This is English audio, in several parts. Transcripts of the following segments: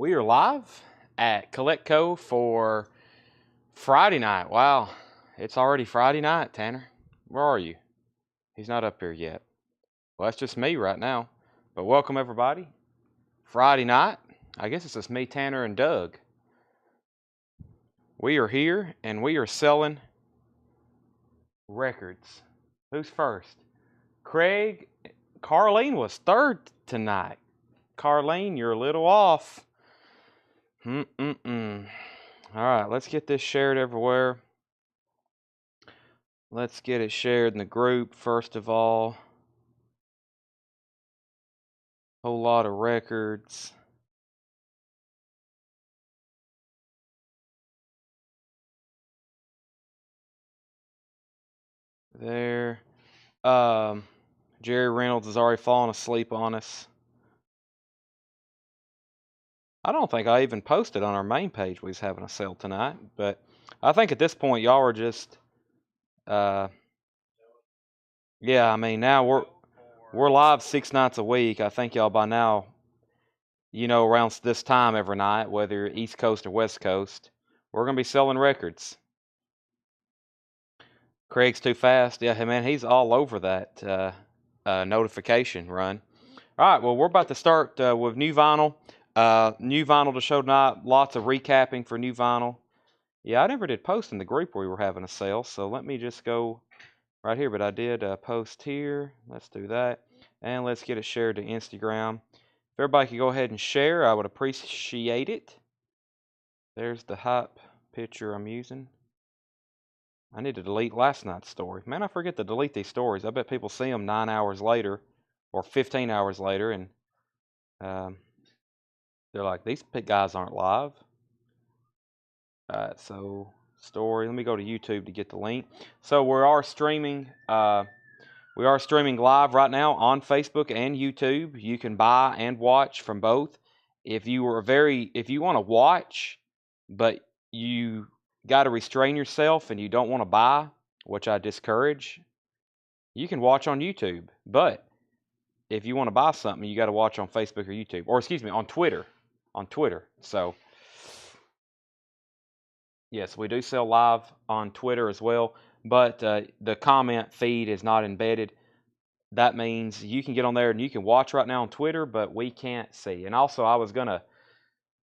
We are live at Coletco for Friday night. Wow, it's already Friday night, Tanner. Where are you? He's not up here yet. Well, that's just me right now. But welcome, everybody. Friday night. I guess it's just me, Tanner, and Doug. We are here, and we are selling records. Who's first? Craig. Carlene was third tonight. Carlene, you're a little off. All right, let's get this shared everywhere. Let's get it shared in the group first of all. Whole lot of records. There. Jerry Reynolds has already fallen asleep on us. I don't think I even posted on our main page we was having a sale tonight, but I think at this point y'all are just yeah, I mean now we're live 6 nights a week. I think y'all by now, you know, around this time every night, whether you're East Coast or West Coast, we're gonna be selling records. Craig's too fast. Yeah, man, he's all over that notification run. All right, well, we're about to start with new vinyl. New vinyl to show tonight. Lots of recapping for new vinyl. Yeah, I never did post in the group where we were having a sale, so let me just go right here. But I did post here. Let's do that. And let's get it shared to Instagram. If everybody could go ahead and share, I would appreciate it. There's the hype picture I'm using. I need to delete last night's story. Man, I forget to delete these stories. I bet people see them 9 hours later or 15 hours later, and they're like, these guys aren't live. Alright, so story. Let me go to YouTube to get the link. So we are streaming. We are streaming live right now on Facebook and YouTube. You can buy and watch from both. If you want to watch, but you got to restrain yourself and you don't want to buy, which I discourage, you can watch on YouTube. But if you want to buy something, you got to watch on Facebook or YouTube, or excuse me, on Twitter. So yes, we do sell live on Twitter as well, but the comment feed is not embedded. That means you can get on there and you can watch right now on Twitter, but we can't see. And also, I was going to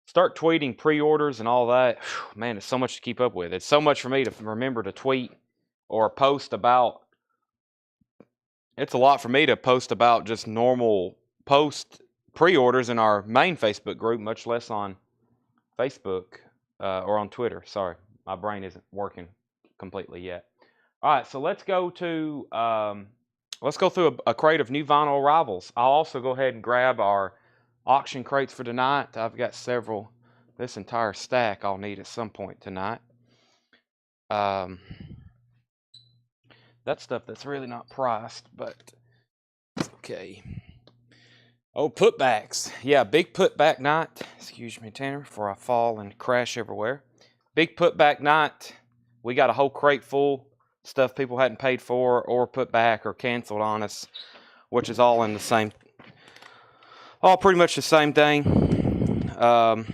start tweeting pre-orders and all that. Man, it's so much to keep up with. It's so much for me to remember to tweet or post about. It's a lot for me to post about just normal post pre-orders in our main Facebook group, much less on Facebook or on Twitter. Sorry, my brain isn't working completely yet. All right, so let's go to let's go through a crate of new vinyl arrivals. I'll also go ahead and grab our auction crates for tonight. I've got several. This entire stack I'll need at some point tonight. That stuff that's really not priced, but it's okay. Oh, putbacks. Yeah, big putback night. Excuse me, Tanner, before I fall and crash everywhere. Big putback night. We got a whole crate full. Stuff people hadn't paid for or put back or canceled on us, which is all in the same, all pretty much the same thing. But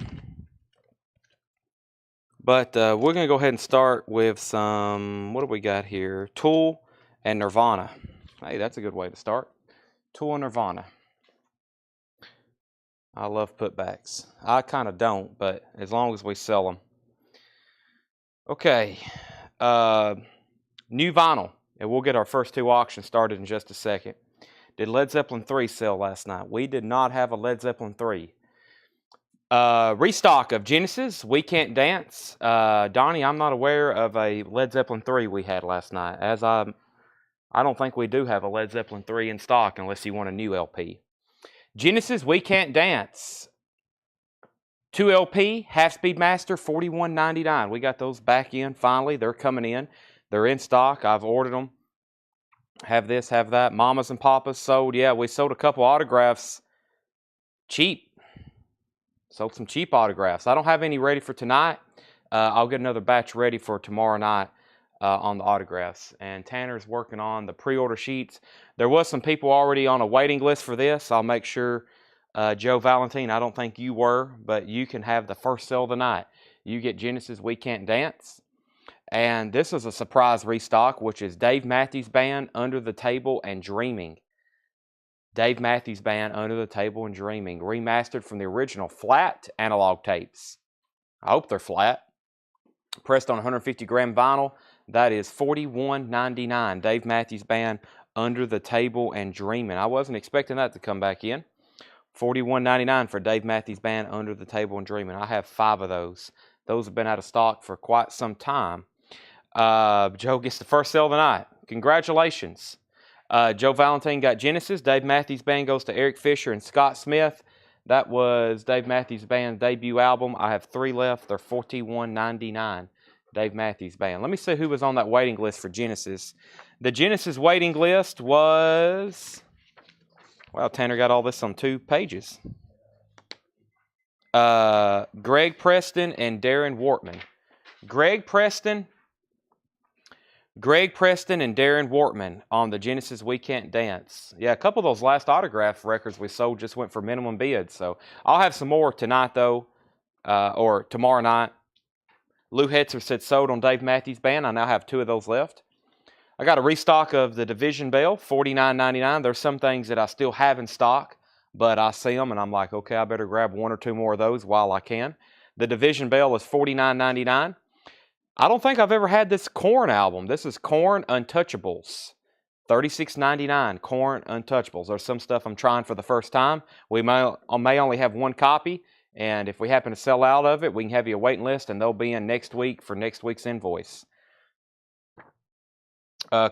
we're going to go ahead and start with some, what do we got here? Tool and Nirvana. Hey, that's a good way to start. Tool and Nirvana. I love putbacks. I kind of don't, but as long as we sell them. Okay. New vinyl. And we'll get our first two auctions started in just a second. Did Led Zeppelin 3 sell last night? We did not have a Led Zeppelin 3. Restock of Genesis, We Can't Dance. Donnie, I'm not aware of a Led Zeppelin 3 we had last night. As I don't think we do have a Led Zeppelin 3 in stock unless you want a new LP. Genesis, We Can't Dance. 2 LP, Half Speed Master, $41.99. We got those back in finally. They're coming in. They're in stock. I've ordered them. Have this, have that. Mamas and Papas sold. Yeah, we sold a couple autographs cheap. Sold some cheap autographs. I don't have any ready for tonight. I'll get another batch ready for tomorrow night on the autographs. And Tanner's working on the pre-order sheets. There was some people already on a waiting list for this. I'll make sure Joe Valentine, I don't think you were, but you can have the first sale of the night. You get Genesis We Can't Dance. And this is a surprise restock, which is Dave Matthews Band, Under the Table, and Dreaming. Dave Matthews Band, Under the Table, and Dreaming, remastered from the original flat analog tapes. I hope they're flat. Pressed on 150 gram vinyl. That is $41.99. Dave Matthews Band, Under the Table, and Dreaming. I wasn't expecting that to come back in. $41.99 for Dave Matthews Band, Under the Table, and Dreaming. I have 5 of those. Those have been out of stock for quite some time. Joe gets the first sale of the night. Congratulations. Joe Valentine got Genesis. Dave Matthews Band goes to Eric Fisher and Scott Smith. That was Dave Matthews Band's debut album. I have 3 left. They're $41.99. Dave Matthews Band. Let me see who was on that waiting list for Genesis. The Genesis waiting list was... Well, Tanner got all this on 2 pages. Greg Preston and Darren Wortman. Greg Preston and Darren Wortman on the Genesis We Can't Dance. Yeah, a couple of those last autograph records we sold just went for minimum bid. So I'll have some more tonight, though, or tomorrow night. Lou Hetzer said sold on Dave Matthews Band. I now have 2 of those left. I got a restock of the Division Bell, $49.99. There's some things that I still have in stock, but I see them and I'm like, okay, I better grab 1 or 2 more of those while I can. The Division Bell is $49.99. I don't think I've ever had this Korn album. This is Korn Untouchables. $36.99, Korn Untouchables. There's some stuff I'm trying for the first time. We may only have 1 copy, and if we happen to sell out of it, we can have you a waiting list, and they'll be in next week for next week's invoice.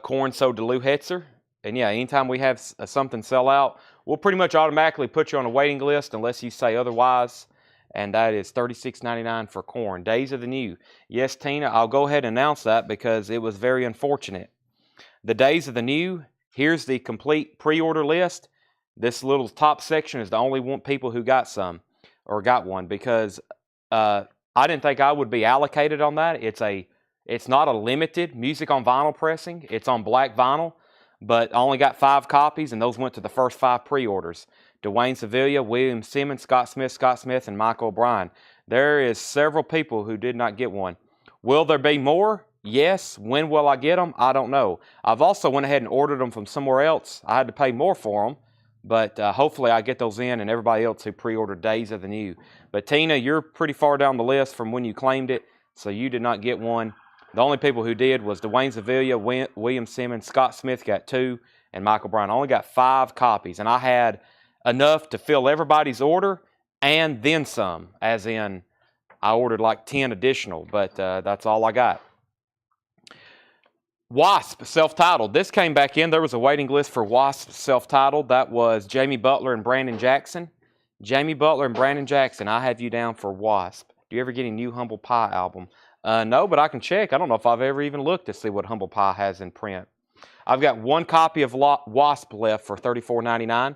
Korn sold to Lou Hetzer. And yeah, anytime we have something sell out, we'll pretty much automatically put you on a waiting list unless you say otherwise. And that is $36.99 for Korn. Days of the New. Yes, Tina, I'll go ahead and announce that because it was very unfortunate. The Days of the New, here's the complete pre-order list. This little top section is the only people who got some or got one because I didn't think I would be allocated on that. It's not a limited music on vinyl pressing. It's on black vinyl, but I only got 5 copies, and those went to the first 5 pre-orders. Dwayne Sevilla, William Simmons, Scott Smith, and Michael O'Brien. There is several people who did not get one. Will there be more? Yes. When will I get them? I don't know. I've also went ahead and ordered them from somewhere else. I had to pay more for them, but hopefully I get those in and everybody else who pre-ordered Days of the New. But Tina, you're pretty far down the list from when you claimed it, so you did not get one. The only people who did was Dwayne Sevilla, William Simmons, Scott Smith got 2, and Michael Bryan. I only got 5 copies, and I had enough to fill everybody's order and then some, as in I ordered like 10 additional, but that's all I got. Wasp, self-titled. This came back in. There was a waiting list for Wasp, self-titled. That was Jamie Butler and Brandon Jackson. Jamie Butler and Brandon Jackson, I have you down for Wasp. Do you ever get a new Humble Pie album? No, but I can check. I don't know if I've ever even looked to see what Humble Pie has in print. I've got 1 copy of Wasp left for $34.99.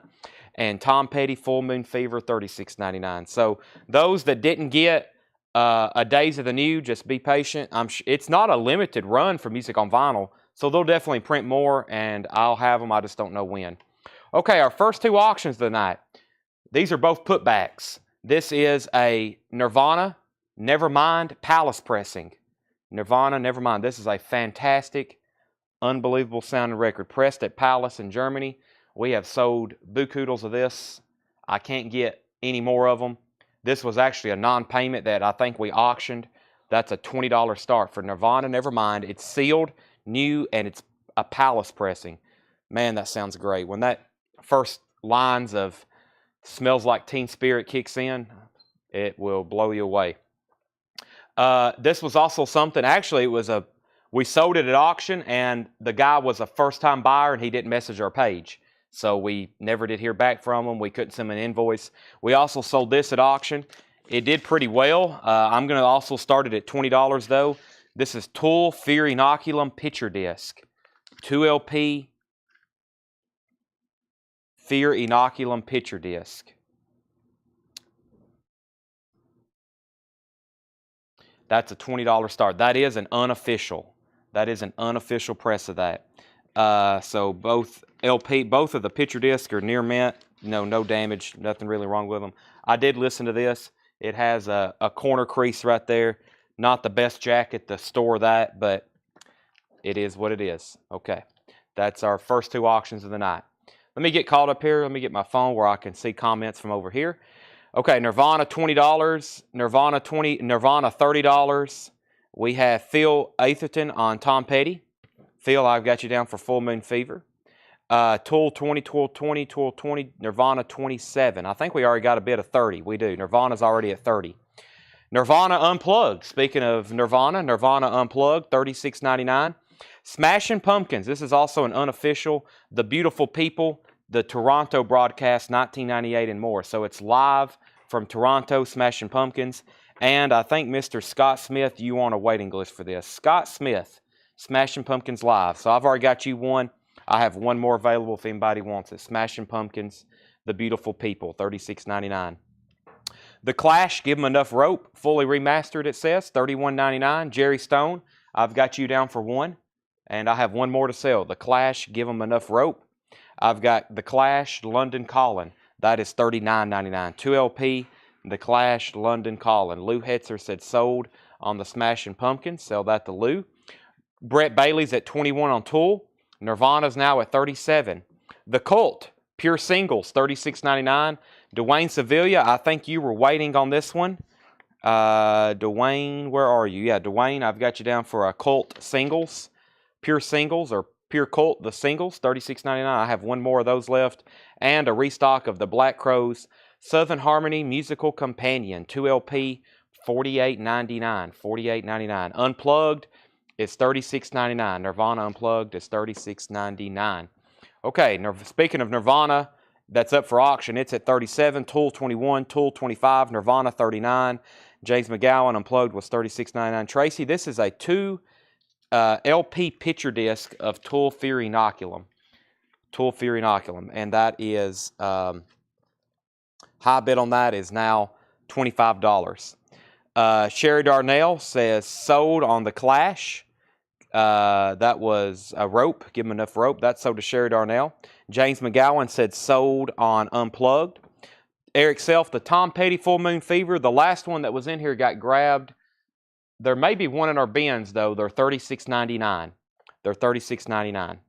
And Tom Petty, Full Moon Fever, $36.99. So those that didn't get a Days of the New, just be patient. It's not a limited run for music on vinyl, so they'll definitely print more, and I'll have them. I just don't know when. Okay, our first 2 auctions of the night. These are both putbacks. This is a Nirvana, Nevermind Palace pressing. Nirvana, Nevermind. This is a fantastic, unbelievable sounding record. Pressed at Palace in Germany. We have sold buku-doodles of this. I can't get any more of them. This was actually a non-payment that I think we auctioned. That's a $20 start for Nirvana, Nevermind. It's sealed, new, and it's a Palace pressing. Man, that sounds great. When that first lines of Smells Like Teen Spirit kicks in, it will blow you away. This was also something, actually, we sold it at auction, and the guy was a first-time buyer, and he didn't message our page. So we never did hear back from him. We couldn't send him an invoice. We also sold this at auction. It did pretty well. I'm going to also start it at $20, though. This is Tool Fear Inoculum Picture Disc. 2LP Fear Inoculum Picture Disc. That's a $20 start. That is an unofficial. That is an unofficial press of that. So both of the picture discs are near mint. no damage, nothing really wrong with them. I did listen to this. It has a corner crease right there. Not the best jacket to store that, but it is what it is. Okay, that's our first 2 auctions of the night. Let me get caught up here. Let me get my phone where I can see comments from over here. Okay, Nirvana $20, Nirvana $30. We have Phil Atherton on Tom Petty. Phil, I've got you down for Full Moon Fever. Tool 20, Tool 20, Tool 20, Nirvana 27. I think we already got a bid of 30. We do. Nirvana's already at 30. Nirvana Unplugged. Speaking of Nirvana, Nirvana Unplugged, $36.99. Smashing Pumpkins. This is also an unofficial. The Beautiful People, the Toronto broadcast, 1998 and more. So it's live from Toronto, Smashing Pumpkins. And I think Mr. Scott Smith, you on a waiting list for this. Scott Smith, Smashing Pumpkins live. So I've already got you one. I have one more available if anybody wants it. Smashing Pumpkins, The Beautiful People, $36.99. The Clash, Give 'Em Enough Rope, fully remastered, it says, $31.99. Jerry Stone, I've got you down for one, and I have one more to sell. The Clash, Give 'Em Enough Rope. I've got The Clash, London Calling. That is $39.99. 2 LP, The Clash, London Calling. Lou Hetzer said sold on the Smashing Pumpkins. Sell that to Lou. Brett Bailey's at 21 on Tool. Nirvana's now at 37. The Cult, Pure Singles, $36.99. Dwayne Sevilla, I think you were waiting on this one. Dwayne, where are you? Yeah, Dwayne, I've got you down for a Cult Singles. Pure Singles or Pure Cult, the singles, $36.99. I have one more of those left. And a restock of the Black Crowes Southern Harmony Musical Companion, 2 LP, $48.99. $48.99. Unplugged is $36.99. Nirvana Unplugged is $36.99. Okay, speaking of Nirvana, that's up for auction. It's at 37. Tool 21, Tool 25, Nirvana 39. James McGowan Unplugged was $36.99. Tracy, this is a 2 LP picture disc of Tool Fear Inoculum. Tool Fear Inoculum. And that is, high bid on that is now $25. Sherry Darnell says sold on the Clash. That was a rope. Give him enough rope. That's sold to Sherry Darnell. James McGowan said sold on Unplugged. Eric Self, the Tom Petty Full Moon Fever. The last one that was in here got grabbed. There may be one in our bins, though. They're $36.99. They're $36.99.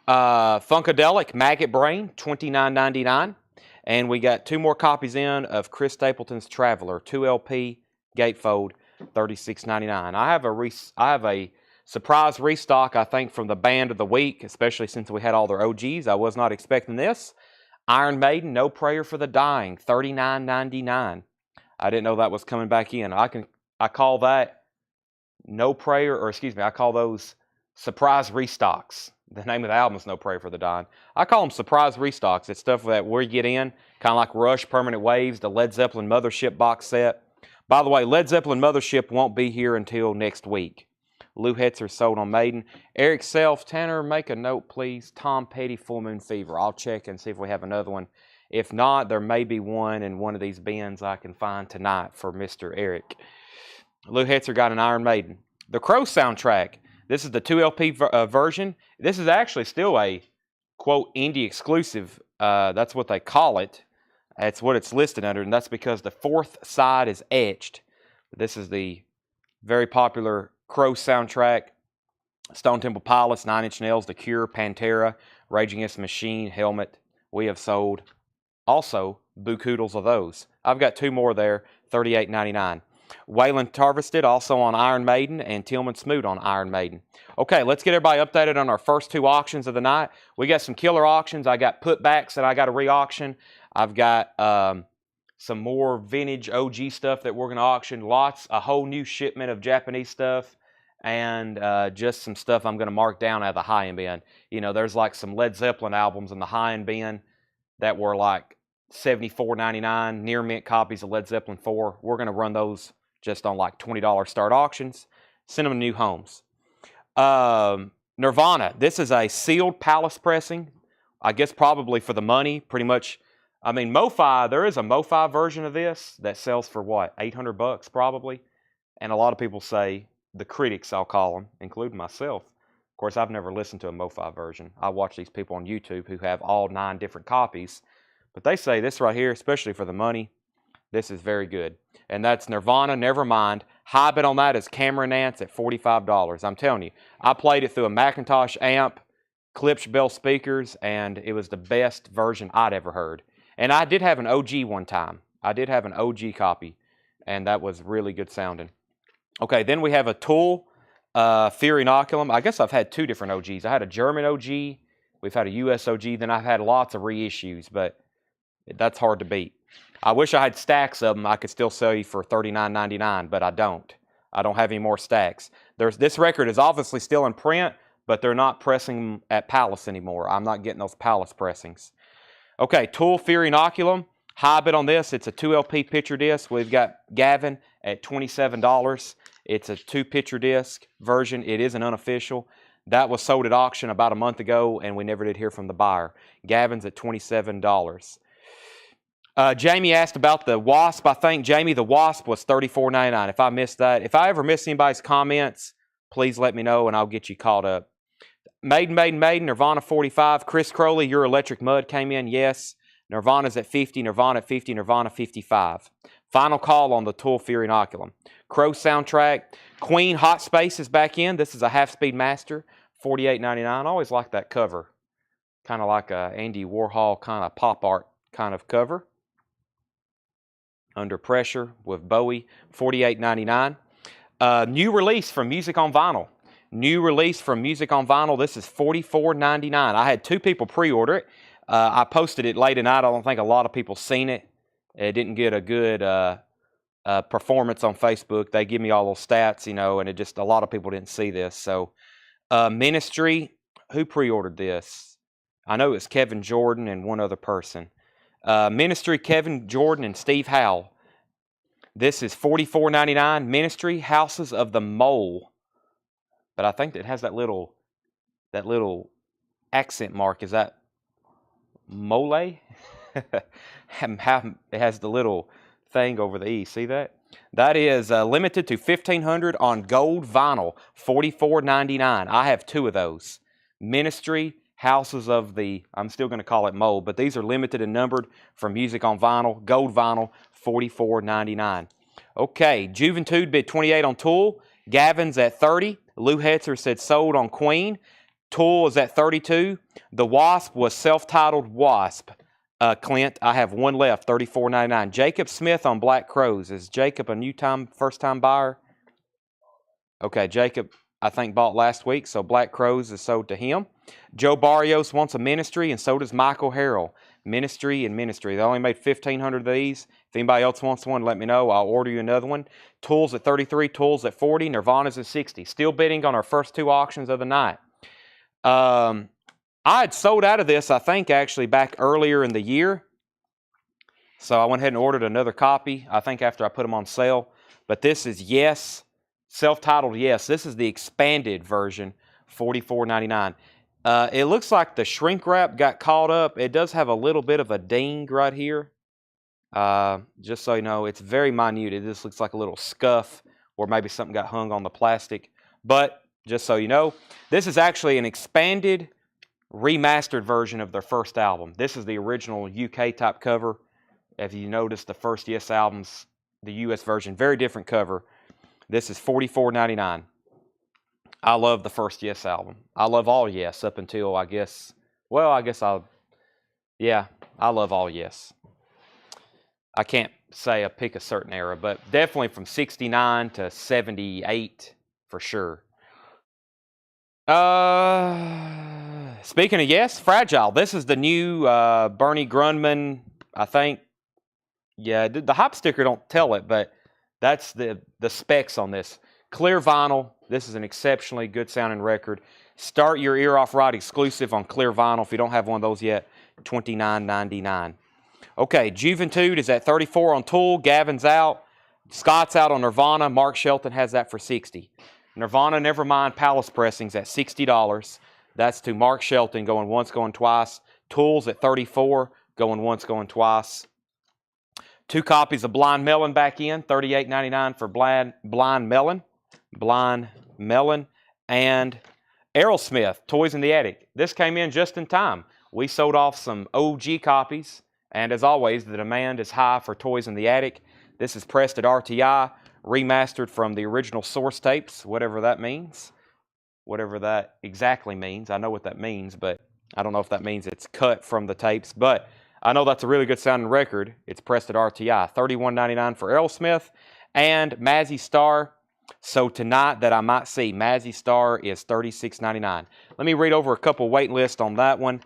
Funkadelic Maggot Brain, $29.99. And we got 2 more copies in of Chris Stapleton's Traveler, 2 LP gatefold, $36.99. I have a surprise restock, I think, from the band of the week, especially since we had all their OGs. I was not expecting this. Iron Maiden, No Prayer for the Dying, $39.99. I didn't know that was coming back in. I call that No Prayer, or excuse me, I call those surprise restocks. The name of the album is No Prayer for the Dying. I call them surprise restocks. It's stuff that we get in, kind of like Rush, Permanent Waves, the Led Zeppelin Mothership box set. By the way, Led Zeppelin Mothership won't be here until next week. Lou Hetzer sold on Maiden. Eric Self, Tanner, make a note, please. Tom Petty, Full Moon Fever. I'll check and see if we have another one. If not, there may be one in one of these bins I can find tonight for Mr. Eric. Lou Hetzer got an Iron Maiden. The Crow soundtrack. This is the 2 LP version. This is actually still a, quote, indie exclusive. That's what they call it. That's what it's listed under, and that's because the 4th side is etched. This is the very popular Crow soundtrack. Stone Temple Pilots, 9 Inch Nails, The Cure, Pantera, Rage Against the Machine, Helmet. We have sold also buku-doodles of those. I've got 2 more there, $38.99. Waylon Tarvested also on Iron Maiden, and Tillman Smoot on Iron Maiden. Okay, let's get everybody updated on our first 2 auctions of the night. We got some killer auctions. I got putbacks that I got to re-auction. I've got some more vintage OG stuff that we're going to auction. A whole new shipment of Japanese stuff, and just some stuff I'm going to mark down at the high-end bin. You know, there's like some Led Zeppelin albums in the high-end bin that were like $74.99, near mint copies of Led Zeppelin 4. We're going to run those just on like $20 start auctions. Send them to new homes. Nirvana. This is a sealed palace pressing. I guess probably for the money, pretty much. I mean, MoFi, there is a MoFi version of this that sells for what, $800 probably? And a lot of people say, the critics, I'll call them, including myself. Of course, I've never listened to a MoFi version. I watch these people on YouTube who have all 9 different copies. But they say this right here, especially for the money, this is very good. And that's Nirvana, Nevermind. High bid on that is Cameron Nance at $45. I'm telling you, I played it through a Macintosh amp, Klipsch Bell speakers, and it was the best version I'd ever heard. And I did have an OG one time. I did have an OG copy, and that was really good sounding. Okay, then we have a Tool Fear Inoculum. I guess I've had 2 different OGs. I had a German OG. We've had a US OG. Then I've had lots of reissues, but that's hard to beat. I wish I had stacks of them I could still sell you for $39.99, but I don't. I don't have any more stacks. This record is obviously still in print, but they're not pressing at Palace anymore. I'm not getting those Palace pressings. Okay, Tool Fear Inoculum. High bid on this. It's a 2LP picture disc. We've got Gavin at $27. It's a 2 picture disc version. It is an unofficial. That was sold at auction about a month ago, and we never did hear from the buyer. Gavin's at $27. Jamie asked about the Wasp. I think, Jamie, the Wasp was $34.99. If I missed that, if I ever miss anybody's comments, please let me know, and I'll get you caught up. Maiden, Nirvana 45. Chris Crowley, Your Electric Mud came in, yes. Nirvana's at 50, Nirvana at 50, Nirvana 55. Final call on the Tool Fear Inoculum. Crow soundtrack. Queen Hot Space is back in. This is a half-speed master, $48.99. I always like that cover. Kind of like a Andy Warhol kind of pop art kind of cover. Under Pressure with Bowie, $48.99. New release from Music on Vinyl. New release from Music on Vinyl. This is $44.99. I had 2 people pre-order it. I posted it late at night. I don't think a lot of people seen it. It didn't get a good performance on Facebook. They give me all those stats, you know, and it just, a lot of people didn't see this. So, Ministry, who pre-ordered this? I know it's Kevin Jordan and one other person. Ministry, Kevin Jordan and Steve Howell. This is $44.99. Ministry, Houses of the Mole. But I think it has that little accent mark. Is that mole? It has the little thing over the E. See that? That is limited to 1,500 on gold vinyl, $44.99. I have 2 of those. Ministry, Houses of the, I'm still going to call it Mole, but these are limited and numbered from Music on Vinyl, gold vinyl, $44.99. Okay, Juventude bid 28 on Tool. Gavin's at 30. Lou Hetzer said sold on Queen. Tool is at 32. The Wasp was self-titled Wasp. Clint, I have 1 left, $34.99. Jacob Smith on Black Crows. Is Jacob a first-time buyer? Okay, Jacob, I think, bought last week, so Black Crows is sold to him. Joe Barrios wants a Ministry, and so does Michael Harrell. Ministry and Ministry. They only made 1,500 of these. If anybody else wants one, let me know. I'll order you another one. Tools at 33, Tools at 40, Nirvana's at 60. Still bidding on our first 2 auctions of the night. I had sold out of this, I think, actually, back earlier in the year. So I went ahead and ordered another copy, I think, after I put them on sale. But this is Yes, self-titled Yes. This is the expanded version, $44.99. It looks like the shrink wrap got caught up. It does have a little bit of a ding right here. Just so you know, it's very minute. It just looks like a little scuff or maybe something got hung on the plastic. But just so you know, this is actually an expanded, remastered version of their first album. This is the original UK type cover. If you notice the first Yes albums, the US version, very different cover. This is $44.99. I love the first Yes album. I love all Yes up until, I love all Yes. I can't say I pick a certain era, but definitely from 69 to 78 for sure. Speaking of Yes, Fragile. This is the new Bernie Grundman, I think. Yeah, the hop sticker don't tell it, but that's the specs on this. Clear vinyl. This is an exceptionally good sounding record. Start your ear off right exclusive on clear vinyl. If you don't have one of those yet, $29.99. Okay, Juventude is at 34 on Tool. Gavin's out. Scott's out on Nirvana. Mark Shelton has that for 60. Nirvana Nevermind Palace pressings at $60. That's to Mark Shelton, going once, going twice. Tool's at 34, going once, going twice. 2 copies of Blind Melon back in, $38.99 for Blind Melon. Blind Melon. And Aerosmith, Toys in the Attic. This came in just in time. We sold off some OG copies, and as always, the demand is high for Toys in the Attic. This is pressed at RTI, remastered from the original source tapes, whatever that means. Whatever that exactly means. I know what that means, but I don't know if that means it's cut from the tapes. But I know that's a really good sounding record. It's pressed at RTI. $31.99 for Aerosmith and Mazzy Star. So tonight that I might see, Mazzy Star is $36.99. Let me read over a couple wait lists on that one.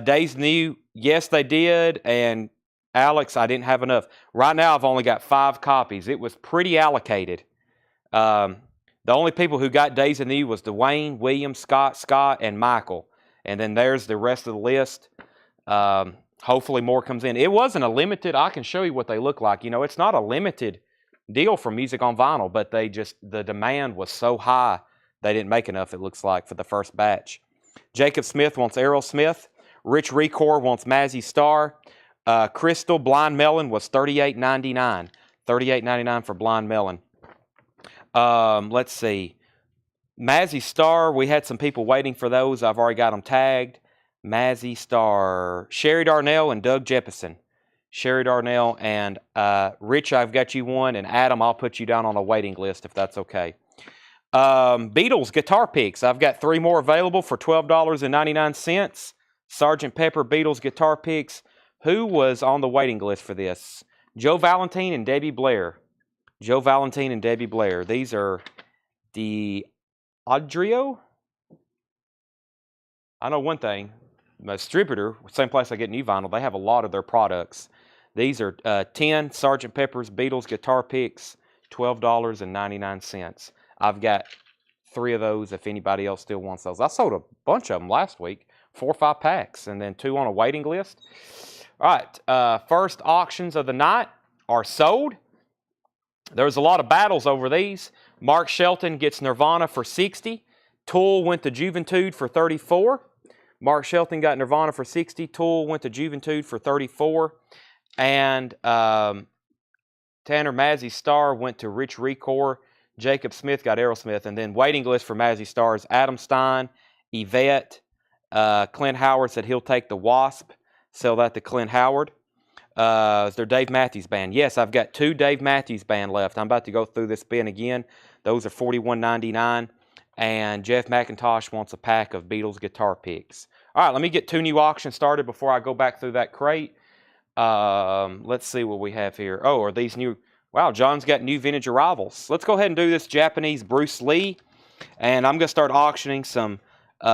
Days New, yes they did, and Alex, I didn't have enough. Right now I've only got 5 copies. It was pretty allocated. The only people who got Days of New was Dwayne, William, Scott, and Michael. And then there's the rest of the list. Hopefully more comes in. It wasn't a limited. I can show you what they look like. You know, it's not a limited deal for music on vinyl, but the demand was so high, they didn't make enough, it looks like, for the first batch. Jacob Smith wants Aerosmith. Rich Recor wants Mazzy Star. Crystal Blind Melon was $38.99. $38.99 for Blind Melon. Let's see. Mazzy Star, we had some people waiting for those. I've already got them tagged. Mazzy Star. Sherry Darnell and Doug Jeppesen. Sherry Darnell and Rich, I've got you one. And Adam, I'll put you down on a waiting list if that's okay. Beatles guitar picks. I've got 3 more available for $12.99. Sgt. Pepper Beatles guitar picks. Who was on the waiting list for this? Joe Valentine and Debbie Blair. Joe Valentine and Debbie Blair. These are the Audrio. I know one thing. My distributor, same place I get new vinyl, they have a lot of their products. These are 10 Sgt. Pepper's Beatles guitar picks, $12.99. I've got 3 of those if anybody else still wants those. I sold a bunch of them last week, 4 or 5 packs, and then 2 on a waiting list. All right, first auctions of the night are sold. There's a lot of battles over these. Mark Shelton gets Nirvana for $60. Tool went to Juventude for $34. Mark Shelton got Nirvana for $60. Tool went to Juventude for $34. And Tanner Mazzy Star went to Rich Recor. Jacob Smith got Aerosmith. And then waiting list for Mazzy Stars, Adam Stein, Yvette. Clint Howard said he'll take the Wasp. Sell that to Clint Howard. Is there Dave Matthews Band? Yes, I've got 2 Dave Matthews Band left. I'm about to go through this bin again. Those are $41.99. And Jeff McIntosh wants a pack of Beatles guitar picks. All right, let me get 2 new auctions started before I go back through that crate. Let's see what we have here. Oh, are these new? Wow, John's got new vintage arrivals. Let's go ahead and do this Japanese Bruce Lee. And I'm going to start auctioning some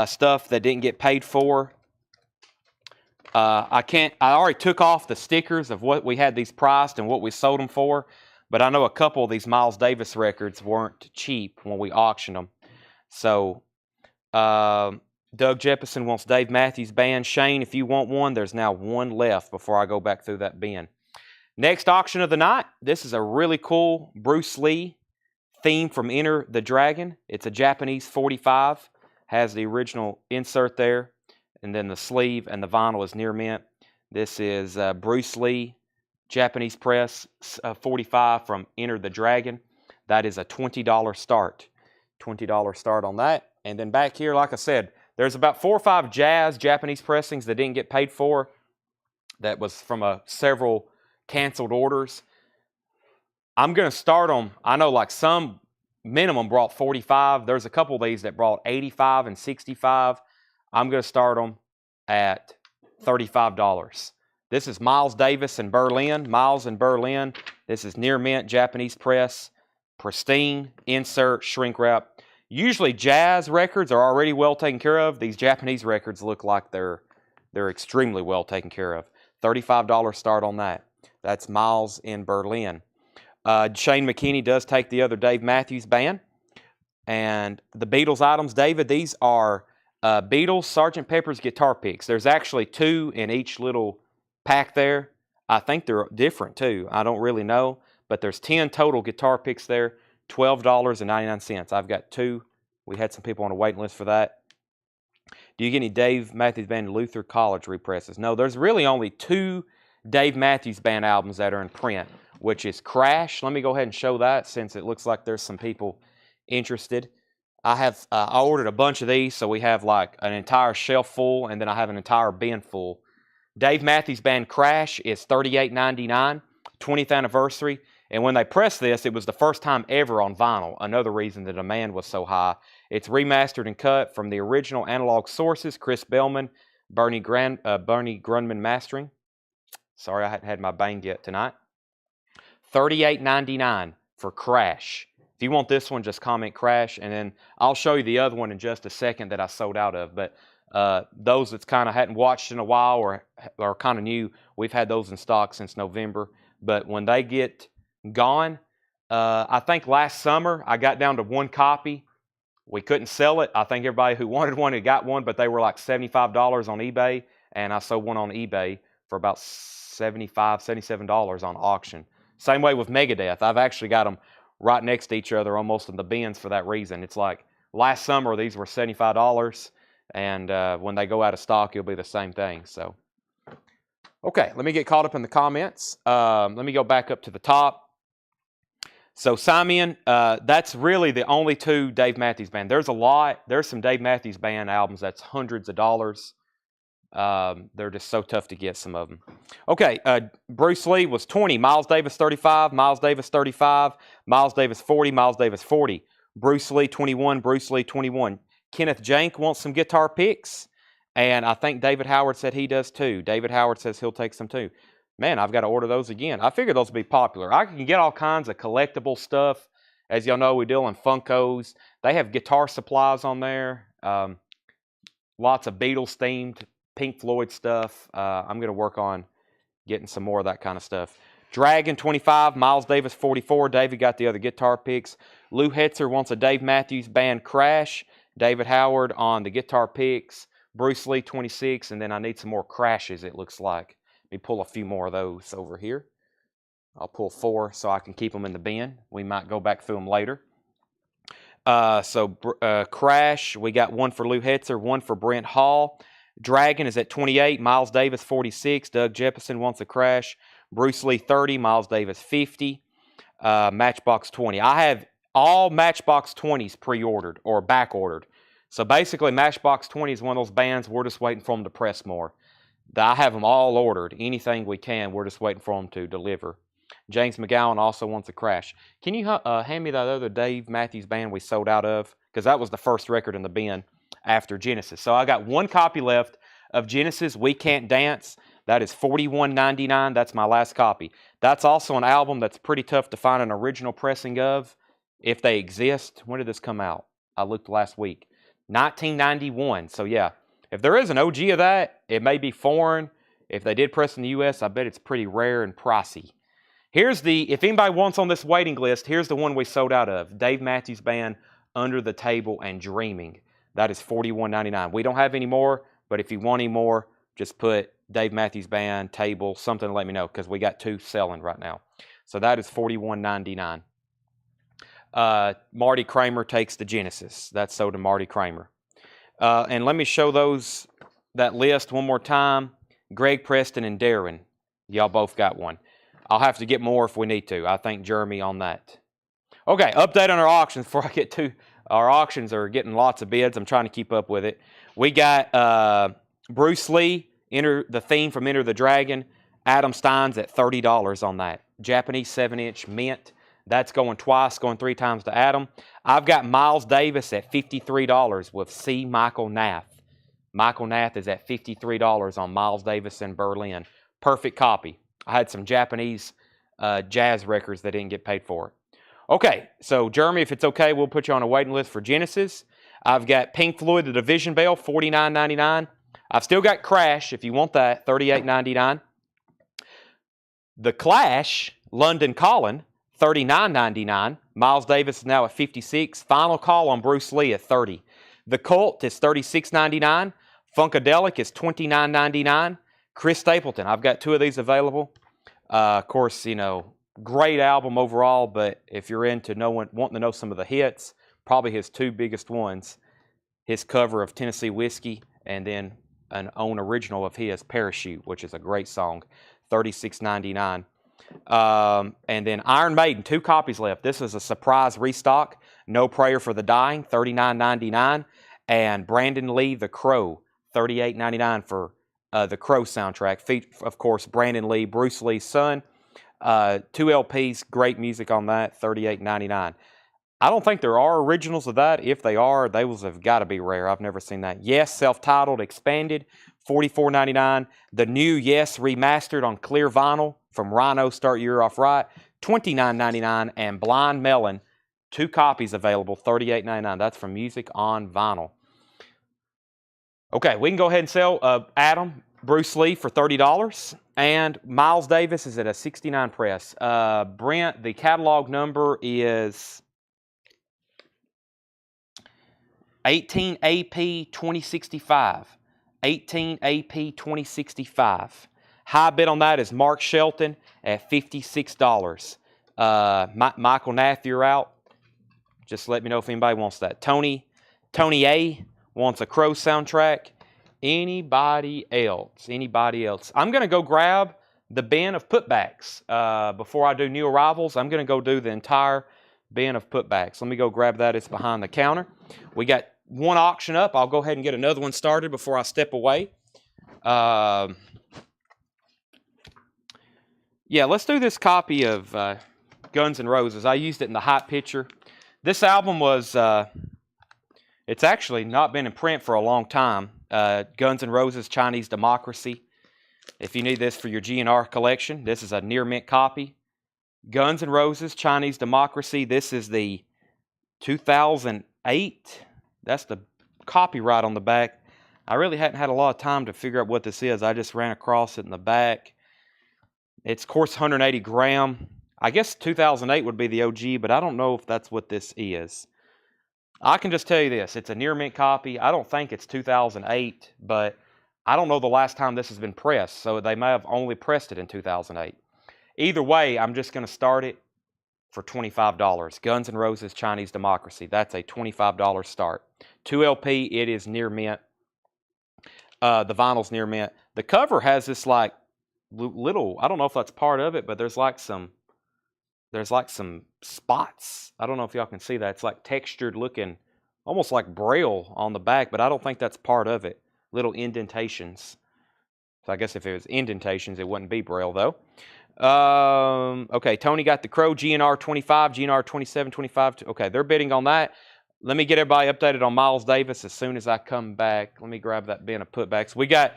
stuff that didn't get paid for. I already took off the stickers of what we had these priced and what we sold them for. But I know a couple of these Miles Davis records weren't cheap when we auctioned them. So, Doug Jeppesen wants Dave Matthews Band. Shane, if you want one, there's now 1 left before I go back through that bin. Next auction of the night. This is a really cool Bruce Lee theme from Enter the Dragon. It's a Japanese 45. Has the original insert there. And then the sleeve and the vinyl is near mint. This is Bruce Lee, Japanese press, 45 from Enter the Dragon. That is a $20 start. $20 start on that. And then back here, like I said, there's about 4 or 5 Japanese pressings that didn't get paid for. That was from several canceled orders. I'm going to start them. I know like some minimum brought 45. There's a couple of these that brought 85 and 65. I'm going to start them at $35. This is Miles Davis in Berlin. Miles in Berlin. This is near mint Japanese press. Pristine, insert, shrink wrap. Usually jazz records are already well taken care of. These Japanese records look like they're extremely well taken care of. $35 start on that. That's Miles in Berlin. Shane McKinney does take the other Dave Matthews Band. And the Beatles items, David, these are Beatles Sgt. Pepper's guitar picks. There's actually 2 in each little pack there. I think they're different too. I don't really know. But there's 10 total guitar picks there, $12.99. I've got 2. We had some people on a waiting list for that. Do you get any Dave Matthews Band Luther College represses? No, there's really only 2 Dave Matthews Band albums that are in print, which is Crash. Let me go ahead and show that since it looks like there's some people interested. I ordered a bunch of these, so we have like an entire shelf full, and then I have an entire bin full. Dave Matthews Band Crash is $38.99, 20th anniversary. And when they pressed this, it was the first time ever on vinyl. Another reason the demand was so high. It's remastered and cut from the original analog sources. Chris Bellman, Bernie Grundman mastering. Sorry, I hadn't had my bang yet tonight. $38.99 for Crash. If you want this one, just comment Crash, and then I'll show you the other one in just a second that I sold out of. But those that kind of hadn't watched in a while or are kind of new, we've had those in stock since November. But when they get gone, I think last summer I got down to one copy. We couldn't sell it. I think everybody who wanted one had got one, but they were like $75 on eBay, and I sold one on eBay for about $75, $77 on auction. Same way with Megadeth. I've actually got them right next to each other almost in the bins for that reason. It's like last summer these were $75, and when they go out of stock, it'll be the same thing. So, okay, let me get caught up in the comments. Let me go back up to the top. So Simeon, that's really the only two Dave Matthews Band. There's a lot. There's some Dave Matthews Band albums that's hundreds of dollars. They're just so tough to get, some of them. Okay, Bruce Lee was 20. Miles Davis 35. Miles Davis 35. Miles Davis 40. Miles Davis 40. Bruce Lee 21. Bruce Lee 21. Kenneth Jank wants some guitar picks, and I think David Howard said he does too. David Howard says he'll take some too. Man, I've got to order those again. I figure those will be popular. I can get all kinds of collectible stuff. As y'all know, we deal in Funkos. They have guitar supplies on there. Lots of Beatles themed, Pink Floyd stuff. I'm going to work on getting some more of that kind of stuff. Dragon 25, Miles Davis 44. David got the other guitar picks. Lou Hetzer wants a Dave Matthews Band Crash. David Howard on the guitar picks. Bruce Lee 26, and then I need some more Crashes, it looks like. Let me pull a few more of those over here. I'll pull 4 so I can keep them in the bin. We might go back through them later. Crash, we got one for Lou Hetzer, one for Brent Hall. Dragon is at 28. Miles Davis 46. Doug Jeppesen wants a Crash. Bruce Lee 30. Miles Davis 50. Matchbox 20. I have all Matchbox 20s pre-ordered or back-ordered. So basically, Matchbox 20 is one of those bands we're just waiting for them to press more. I have them all ordered. Anything we can, we're just waiting for them to deliver. James McGowan also wants a Crash. Can you hand me that other Dave Matthews Band we sold out of? Because that was the first record in the bin after Genesis. So I got one copy left of Genesis, We Can't Dance. That is $41.99. That's my last copy. That's also an album that's pretty tough to find an original pressing of, if they exist. When did this come out? I looked last week. 1991. So yeah, if there is an OG of that, it may be foreign. If they did press in the U.S., I bet it's pretty rare and pricey. Here's if anybody wants on this waiting list, here's the one we sold out of. Dave Matthews Band, Under the Table and Dreaming. That is $41.99. We don't have any more, but if you want any more, just put Dave Matthews Band, Table, something to let me know, because we got 2 selling right now. So that is $41.99. Marty Kramer takes the Genesis. That's sold to Marty Kramer. And let me show that list one more time. Greg Preston and Darren. Y'all both got one. I'll have to get more if we need to. I thank Jeremy on that. Okay, update on our auctions before I get to... Our auctions are getting lots of bids. I'm trying to keep up with it. We got Bruce Lee, the theme from Enter the Dragon. Adam Stein's at $30 on that. Japanese 7-inch mint. That's going twice, going 3 times to Adam. I've got Miles Davis at $53 with C. Michael Nath. Michael Nath is at $53 on Miles Davis in Berlin. Perfect copy. I had some Japanese jazz records that didn't get paid for. Okay, so Jeremy, if it's okay, we'll put you on a waiting list for Genesis. I've got Pink Floyd, The Division Bell, $49.99. I've still got Crash, if you want that, $38.99. The Clash, London Calling, $39.99. Miles Davis is now at $56. Final Call on Bruce Lee at $30. The Cult is $36.99. Funkadelic is $29.99. Chris Stapleton, I've got 2 of these available. Of course, great album overall, but if you're into wanting to know some of the hits, probably his 2 biggest ones, his cover of Tennessee Whiskey and then an own original of his, Parachute, which is a great song, $36.99. And then Iron Maiden, 2 copies left. This is a surprise restock. No Prayer for the Dying, $39.99. And Brandon Lee, The Crow, $38.99 for the Crow soundtrack. Of course, Brandon Lee, Bruce Lee's son. 2 LPs, great music on that, $38.99. I don't think there are originals of that. If they are, those have got to be rare. I've never seen that. Yes, self-titled, expanded, $44.99. The new Yes remastered on clear vinyl from Rhino, Start Your Year Off Right, $29.99. And Blind Melon, 2 copies available, $38.99. That's from Music on Vinyl. Okay, we can go ahead and sell Adam, Bruce Lee for $30. And Miles Davis is at a 69 press. Brent, the catalog number is 18 AP 2065. 18 AP 2065. High bid on that is Mark Shelton at $56. Michael Nath, you're out. Just let me know if anybody wants that. Tony A wants a Crow soundtrack. Anybody else? Anybody else? I'm going to go grab the bin of putbacks. Before I do new arrivals, I'm going to go do the entire bin of putbacks. Let me go grab that. It's behind the counter. We got one auction up. I'll go ahead and get another one started before I step away. Yeah, let's do this copy of Guns N' Roses. I used it in the hype picture. This album was, it's actually not been in print for a long time. Guns N' Roses, Chinese Democracy. If you need this for your GNR collection, this is a near mint copy. Guns N' Roses, Chinese Democracy. This is the 2008. That's the copyright on the back. I really hadn't had a lot of time to figure out what this is. I just ran across it in the back. It's, of course, 180 gram. I guess 2008 would be the OG, but I don't know if that's what this is. I can just tell you this. It's a near mint copy. I don't think it's 2008, but I don't know the last time this has been pressed, so they may have only pressed it in 2008. Either way, I'm just going to start it for $25. Guns N' Roses, Chinese Democracy. That's a $25 start. 2 LP, it is near mint. The vinyl's near mint. The cover has this like little, I don't know if that's part of it, but there's like some spots. I don't know if y'all can see that. It's like textured looking, almost like Braille on the back, but I don't think that's part of it. Little indentations. So I guess if it was indentations, it wouldn't be Braille though. Okay, Tony got the Crow GNR 25, GNR 27, 25. Okay, they're bidding on that. Let me get everybody updated on Miles Davis as soon as I come back. Let me grab that bin of putbacks. We got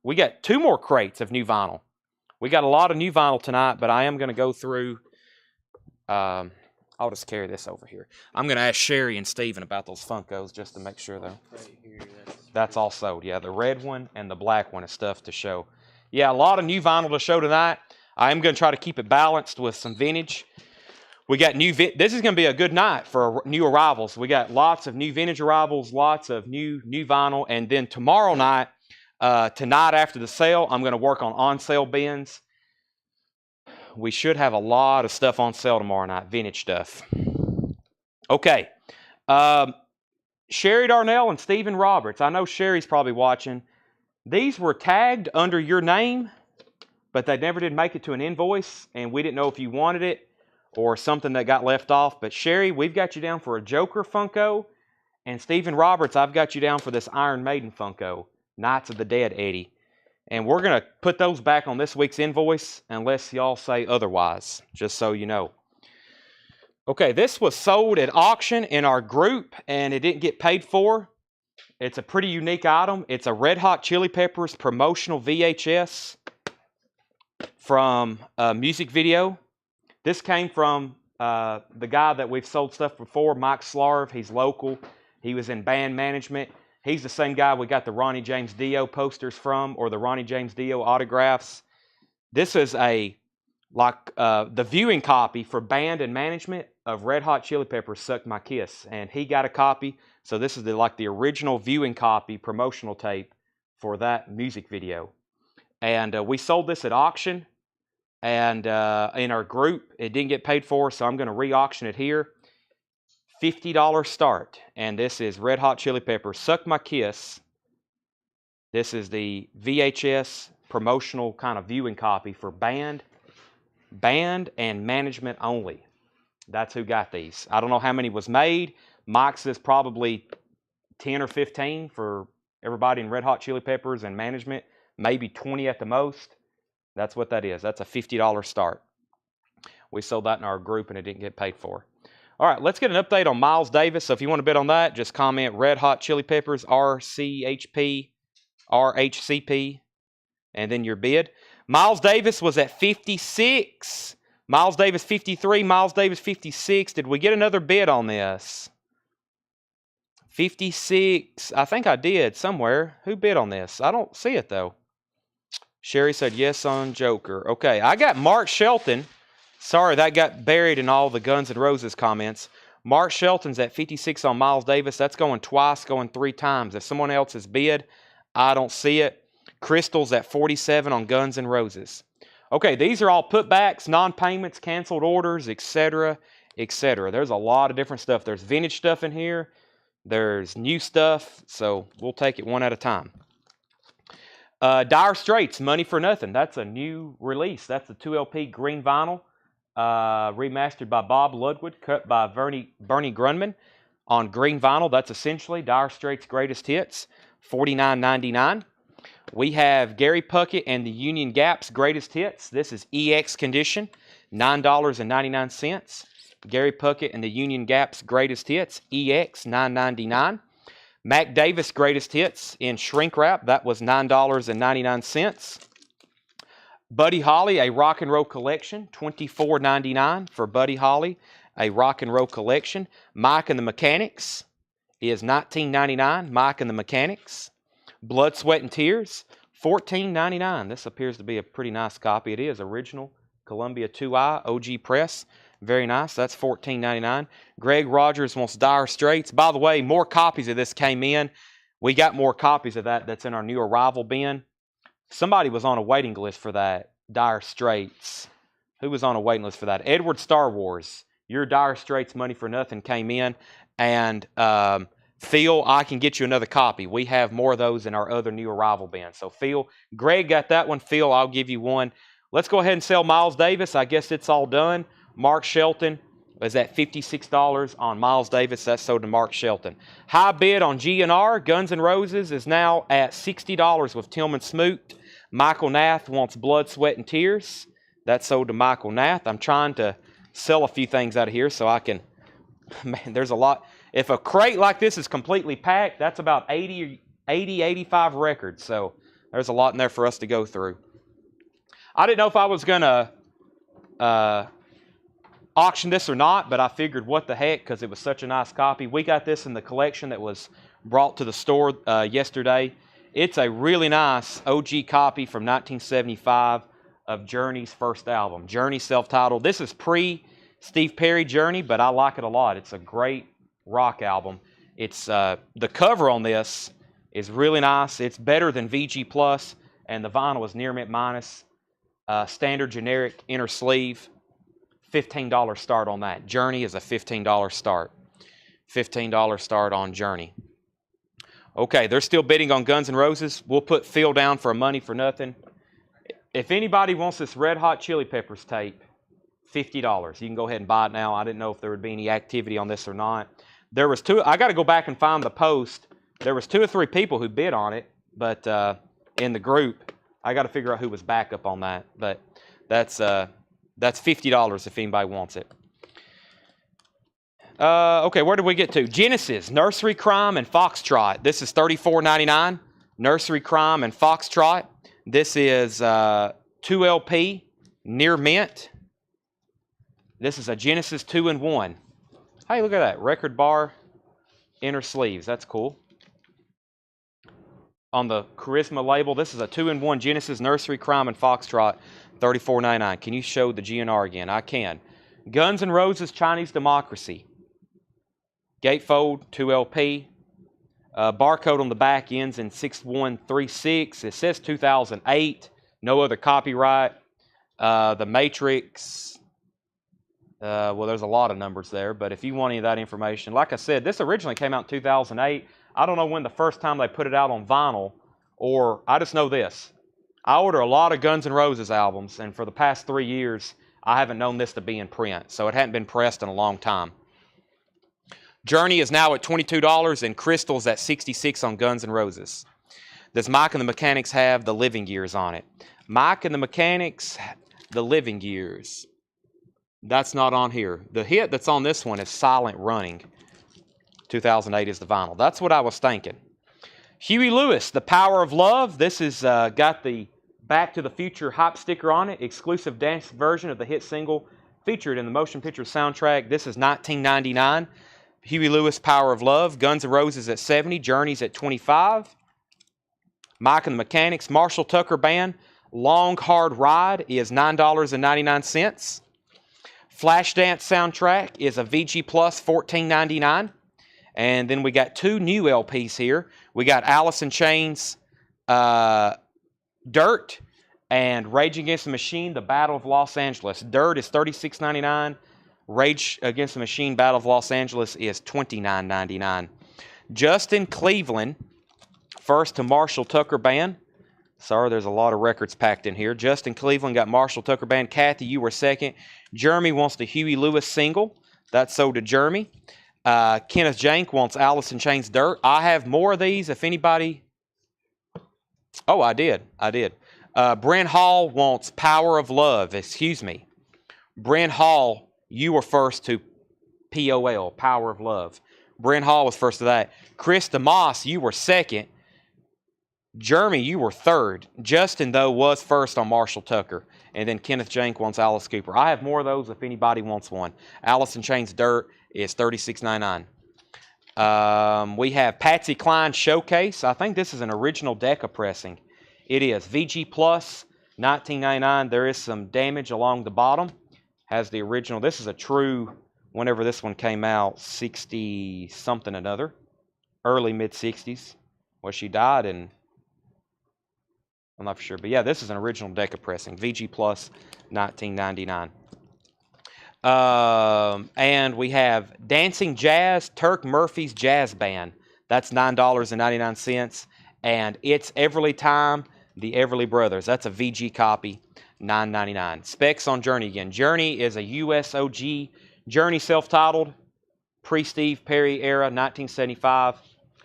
we got 2 more crates of new vinyl. We got a lot of new vinyl tonight, but I am going to go through. I'll just carry this over here. I'm going to ask Sherry and Steven about those Funkos just to make sure though. Right here, that's all sold. Yeah, the red one and the black one is stuff to show. Yeah, a lot of new vinyl to show tonight. I am going to try to keep it balanced with some vintage. We got this is going to be a good night for new arrivals. We got lots of new vintage arrivals, lots of new vinyl, and then tomorrow night, tonight after the sale, I'm going to work on sale bins. We should have a lot of stuff on sale tomorrow night, vintage stuff. Okay. Sherry Darnell and Stephen Roberts. I know Sherry's probably watching. These were tagged under your name, but they never did make it to an invoice, and we didn't know if you wanted it or something that got left off. But Sherry, we've got you down for a Joker Funko, and Stephen Roberts, I've got you down for this Iron Maiden Funko, Knights of the Dead Eddie. And we're going to put those back on this week's invoice unless y'all say otherwise, just so you know. Okay, this was sold at auction in our group, and it didn't get paid for. It's a pretty unique item. It's a Red Hot Chili Peppers promotional VHS from a music video. This came from the guy that we've sold stuff before, Mike Slarv. He's local. He was in band management. He's the same guy we got the Ronnie James Dio posters from, or the Ronnie James Dio autographs. This is the viewing copy for band and management of Red Hot Chili Peppers, Suck My Kiss. And he got a copy. So this is the original viewing copy, promotional tape for that music video. And we sold this at auction. And in our group, it didn't get paid for, so I'm going to re-auction it here. $50 start. And this is Red Hot Chili Peppers, Suck My Kiss. This is the VHS promotional kind of viewing copy for band and management only. That's who got these. I don't know how many was made. Mike says probably 10 or 15 for everybody in Red Hot Chili Peppers and management, maybe 20 at the most. That's what that is. That's a $50 start. We sold that in our group and it didn't get paid for. All right, let's get an update on Miles Davis. So if you want to bid on that, just comment Red Hot Chili Peppers, RCHP, RHCP, and then your bid. Miles Davis was at 56. Miles Davis 53, Miles Davis 56. Did we get another bid on this? 56. I think I did somewhere. Who bid on this? I don't see it though. Sherry said yes on Joker. Okay, I got Mark Shelton. Sorry, that got buried in all the Guns N' Roses comments. Mark Shelton's at 56 on Miles Davis. That's going twice, going 3 times. If someone else has bid, I don't see it. Crystal's at 47 on Guns N' Roses. Okay, these are all putbacks, non-payments, canceled orders, etc., etc. There's a lot of different stuff. There's vintage stuff in here. There's new stuff, so we'll take it one at a time. Dire Straits, Money for Nothing. That's a new release. That's the 2LP green vinyl, remastered by Bob Ludwig, cut by Bernie Grunman on green vinyl. That's essentially Dire Straits' greatest hits, $49.99. We have Gary Puckett and the Union Gap's greatest hits. This is EX condition, $9.99. Gary Puckett and the Union Gap's greatest hits, EX, $9.99. Mac Davis greatest hits in shrink wrap. That was $9.99. Buddy Holly, a rock and roll collection, $24.99 for Buddy Holly, a rock and roll collection. Mike and the Mechanics is $19.99. Mike and the Mechanics. Blood, Sweat, and Tears, $14.99. This appears to be a pretty nice copy. It is original Columbia 2i OG press. Very nice. That's $14.99. Greg Rogers wants Dire Straits. By the way, more copies of this came in. We got more copies of that. That's in our new arrival bin. Somebody was on a waiting list for that. Dire Straits. Who was on a waiting list for that? Edward Star Wars. Your Dire Straits Money for Nothing came in. And Phil, I can get you another copy. We have more of those in our other new arrival bin. So Phil, Greg got that one. Phil, I'll give you one. Let's go ahead and sell Miles Davis. I guess it's all done. Mark Shelton is at $56 on Miles Davis. That's sold to Mark Shelton. High bid on GNR. Guns N' Roses is now at $60 with Tillman Smoot. Michael Nath wants Blood, Sweat, and Tears. That's sold to Michael Nath. I'm trying to sell a few things out of here so I can... Man, there's a lot. If a crate like this is completely packed, that's about 85 records. So there's a lot in there for us to go through. I didn't know if I was going to auction this or not, but I figured what the heck, because it was such a nice copy. We got this in the collection that was brought to the store yesterday. It's a really nice OG copy from 1975 of Journey's first album. Journey, self-titled. This is pre-Steve Perry Journey, but I like it a lot. It's a great rock album. It's the cover on this is really nice. It's better than VG Plus, and the vinyl is near mint minus. Standard generic inner sleeve. $15 start on that. Journey is a $15 start. $15 start on Journey. Okay, they're still bidding on Guns N' Roses. We'll put Phil down for a Money for Nothing. If anybody wants this Red Hot Chili Peppers tape, $50. You can go ahead and buy it now. I didn't know if there would be any activity on this or not. There was two. I got to go back and find the post. There was 2 or 3 people who bid on it, but in the group, I got to figure out who was back up on that. But that's $50 if anybody wants it. Okay, where did we get to? Genesis, Nursery Crime, and Foxtrot. This is $34.99. Nursery Crime and Foxtrot. This is 2LP, near mint. This is a Genesis 2-in-1. Hey, look at that. Record bar, inner sleeves. That's cool. On the Charisma label, this is a 2-in-1 Genesis, Nursery Crime, and Foxtrot. $34.99. Can you show the GNR again? I can. Guns N' Roses, Chinese Democracy. Gatefold, 2LP. Barcode on the back ends in 6136. It says 2008. No other copyright. The Matrix. Well, there's a lot of numbers there, but if you want any of that information, like I said, this originally came out in 2008. I don't know when the first time they put it out on vinyl, or I just know this. I order a lot of Guns N' Roses albums, and for the past 3 years, I haven't known this to be in print, so it hadn't been pressed in a long time. Journey is now at $22 and Crystal's at $66 on Guns N' Roses. Does Mike and the Mechanics have the Living Years on it? Mike and the Mechanics, the Living Years. That's not on here. The hit that's on this one is Silent Running. 2008 is the vinyl. That's what I was thinking. Huey Lewis, The Power of Love. This has got the Back to the Future hype sticker on it. Exclusive dance version of the hit single featured in the motion picture soundtrack. This is 1999. Huey Lewis, Power of Love. Guns N' Roses at 70. Journey's at 25. Mike and the Mechanics, Marshall Tucker Band, Long Hard Ride is $9.99. Flashdance soundtrack is a VG Plus, $14.99. And then we got two new LPs here. We got Alice in Chains, Dirt, and Rage Against the Machine, The Battle of Los Angeles. Dirt is $36.99. Rage Against the Machine, Battle of Los Angeles is $29.99. Justin Cleveland, first to Marshall Tucker Band. Sorry, there's a lot of records packed in here. Justin Cleveland got Marshall Tucker Band. Kathy, you were second. Jeremy wants the Huey Lewis single. That's sold to Jeremy. Kenneth Jank wants Alice in Chains Dirt. I have more of these if anybody... Oh, I did. Brent Hall wants Power of Love. Excuse me. Brent Hall, you were first to POL, Power of Love. Brent Hall was first to that. Chris DeMoss, you were second. Jeremy, you were third. Justin, though, was first on Marshall Tucker. And then Kenneth Jank wants Alice Cooper. I have more of those if anybody wants one. Alice in Chains Dirt is $36.99. We have Patsy Cline Showcase. I think this is an original Decca pressing. It is VG Plus, $19.99. There is some damage along the bottom. Has the original. This is a true, whenever this one came out, 60-something another. Early, mid-60s. Well, she died in... I'm not for sure. But yeah, this is an original Decca pressing. VG Plus, $19.99. And we have Dancing Jazz, Turk Murphy's Jazz Band. That's $9.99. And It's Everly Time, the Everly Brothers. That's a VG copy, $9.99. Specs on Journey again. Journey is a US OG. Journey self-titled, pre-Steve Perry era, 1975.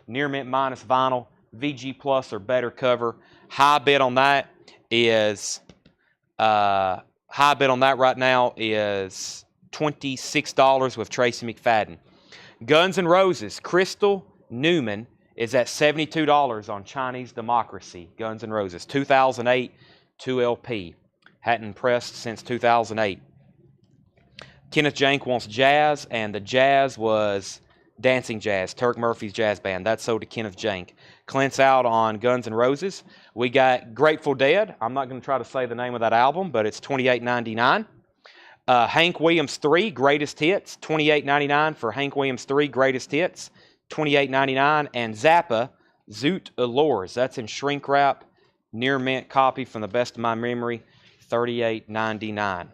Near mint minus vinyl. VG Plus or better cover. High bid on that is right now is $26 with Tracy McFadden. Guns N' Roses, Crystal Newman is at $72 on Chinese Democracy. Guns N' Roses, 2008, 2LP. Hadn't pressed since 2008. Kenneth Jank wants Jazz, and the Jazz was Dancing Jazz, Turk Murphy's Jazz Band. That's sold to Kenneth Jank. Clint's out on Guns N' Roses. We got Grateful Dead. I'm not going to try to say the name of that album, but it's $28.99. Hank Williams 3, Greatest Hits, $28.99 for Hank Williams 3, Greatest Hits, $28.99. And Zappa, Zoot Allures. That's in shrink wrap, near mint copy from the best of my memory, $38.99.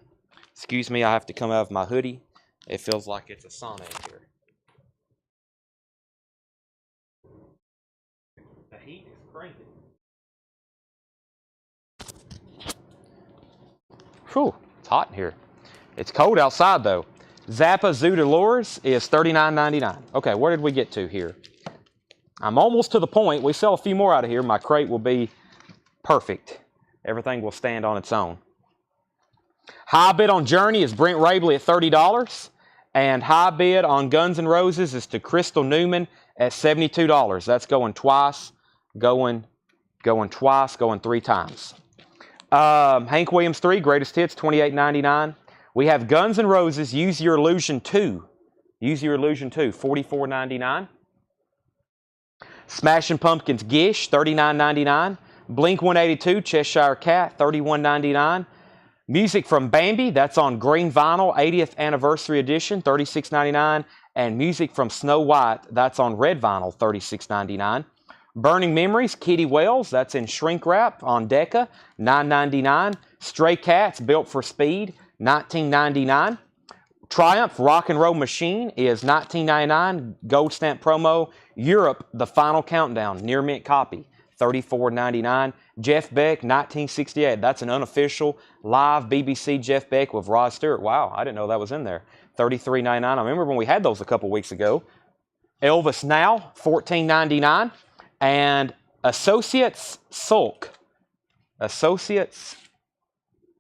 Excuse me, I have to come out of my hoodie. It feels like it's a sauna in here. The heat is cranking. Whew, it's hot in here. It's cold outside, though. Zappa Zoot Allures is $39.99. Okay, where did we get to here? I'm almost to the point. We sell a few more out of here. My crate will be perfect. Everything will stand on its own. High bid on Journey is Brent Rabley at $30. And high bid on Guns N' Roses is to Crystal Newman at $72. That's going twice, going twice, going three times. Hank Williams 3, Greatest Hits, $28.99. We have Guns N' Roses, Use Your Illusion 2. Use Your Illusion 2, $44.99. Smashing Pumpkins, Gish, $39.99. Blink-182, Cheshire Cat, $31.99. Music from Bambi, that's on green vinyl, 80th Anniversary Edition, $36.99. And music from Snow White, that's on red vinyl, $36.99. Burning Memories, Kitty Wells, that's in shrink wrap on Decca, $9.99. Stray Cats, Built for Speed, $19.99. Triumph Rock and Roll Machine is $19.99. Gold stamp promo. Europe, The Final Countdown, near mint copy, $34.99. Jeff Beck, 1968. That's an unofficial live BBC Jeff Beck with Rod Stewart. Wow, I didn't know that was in there. $33.99. I remember when we had those a couple weeks ago. Elvis Now, $14.99. And Associates Sulk. Associates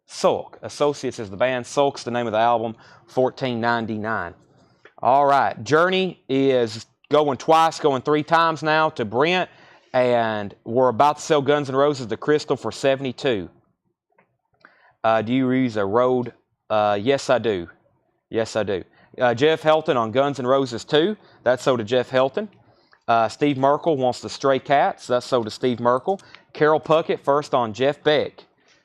Sulk. Associates is the band. Sulk's the name of the album. $14.99. All right. Journey is going twice, going 3 times now to Brent. And we're about to sell Guns N' Roses to Crystal for $72. Do you use a Rode? Yes, I do. Yes, I do. Jeff Helton on Guns N' Roses 2. That's sold to Jeff Helton. Steve Merkel wants the Stray Cats. That's sold to Steve Merkel. Carol Puckett first on Jeff Beck.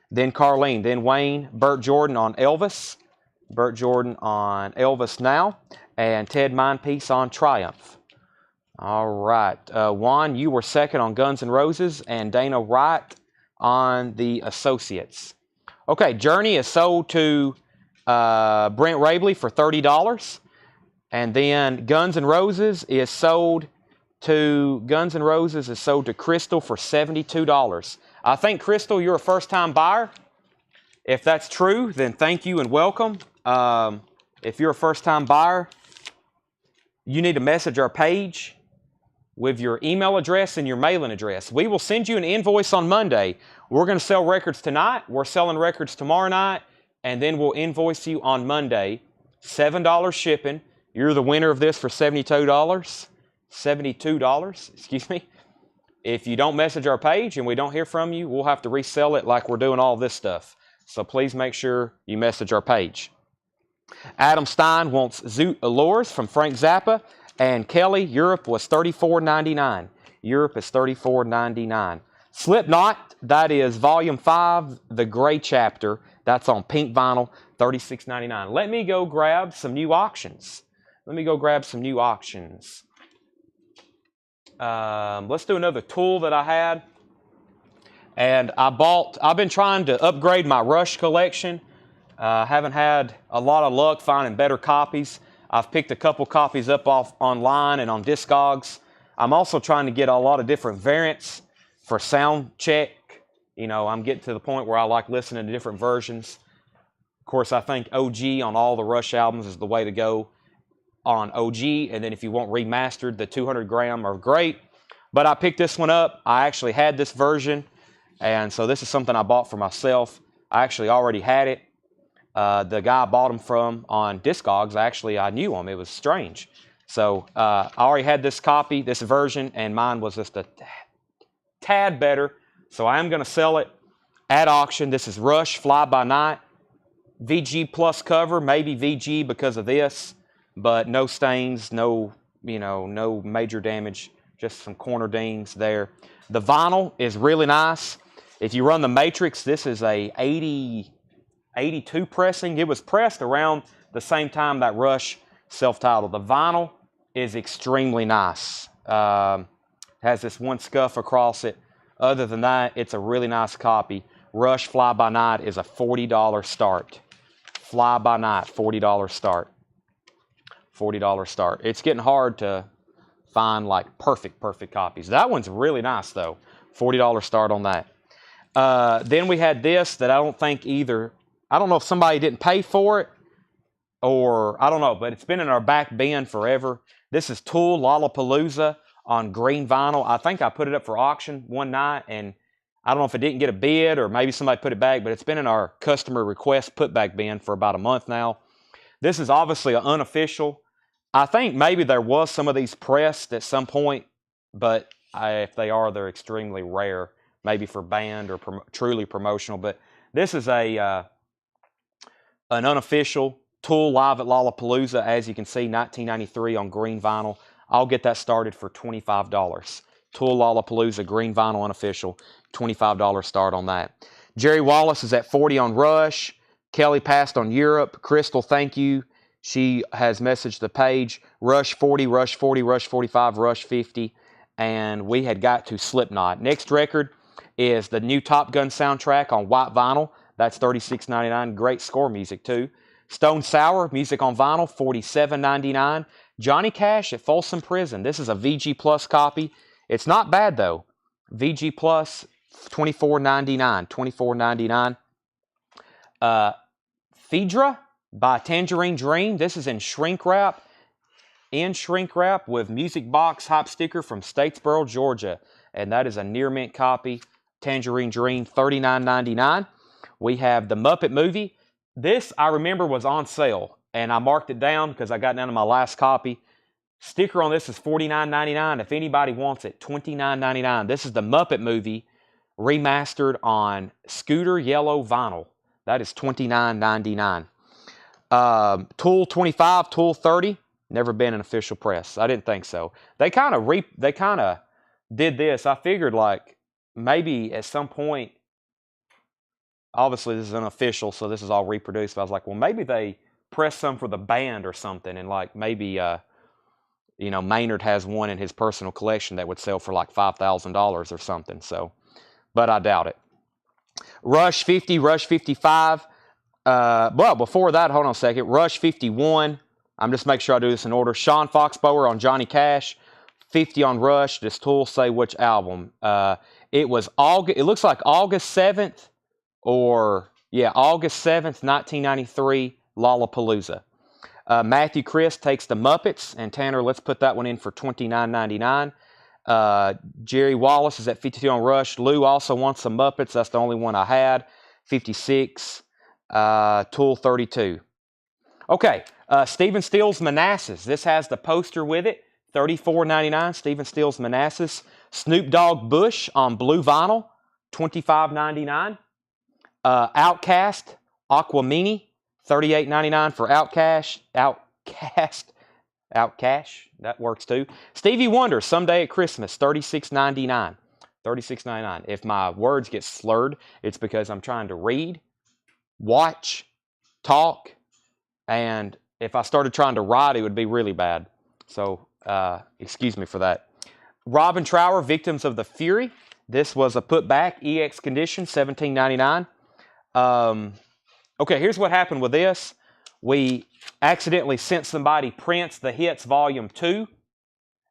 Then Carlene. Then Wayne. Burt Jordan on Elvis. Burt Jordan on Elvis Now. And Ted Mindpiece on Triumph. All right. Juan, you were second on Guns N' Roses. And Dana Wright on the Associates. Okay, Journey is sold to Brent Rabley for $30. And then Guns N' Roses is sold to Crystal for $72. I think, Crystal, you're a first-time buyer. If that's true, then thank you and welcome. If you're a first-time buyer, you need to message our page with your email address and your mailing address. We will send you an invoice on Monday. We're going to sell records tonight. We're selling records tomorrow night. And then we'll invoice you on Monday. $7 shipping. You're the winner of this for $72. $72, excuse me. If you don't message our page and we don't hear from you, we'll have to resell it like we're doing all this stuff. So please make sure you message our page. Adam Stein wants Zoot Allures from Frank Zappa. And Kelly, Europe was $34.99. Europe is $34.99. Slipknot, that is Volume 5, The Gray Chapter. That's on pink vinyl, $36.99. Let me go grab some new auctions. Let's do another tool that I had. And I've been trying to upgrade my Rush collection. Haven't had a lot of luck finding better copies. I've picked a couple copies up off online and on Discogs. I'm also trying to get a lot of different variants for sound check. You know, I'm getting to the point where I like listening to different versions. Of course, I think OG on all the Rush albums is the way to go on OG. And then if you want remastered, the 200 gram are great. But I picked this one up. I actually had this version. And so this is something I bought for myself. I actually already had it. The guy I bought them from on Discogs, I knew him. It was strange. So I already had this copy, this version, and mine was just a tad better. So I am going to sell it at auction. This is Rush Fly By Night. VG Plus cover, maybe VG because of this, but no stains, no major damage, just some corner dings there. The vinyl is really nice. If you run the Matrix, this is a 82 pressing. It was pressed around the same time that Rush self-titled. The vinyl is extremely nice. Has this one scuff across it. Other than that, it's a really nice copy. Rush Fly By Night is a $40 start. Fly By Night, $40 start. $40 start. It's getting hard to find like perfect copies. That one's really nice though. $40 start on that. Then we had this that I don't know if somebody didn't pay for it or I don't know, but it's been in our back bin forever. This is Tool Lollapalooza on green vinyl. I think I put it up for auction one night and I don't know if it didn't get a bid or maybe somebody put it back, but it's been in our customer request putback bin for about a month now. This is obviously an unofficial. I think maybe there was some of these pressed at some point, but if they are, they're extremely rare, maybe for band or truly promotional. But this is an unofficial Tool Live at Lollapalooza, as you can see, 1993 on green vinyl. I'll get that started for $25. Tool Lollapalooza, green vinyl unofficial, $25 start on that. Jerry Wallace is at 40 on Rush. Kelly passed on Europe. Crystal, thank you. She has messaged the page. Rush 40, Rush 40, Rush 45, Rush 50. And we had got to Slipknot. Next record is the new Top Gun soundtrack on white vinyl. That's $36.99. Great score music, too. Stone Sour, music on vinyl, $47.99. Johnny Cash at Folsom Prison. This is a VG Plus copy. It's not bad, though. VG Plus $24.99. $24.99. Phaedra by Tangerine Dream. This is in shrink wrap. In shrink wrap with music box hype sticker from Statesboro, Georgia. And that is a near mint copy. Tangerine Dream, $39.99. We have the Muppet Movie. This, I remember, was on sale. And I marked it down because I got down to my last copy. Sticker on this is $49.99. If anybody wants it, $29.99. This is the Muppet Movie remastered on Scooter Yellow Vinyl. That is $29.99. Tool 25, Tool 30. Never been an official press. I didn't think so. They kind of did this. I figured like maybe at some point, obviously this is unofficial, so this is all reproduced. But I was like, well, maybe they pressed some for the band or something, and like maybe Maynard has one in his personal collection that would sell for like $5,000 or something. So, but I doubt it. Rush 50, Rush 55. Well, before that, hold on a second. Rush 51. I'm just making sure I do this in order. Sean Foxbower on Johnny Cash. 50 on Rush. Does Tool say which album? It was August. It looks like August 7th August 7th, 1993, Lollapalooza. Matthew Chris takes the Muppets, and Tanner, let's put that one in for $29.99. Jerry Wallace is at 52 on Rush. Lou also wants some Muppets. That's the only one I had. 56. Tool 32. Okay, Stephen Stills Manassas. This has the poster with it. $34.99. Stephen Stills Manassas. Snoop Dogg Bush on blue vinyl. $25.99. Outcast Aquamini. $38.99 for Outcast. That works too. Stevie Wonder, Someday at Christmas. $36.99. $36.99. If my words get slurred, it's because I'm trying to read, watch, talk, and if I started trying to write, it would be really bad. So, excuse me for that. Robin Trower, Victims of the Fury. This was a Putback, EX condition, $17.99. Okay, here's what happened with this. We accidentally sent somebody Prince the Hits Volume 2,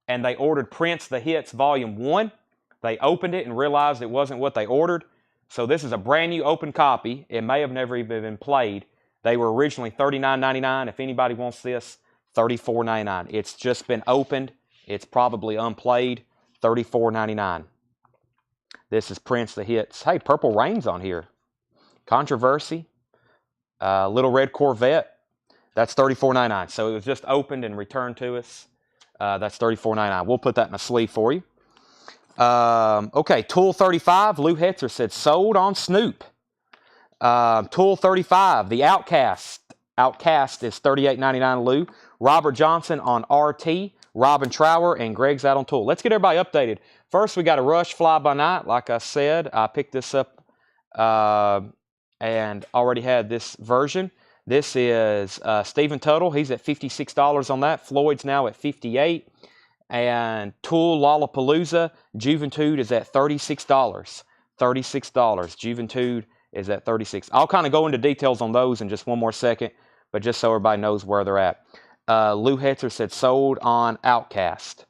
and they ordered Prince the Hits Volume 1. They opened it and realized it wasn't what they ordered. So this is a brand new open copy. It may have never even been played. They were originally $39.99. If anybody wants this, $34.99. It's just been opened. It's probably unplayed. $34.99. This is Prince the Hits. Hey, Purple Rain's on here. Controversy. Little Red Corvette. That's $34.99. So it was just opened and returned to us. That's $34.99. We'll put that in a sleeve for you. Okay, Tool 35. Lou Hetzer said sold on Snoop. Tool 35. The Outcast. Outcast is $38.99. Lou. Robert Johnson on RT. Robin Trower and Greg's out on Tool. Let's get everybody updated. First, we got a Rush Fly By Night. Like I said, I picked this up and already had this version. This is Stephen Tuttle. He's at $56 on that. Floyd's now at $58. And Tool Lollapalooza, Juventude is at $36. $36. Juventude is at $36. I'll kind of go into details on those in just one more second, but just so everybody knows where they're at. Lou Hetzer said sold on Outcast.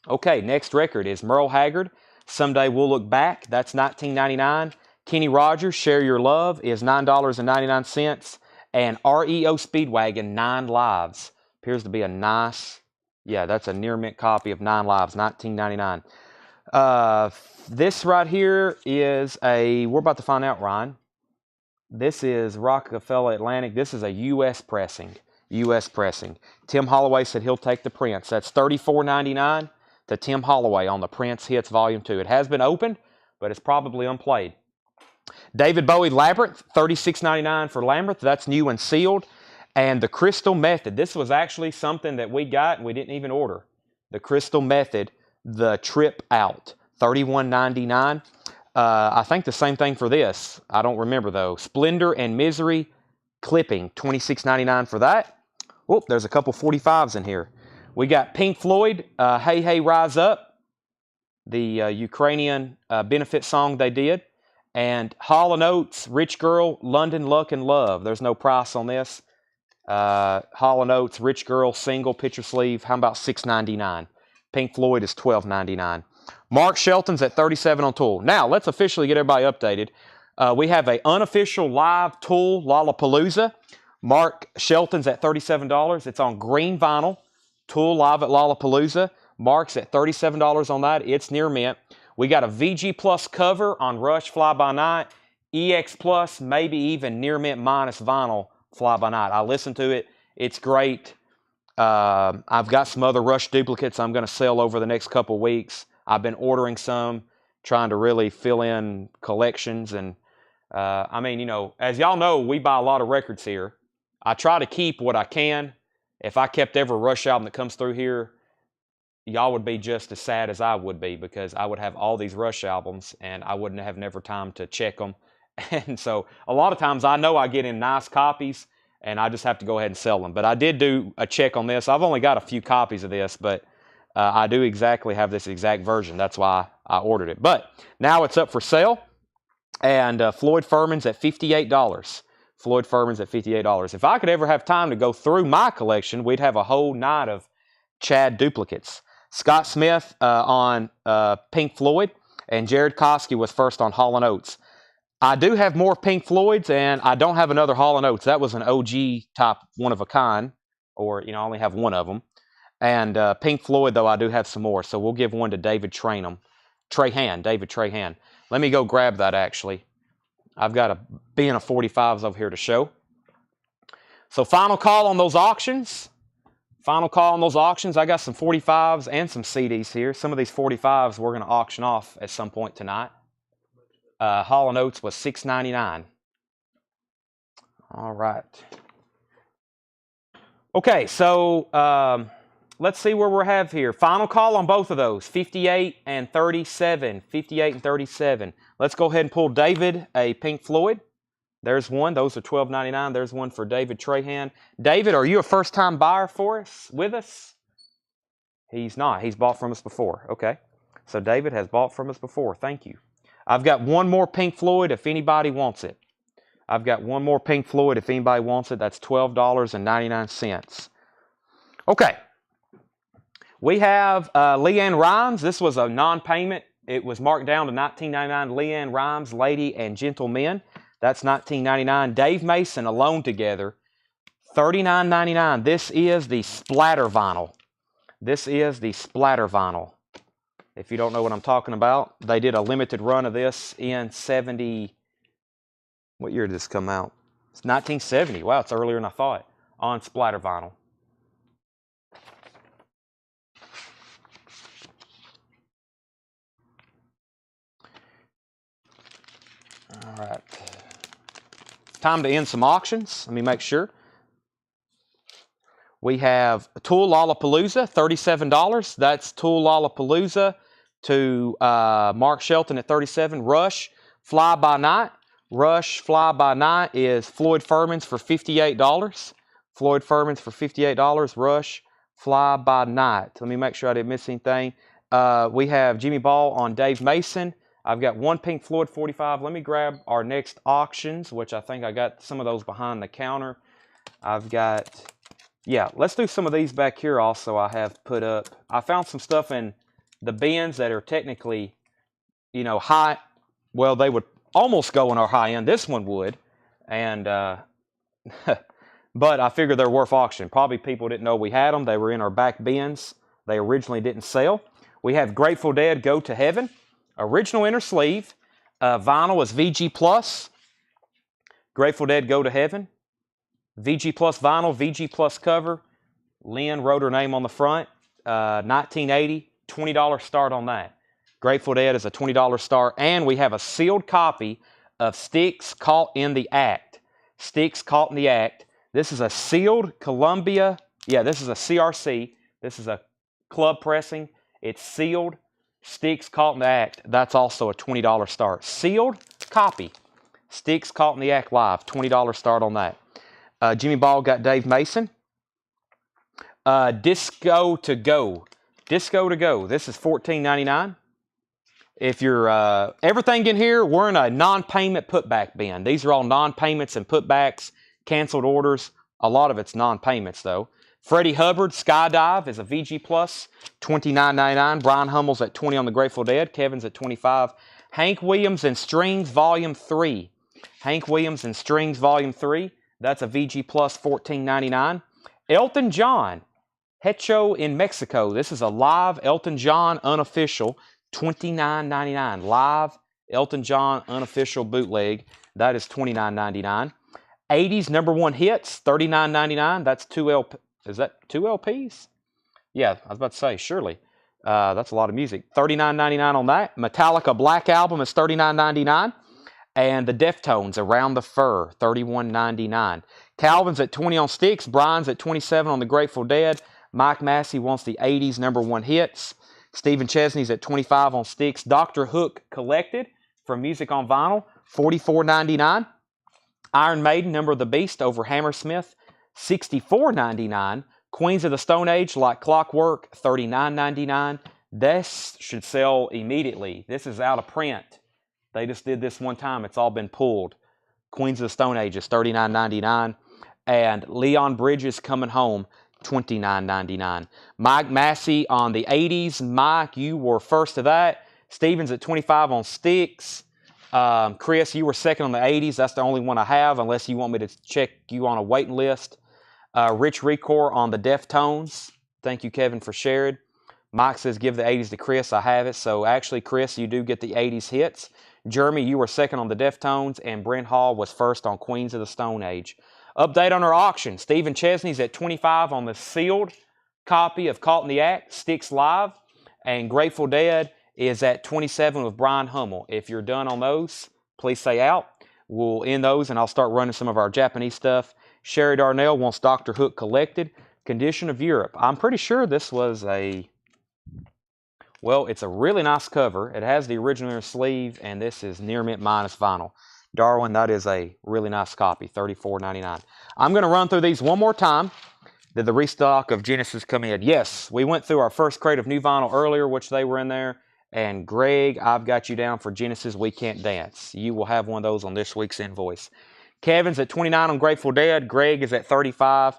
Okay, next record is Merle Haggard, Someday We'll Look Back. That's $19.99. Kenny Rogers, Share Your Love is $9.99. And REO Speedwagon, 9 Lives. Appears to be a nice, yeah, that's a near mint copy of 9 Lives, $19.99. This right here is we're about to find out, Ryan. This is Rockefeller Atlantic. This is a U.S. pressing. U.S. pressing. Tim Holloway said he'll take the Prince. That's $34.99 to Tim Holloway on the Prince Hits Volume 2. It has been opened, but it's probably unplayed. David Bowie Labyrinth, $36.99 for Labyrinth. That's new and sealed. And the Crystal Method. This was actually something that we got and we didn't even order. The Crystal Method, The Trip Out, $31.99. I think the same thing for this. I don't remember though. Splendor and Misery Clipping, $26.99 for that. Oh, there's a couple 45s in here. We got Pink Floyd, Hey Hey Rise Up, the Ukrainian benefit song they did. And Hall & Oates, Rich Girl, London Luck and Love. There's no price on this. Hall & Oates, Rich Girl, single, picture sleeve. How about $6.99? Pink Floyd is $12.99. Mark Shelton's at $37 on Tool. Now, let's officially get everybody updated. We have an unofficial live Tool Lollapalooza. Mark Shelton's at $37. It's on green vinyl. Tool live at Lollapalooza. Mark's at $37 on that. It's near mint. We got a VG Plus cover on Rush Fly By Night. EX Plus, maybe even near mint minus vinyl Fly By Night. I listened to it. It's great. I've got some other Rush duplicates I'm going to sell over the next couple weeks. I've been ordering some, trying to really fill in collections. And I mean, you know, as y'all know, we buy a lot of records here. I try to keep what I can. If I kept every Rush album that comes through here, y'all would be just as sad as I would be, because I would have all these Rush albums and I wouldn't have never time to check them. And so a lot of times I know I get in nice copies and I just have to go ahead and sell them. But I did do a check on this. I've only got a few copies of this, but I do exactly have this exact version. That's why I ordered it. But now it's up for sale. And Floyd Furman's at $58. Floyd Furman's at $58. If I could ever have time to go through my collection, we'd have a whole night of Chad duplicates. Scott Smith on Pink Floyd, and Jared Koski was first on Hall & Oates. I do have more Pink Floyds, and I don't have another Hall & Oates. That was an OG type one of a kind, or, you know, I only have one of them. And Pink Floyd, though, I do have some more. So we'll give one to David Trahan. David Trahan. Let me go grab that, actually. I've got a bin of 45s over here to show. So final call on those auctions. Final call on those auctions. I got some 45s and some CDs here. Some of these 45s we're going to auction off at some point tonight. Hall & Oates was $6.99. All right. Okay, so let's see where we have here. Final call on both of those, 58 and 37. 58 and 37. Let's go ahead and pull David a Pink Floyd. There's one. Those are $12.99. There's one for David Trahan. David, are you a first-time buyer for us, with us? He's not. He's bought from us before. Okay. So David has bought from us before. Thank you. I've got one more Pink Floyd if anybody wants it. I've got one more Pink Floyd if anybody wants it. That's $12.99. Okay. We have Leanne Rhymes. This was a non-payment. It was marked down to $19.99. Leanne Rhymes, Lady and Gentlemen. That's $19.99. Dave Mason, Alone Together, $39.99. This is the splatter vinyl. This is the splatter vinyl. If you don't know what I'm talking about, they did a limited run of this in 70. What year did this come out? It's 1970. Wow, it's earlier than I thought. On splatter vinyl. All right. Time to end some auctions. Let me make sure. We have Tool Lollapalooza, $37. That's Tool Lollapalooza to Mark Shelton at $37. Rush Fly By Night. Rush Fly By Night is Floyd Furman's for $58. Floyd Furman's for $58. Rush Fly By Night. Let me make sure I didn't miss anything. We have Jimmy Ball on Dave Mason. I've got one Pink Floyd 45. Let me grab our next auctions, which I think I got some of those behind the counter. I've got, yeah, let's do some of these back here also I have put up. I found some stuff in the bins that are technically, you know, high. Well, they would almost go in our high end. This one would. And, but I figured they're worth auction. Probably people didn't know we had them. They were in our back bins. They originally didn't sell. We have Grateful Dead, Go to Heaven. Original inner sleeve. Vinyl is VG Plus. Grateful Dead, Go to Heaven. VG Plus vinyl, VG Plus cover. Lynn wrote her name on the front. 1980, $20 start on that. Grateful Dead is a $20 start. And we have a sealed copy of Sticks Caught in the Act. Sticks Caught in the Act. This is a sealed Columbia. Yeah, this is a CRC. This is a club pressing. It's sealed. Sticks Caught in the Act. That's also a $20 start. Sealed copy. Sticks Caught in the Act live. $20 start on that. Jimmy Ball got Dave Mason. Disco to Go. Disco to Go. This is $14.99. If you're everything in here, we're in a non-payment putback bin. These are all non-payments and putbacks, canceled orders. A lot of it's non-payments though. Freddie Hubbard, Skydive, is a VG Plus, $29.99. Brian Hummel's at $20 on the Grateful Dead. Kevin's at $25. Hank Williams and Strings, Volume 3. Hank Williams and Strings, Volume 3. That's a VG Plus, $14.99. Elton John, Hecho in Mexico. This is a live Elton John unofficial, $29.99. Live Elton John unofficial bootleg. That is $29.99. 80s number one hits, $39.99. That's two LP. Is that two LPs? Yeah, I was about to say, surely. That's a lot of music. $39.99 on that. Metallica Black Album is $39.99. And the Deftones, Around the Fur, $31.99. Calvin's at $20 on Sticks. Brian's at $27 on the Grateful Dead. Mike Massey wants the 80s number one hits. Stephen Chesney's at $25 on Sticks. Dr. Hook Collected from Music on Vinyl, $44.99. Iron Maiden, Number of the Beast over Hammersmith, $64.99. Queens of the Stone Age, Like Clockwork, $39.99. This should sell immediately. This is out of print. They just did this one time. It's all been pulled. Queens of the Stone Age is $39.99. And Leon Bridges, Coming Home, $29.99. Mike Massey on the 80s. Mike, you were first to that. Stevens at $25 on Sticks. Chris, you were second on the 80s. That's the only one I have, unless you want me to check you on a waiting list. Rich Recor on the Deftones. Thank you, Kevin, for sharing. Mike says, give the 80s to Chris. I have it. So actually, Chris, you do get the 80s hits. Jeremy, you were second on the Deftones, and Brent Hall was first on Queens of the Stone Age. Update on our auction. Stephen Chesney's at $25 on the sealed copy of Caught in the Act, Sticks Live, and Grateful Dead is at $27 with Brian Hummel. If you're done on those, please say out. We'll end those, and I'll start running some of our Japanese stuff. Sherry Darnell wants Dr. Hook Collected. Condition of Europe. I'm pretty sure this was a... Well, it's a really nice cover. It has the original sleeve, and this is near mint minus vinyl. Darwin, that is a really nice copy, $34.99. I'm going to run through these one more time. Did the restock of Genesis come in? Yes, we went through our first crate of new vinyl earlier, which they were in there. And Greg, I've got you down for Genesis We Can't Dance. You will have one of those on this week's invoice. Kevin's at $29 on Grateful Dead. Greg is at $35.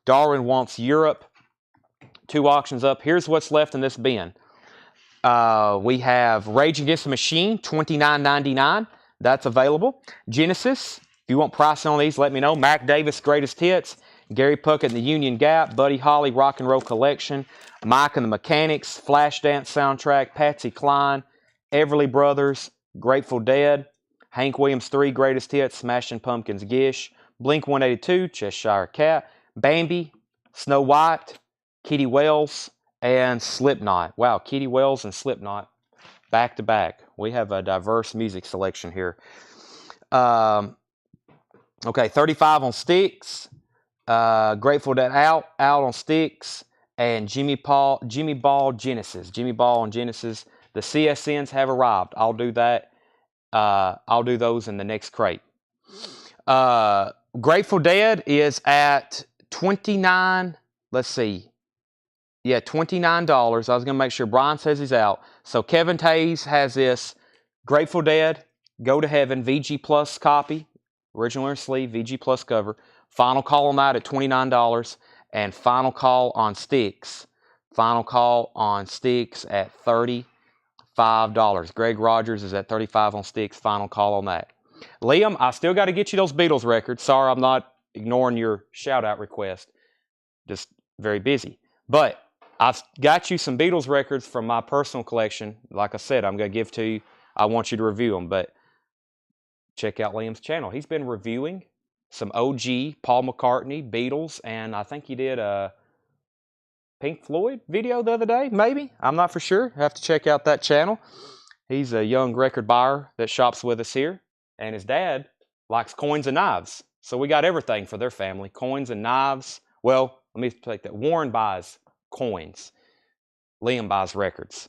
Darwin wants Europe. 2 auctions up. Here's what's left in this bin. We have Rage Against the Machine, $29.99. That's available. Genesis, if you want pricing on these, let me know. Mac Davis, Greatest Hits. Gary Puckett and the Union Gap. Buddy Holly, Rock and Roll Collection. Mike and the Mechanics, Flashdance Soundtrack. Patsy Cline, Everly Brothers, Grateful Dead. Hank Williams 3, Greatest Hits. Smashing Pumpkins, Gish. Blink 182, Cheshire Cat. Bambi, Snow White, Kitty Wells, and Slipknot. Wow, Kitty Wells and Slipknot back to back. We have a diverse music selection here. Okay, 35 on Sticks. Grateful Dead out on Sticks. And Jimmy Ball Genesis. Jimmy Ball and Genesis. The CSNs have arrived. I'll do that. I'll do those in the next crate. Grateful Dead is at $29. Let's see. Yeah, $29. I was going to make sure Brian says he's out. So Kevin Tays has this Grateful Dead, Go to Heaven, VG Plus copy. Original inner sleeve, VG Plus cover. Final call on that at $29. And final call on Sticks. Final call on Sticks at $35. Greg Rogers is at $35 on Sticks. Final call on that. Liam, I still got to get you those Beatles records. Sorry, I'm not ignoring your shout-out request. Just very busy. But I've got you some Beatles records from my personal collection. Like I said, I'm going to give to you. I want you to review them. But check out Liam's channel. He's been reviewing some OG Paul McCartney, Beatles, and I think he did a Pink Floyd video the other day, maybe. I'm not for sure. Have to check out that channel. He's a young record buyer that shops with us here. And his dad likes coins and knives. So we got everything for their family. Coins and knives. Well, let me take that. Warren buys coins. Liam buys records.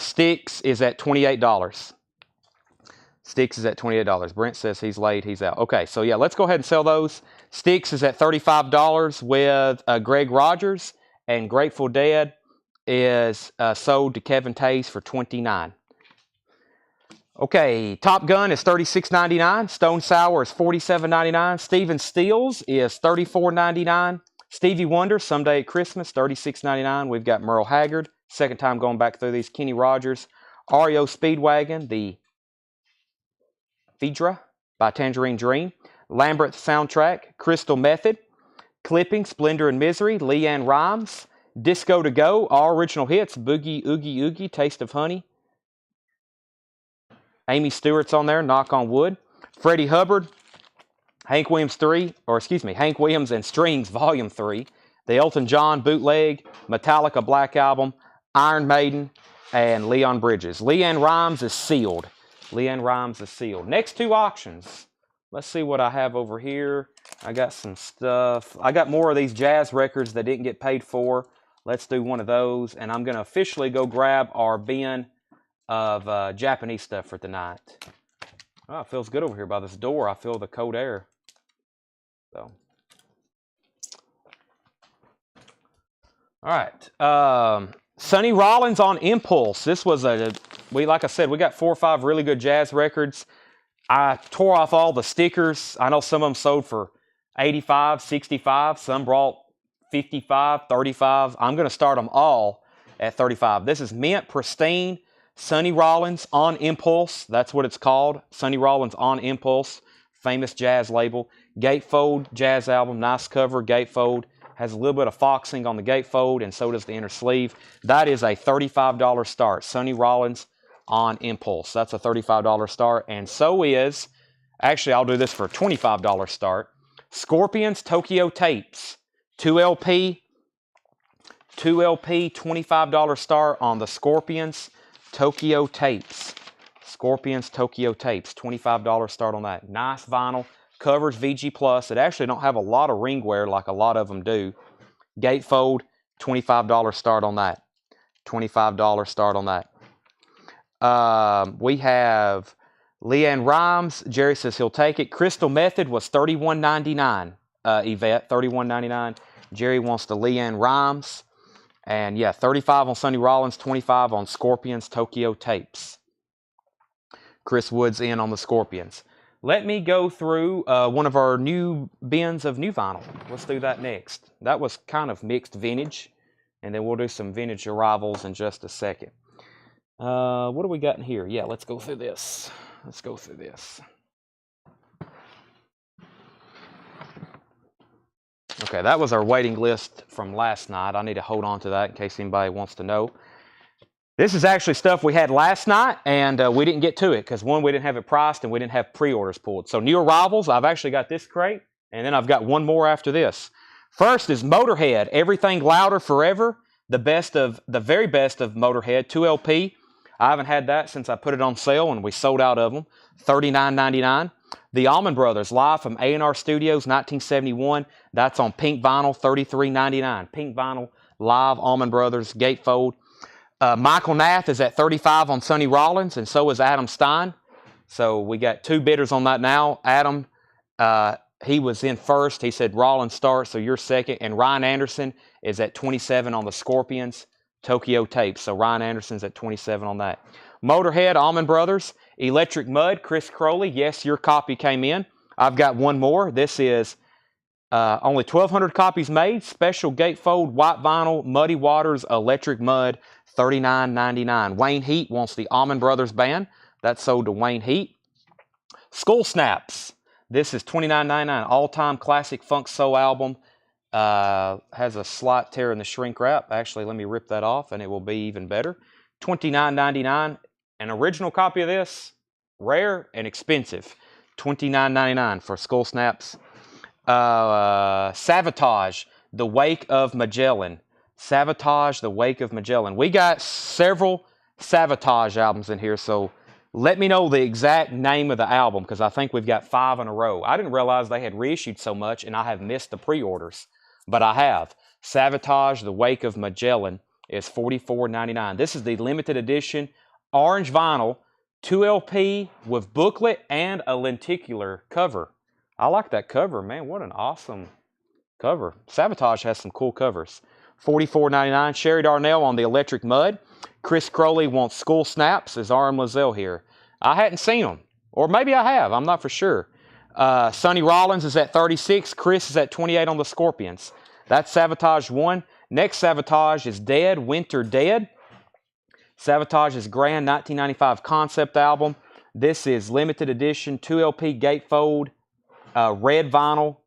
Sticks is at $28. Sticks is at $28. Brent says he's late. He's out. Okay, so yeah, let's go ahead and sell those. Sticks is at $35 with Greg Rogers. And Grateful Dead is sold to Kevin Tays for $29. Okay, Top Gun is $36.99. Stone Sour is $47.99. Steven Steele's is $34.99. Stevie Wonder, Someday at Christmas, $36.99. We've got Merle Haggard. Second time going back through these. Kenny Rogers. REO Speedwagon, the Phaedra by Tangerine Dream. Lambert soundtrack, Crystal Method. Clipping, Splendor and Misery, Leanne Rimes. Disco to Go, all original hits, Boogie Oogie Oogie, Taste of Honey. Amy Stewart's on there, Knock on Wood. Freddie Hubbard, Hank Williams and Strings, Volume 3. The Elton John Bootleg, Metallica Black Album, Iron Maiden, and Leon Bridges. Leanne Rimes is sealed. Leanne Rimes is sealed. Next two auctions. Let's see what I have over here. I got some stuff. I got more of these jazz records that didn't get paid for. Let's do one of those. And I'm going to officially go grab our bin of Japanese stuff for tonight. Oh, it feels good over here by this door. I feel the cold air. So, all right. Sonny Rollins on Impulse. This was like I said, we got 4 or 5 really good jazz records. I tore off all the stickers. I know some of them sold for $85, $65. Some brought $55, $35. I'm going to start them all at $35. This is mint, pristine, Sonny Rollins on Impulse. That's what it's called. Sonny Rollins on Impulse. Famous jazz label. Gatefold jazz album. Nice cover. Gatefold. Has a little bit of foxing on the gatefold, and so does the inner sleeve. That is a $35 start. Sonny Rollins on Impulse. That's a $35 start. And so is, actually I'll do this for a $25 start. Scorpions Tokyo Tapes. 2LP, $25 start on the Scorpions Tokyo Tapes. Scorpions Tokyo Tapes, $25 start on that. Nice vinyl. Covers VG+. It actually don't have a lot of ring wear like a lot of them do. Gatefold, $25 start on that. $25 start on that. We have Leanne Rimes. Jerry says he'll take it. Crystal Method was $31.99. Yvette, $31.99. Jerry wants the Leanne Rimes. And yeah, $35 on Sonny Rollins, $25 on Scorpions Tokyo Tapes. Chris Wood's in on the Scorpions. Let me go through one of our new bins of new vinyl. Let's do that next. That was kind of mixed vintage. And then we'll do some vintage arrivals in just a second. What do we got in here? Yeah, let's go through this. Let's go through this. Okay, that was our waiting list from last night. I need to hold on to that in case anybody wants to know. This is actually stuff we had last night, and we didn't get to it because, one, we didn't have it priced, and we didn't have pre-orders pulled. So new arrivals, I've actually got this crate, and then I've got one more after this. First is Motorhead, Everything Louder Forever, the very best of Motorhead, 2LP. I haven't had that since I put it on sale, and we sold out of them, $39.99. The Allman Brothers, live from A&R Studios, 1971. That's on pink vinyl, $33.99. Pink vinyl, live, Allman Brothers, gatefold. Michael Nath is at $35 on Sonny Rollins, and so is Adam Stein. So we got 2 bidders on that now. Adam, he was in first. He said Rollins starts, so you're second. And Ryan Anderson is at $27 on the Scorpions Tokyo Tapes. So Ryan Anderson's at $27 on that. Motorhead, Allman Brothers, Electric Mud, Chris Crowley. Yes, your copy came in. I've got one more. This is only 1,200 copies made. Special gatefold, white vinyl, Muddy Waters, Electric Mud, $39.99. Wayne Heat wants the Allman Brothers Band. That's sold to Wayne Heat. Skull Snaps. This is $29.99. All-time classic funk soul album. Has a slight tear in the shrink wrap. Actually, let me rip that off and it will be even better. $29.99. An original copy of this, rare and expensive. $29.99 for Skull Snaps. Savatage, The Wake of Magellan. Savatage, The Wake of Magellan. We got several Savatage albums in here, so let me know the exact name of the album because I think we've got 5 in a row. I didn't realize they had reissued so much and I have missed the pre-orders, but I have. Savatage, The Wake of Magellan is $44.99. This is the limited edition orange vinyl, 2LP with booklet and a lenticular cover. I like that cover, man. What an awesome cover. Savatage has some cool covers. $44.99. Sherry Darnell on the Electric Mud. Chris Crowley wants Skull Snaps. Is R.M. Lozelle here? I hadn't seen them. Or maybe I have. I'm not for sure. Sonny Rollins is at $36. Chris is at $28 on the Scorpions. That's Sabotage 1. Next Sabotage is Dead, Winter Dead. Sabotage is Grand 1995 concept album. This is limited edition, 2LP gatefold, red vinyl,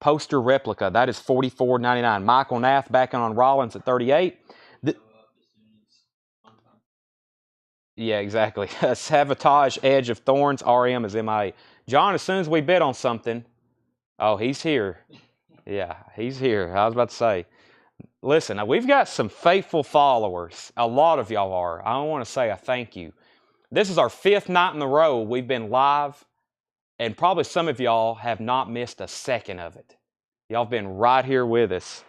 poster replica. That is $44.99. Michael Nath backing on Rollins at 38. Yeah, exactly. Sabotage, Edge of Thorns, RM is MIA. John, as soon as we bid on something, oh, he's here. Yeah, he's here. I was about to say. Listen, now we've got some faithful followers. A lot of y'all are. I want to say a thank you. This is our 5th night in a row we've been live, and probably some of y'all have not missed a second of it. Y'all have been right here with us.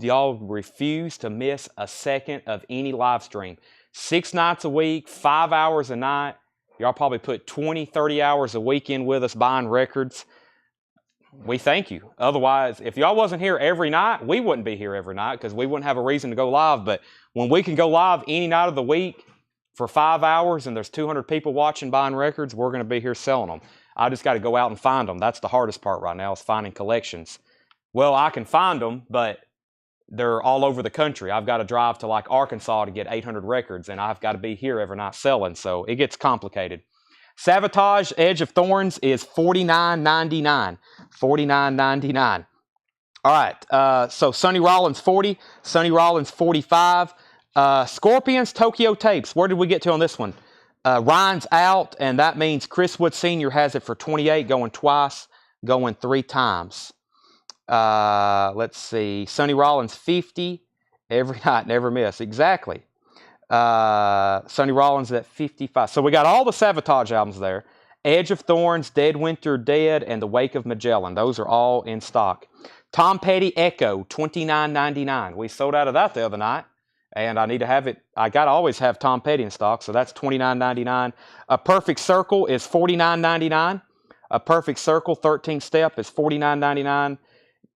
Y'all refuse to miss a second of any live stream. 6 nights a week, 5 hours a night. Y'all probably put 20, 30 hours a week in with us buying records. We thank you. Otherwise, if y'all wasn't here every night, we wouldn't be here every night because we wouldn't have a reason to go live. But when we can go live any night of the week for 5 hours and there's 200 people watching buying records, we're going to be here selling them. I just got to go out and find them. That's the hardest part right now is finding collections. Well, I can find them, but they're all over the country. I've got to drive to like Arkansas to get 800 records, and I've got to be here every night selling, so it gets complicated. Sabotage, Edge of Thorns is $49.99. $49.99. All right, so Sonny Rollins 40, Sonny Rollins 45. Scorpions, Tokyo Tapes. Where did we get to on this one? Ryan's out, and that means Chris Wood Sr. has it for 28, going twice, going 3 times. Let's see. Sonny Rollins 50. Every night, never miss. Exactly. Sonny Rollins at 55. So we got all the Sabotage albums there. Edge of Thorns, Dead Winter Dead, and The Wake of Magellan. Those are all in stock. Tom Petty Echo, $29.99. We sold out of that the other night, and I need to have it. I got to always have Tom Petty in stock, so that's $29.99. A Perfect Circle is $49.99. A Perfect Circle, 13th Step, is $49.99.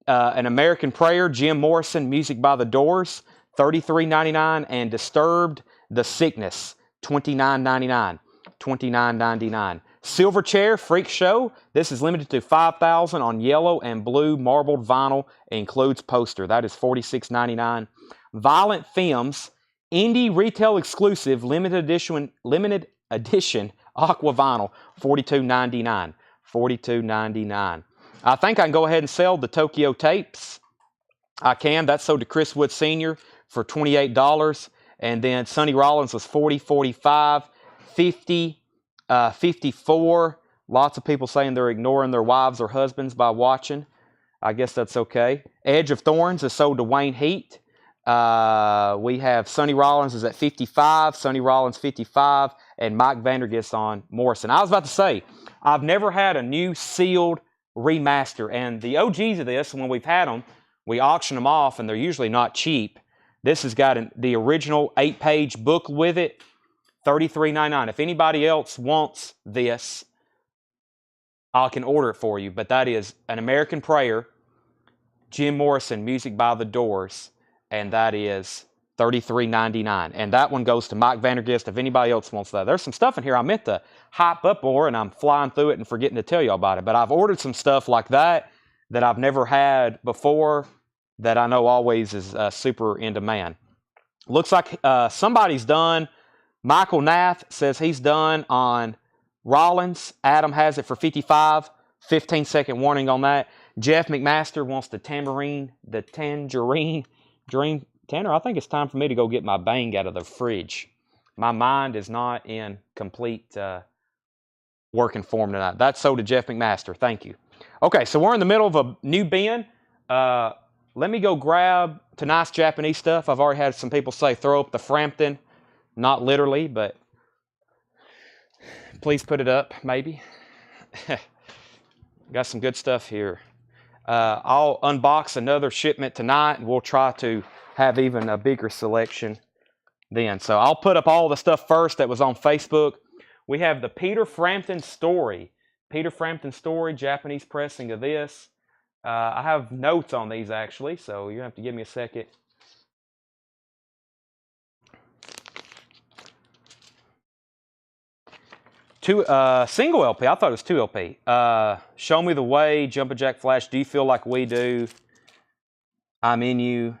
An American Prayer, Jim Morrison, Music by the Doors, $33.99. And Disturbed, The Sickness, $29.99. $29.99. Silverchair, Freak Show. This is limited to 5,000 on yellow and blue marbled vinyl. It includes poster. That is $46.99. Violent Femmes, indie retail exclusive, limited edition aqua vinyl, $42.99. $42.99. I think I can go ahead and sell the Tokyo Tapes. I can. That's sold to Chris Wood Sr. for $28. And then Sonny Rollins was 40, 45, 50, 54. Lots of people saying they're ignoring their wives or husbands by watching. I guess that's okay. Edge of Thorns is sold to Wayne Heat. We have Sonny Rollins is at 55, Sonny Rollins 55, and Mike Vandergist on Morrison. I was about to say, I've never had a new sealed remaster, and the OGs of this, when we've had them, we auction them off, and they're usually not cheap. This has got the original 8-page book with it, $33.99. If anybody else wants this, I can order it for you, but that is An American Prayer, Jim Morrison, Music by the Doors, and that is $33.99. And that one goes to Mike Vandergist if anybody else wants that. There's some stuff in here I meant to hype up more, and I'm flying through it and forgetting to tell you about it. But I've ordered some stuff like that that I've never had before that I know always is super in demand. Looks like somebody's done. Michael Nath says he's done on Rollins. Adam has it for 55. 15-second warning on that. Jeff McMaster wants the tangerine dream. Tanner, I think it's time for me to go get my Bang out of the fridge. My mind is not in complete working form tonight. That's sold to Jeff McMaster. Thank you. Okay, so we're in the middle of a new bin. Let me go grab tonight's Japanese stuff. I've already had some people say throw up the Frampton. Not literally, but please put it up, maybe. Got some good stuff here. I'll unbox another shipment tonight, and we'll try to have even a bigger selection then. So I'll put up all the stuff first that was on Facebook. We have the Peter Frampton Story. Peter Frampton Story, Japanese pressing of this. I have notes on these actually, so you have to give me a second. Single LP. I thought it was 2 LP. Show Me the Way, Jumpin' Jack Flash, Do You Feel Like We Do? I'm in you.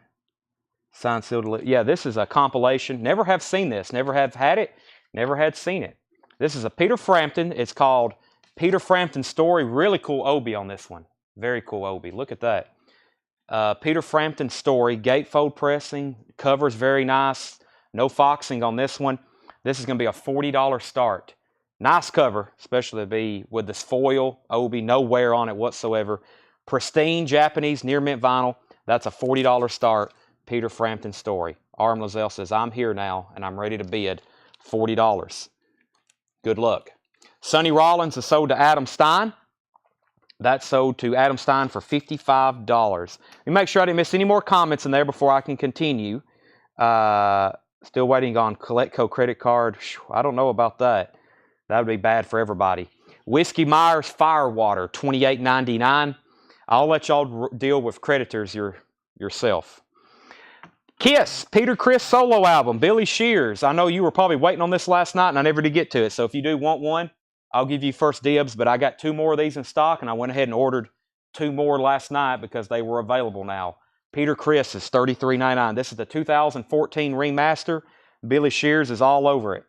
Signed, sealed, delivered. Yeah, this is a compilation. Never have seen this. Never have had it. Never had seen it. This is a Peter Frampton. It's called Peter Frampton Story. Really cool obi on this one. Very cool obi. Look at that. Peter Frampton Story. Gatefold pressing. Cover's very nice. No foxing on this one. This is going to be a $40 start. Nice cover, especially to be with this foil obi. No wear on it whatsoever. Pristine Japanese near mint vinyl. That's a $40 start. Peter Frampton Story. R.M. Lozelle says, I'm here now, and I'm ready to bid $40. Good luck. Sonny Rollins is sold to Adam Stein. That's sold to Adam Stein for $55. Let me make sure I didn't miss any more comments in there before I can continue. Still waiting on Coletco credit card. I don't know about that. That would be bad for everybody. Whiskey Myers Firewater, $28.99. I'll let y'all deal with creditors yourself. Kiss, Peter Criss solo album, Billy Shears. I know you were probably waiting on this last night, and I never did get to it. So if you do want one, I'll give you first dibs. But I got 2 more of these in stock, and I went ahead and ordered 2 more last night because they were available now. Peter Criss is $33.99. This is the 2014 remaster. Billy Shears is all over it.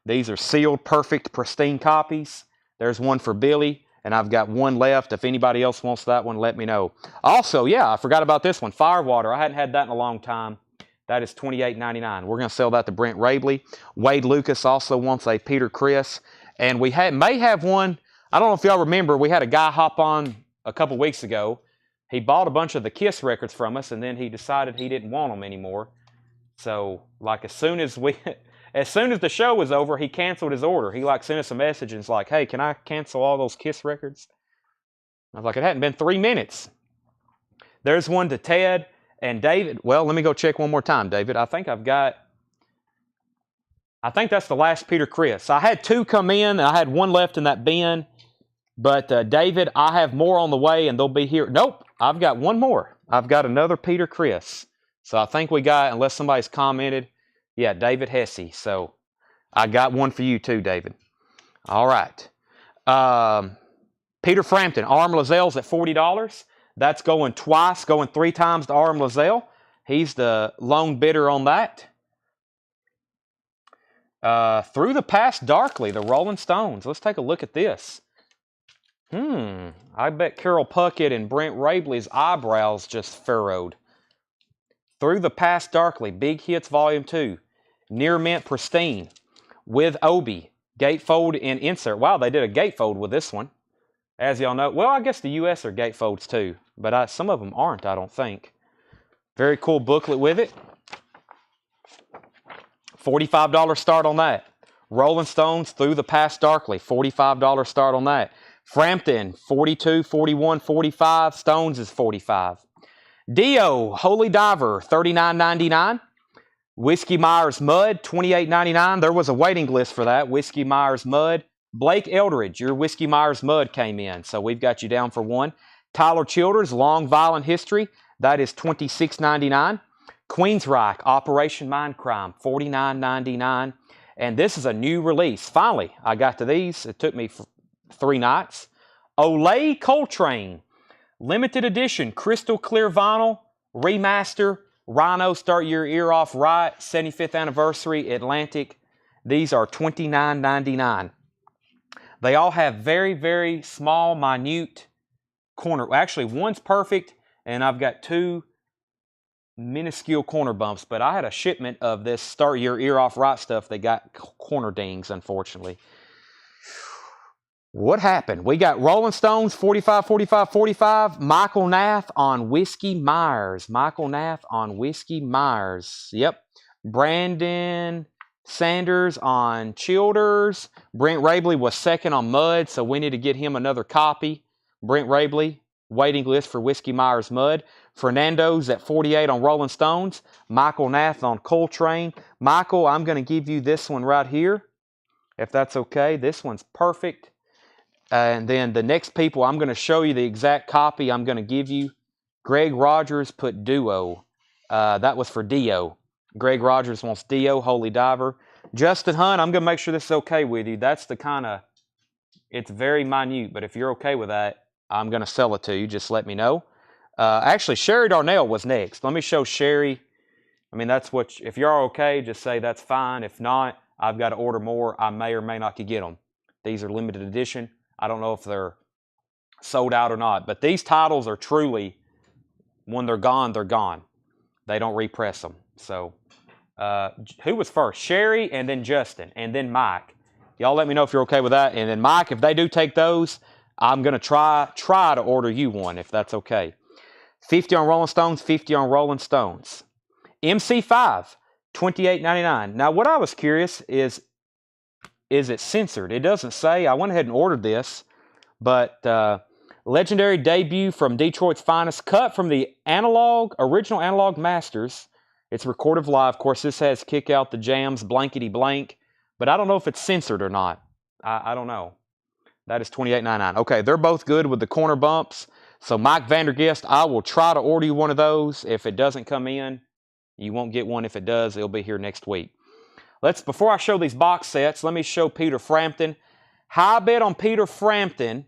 These are sealed, perfect, pristine copies. There's one for Billy, and I've got one left. If anybody else wants that one, let me know. Also, yeah, I forgot about this one, Firewater. I hadn't had that in a long time. That is $28.99. We're going to sell that to Brent Rabley. Wade Lucas also wants a Peter Criss. And we may have one. I don't know if y'all remember, we had a guy hop on a couple weeks ago. He bought a bunch of the Kiss records from us, and then he decided he didn't want them anymore. So, like, as soon as the show was over, he canceled his order. He, sent us a message and was like, hey, can I cancel all those Kiss records? I was like, it hadn't been 3 minutes. There's one to Ted and David. Well, let me go check one more time, David. I think that's the last Peter Criss. I had 2 come in, and I had 1 left in that bin. But, David, I have more on the way, and they'll be here. Nope, I've got 1 more. I've got another Peter Criss. So I think we got, unless somebody's commented, yeah, David Hesse. So I got one for you too, David. All right. Peter Frampton, R.M. Lozelle's at $40. That's going twice, going 3 times to R.M. Lozelle. He's the lone bidder on that. Through the Past Darkly, the Rolling Stones. Let's take a look at this. I bet Carol Puckett and Brent Rabley's eyebrows just furrowed. Through the Past Darkly, Big Hits Volume 2. Near Mint Pristine. With Obi. Gatefold and insert. Wow, they did a gatefold with this one. As y'all know. Well, I guess the U.S. are gatefolds too. But some of them aren't, I don't think. Very cool booklet with it. $45 start on that. Rolling Stones, Through the Past Darkly. $45 start on that. Frampton, $42, $41, $45. Stones is $45. Dio, Holy Diver, $39.99. Whiskey Myers Mud, $28.99. There was a waiting list for that. Whiskey Myers Mud. Blake Eldridge, your Whiskey Myers Mud came in, so we've got you down for one. Tyler Childers, Long Violent History. That is $26.99. Queensryche, Operation Mindcrime, $49.99. And this is a new release. Finally, I got to these. It took me 3 nights. Olay Coltrane, limited edition, crystal clear vinyl, remaster, Rhino, Start Your Ear Off Right, 75th anniversary, Atlantic. These are $29.99. They all have very, very small, minute corner. Actually, one's perfect, and I've got 2 minuscule corner bumps. But I had a shipment of this Start Your Ear Off Right stuff that got corner dings, unfortunately. What happened? We got Rolling Stones, 45, 45, 45. Michael Nath on Whiskey Myers. Michael Nath on Whiskey Myers. Yep. Brandon Sanders on Childers. Brent Rabley was second on Mud, so we need to get him another copy. Brent Rabley, waiting list for Whiskey Myers Mud. Fernando's at 48 on Rolling Stones. Michael Nath on Coltrane. Michael, I'm going to give you this one right here, if that's okay. This one's perfect. And then the next people, I'm going to show you the exact copy I'm going to give you. Greg Rogers put Duo. That was for Dio. Greg Rogers wants Dio, Holy Diver. Justin Hunt, I'm going to make sure this is okay with you. That's the kind of, it's very minute, but if you're okay with that, I'm going to sell it to you. Just let me know. Actually, Sherry Darnell was next. Let me show Sherry. I mean, that's what, if you're okay, just say that's fine. If not, I've got to order more. I may or may not get them. These are limited edition. I don't know if they're sold out or not, but these titles are truly, when they're gone, they're gone. They don't repress them. So, who was first? Sherry, and then Justin, and then Mike. Y'all let me know if you're okay with that. And then Mike, if they do take those, I'm going to try to order you one, if that's okay. 50 on Rolling Stones, 50 on Rolling Stones. MC5, $28.99. Now, what I was curious is it censored? It doesn't say. I went ahead and ordered this, but legendary debut from Detroit's finest, cut from the original analog masters. It's recorded live. Of course, this has Kick Out the Jams, Blankety Blank, but I don't know if it's censored or not. I don't know. That is $28.99. Okay, they're both good with the corner bumps. So, Mike Vandergist, I will try to order you one of those. If it doesn't come in, you won't get one. If it does, it'll be here next week. Before I show these box sets, let me show Peter Frampton. High bet on Peter Frampton.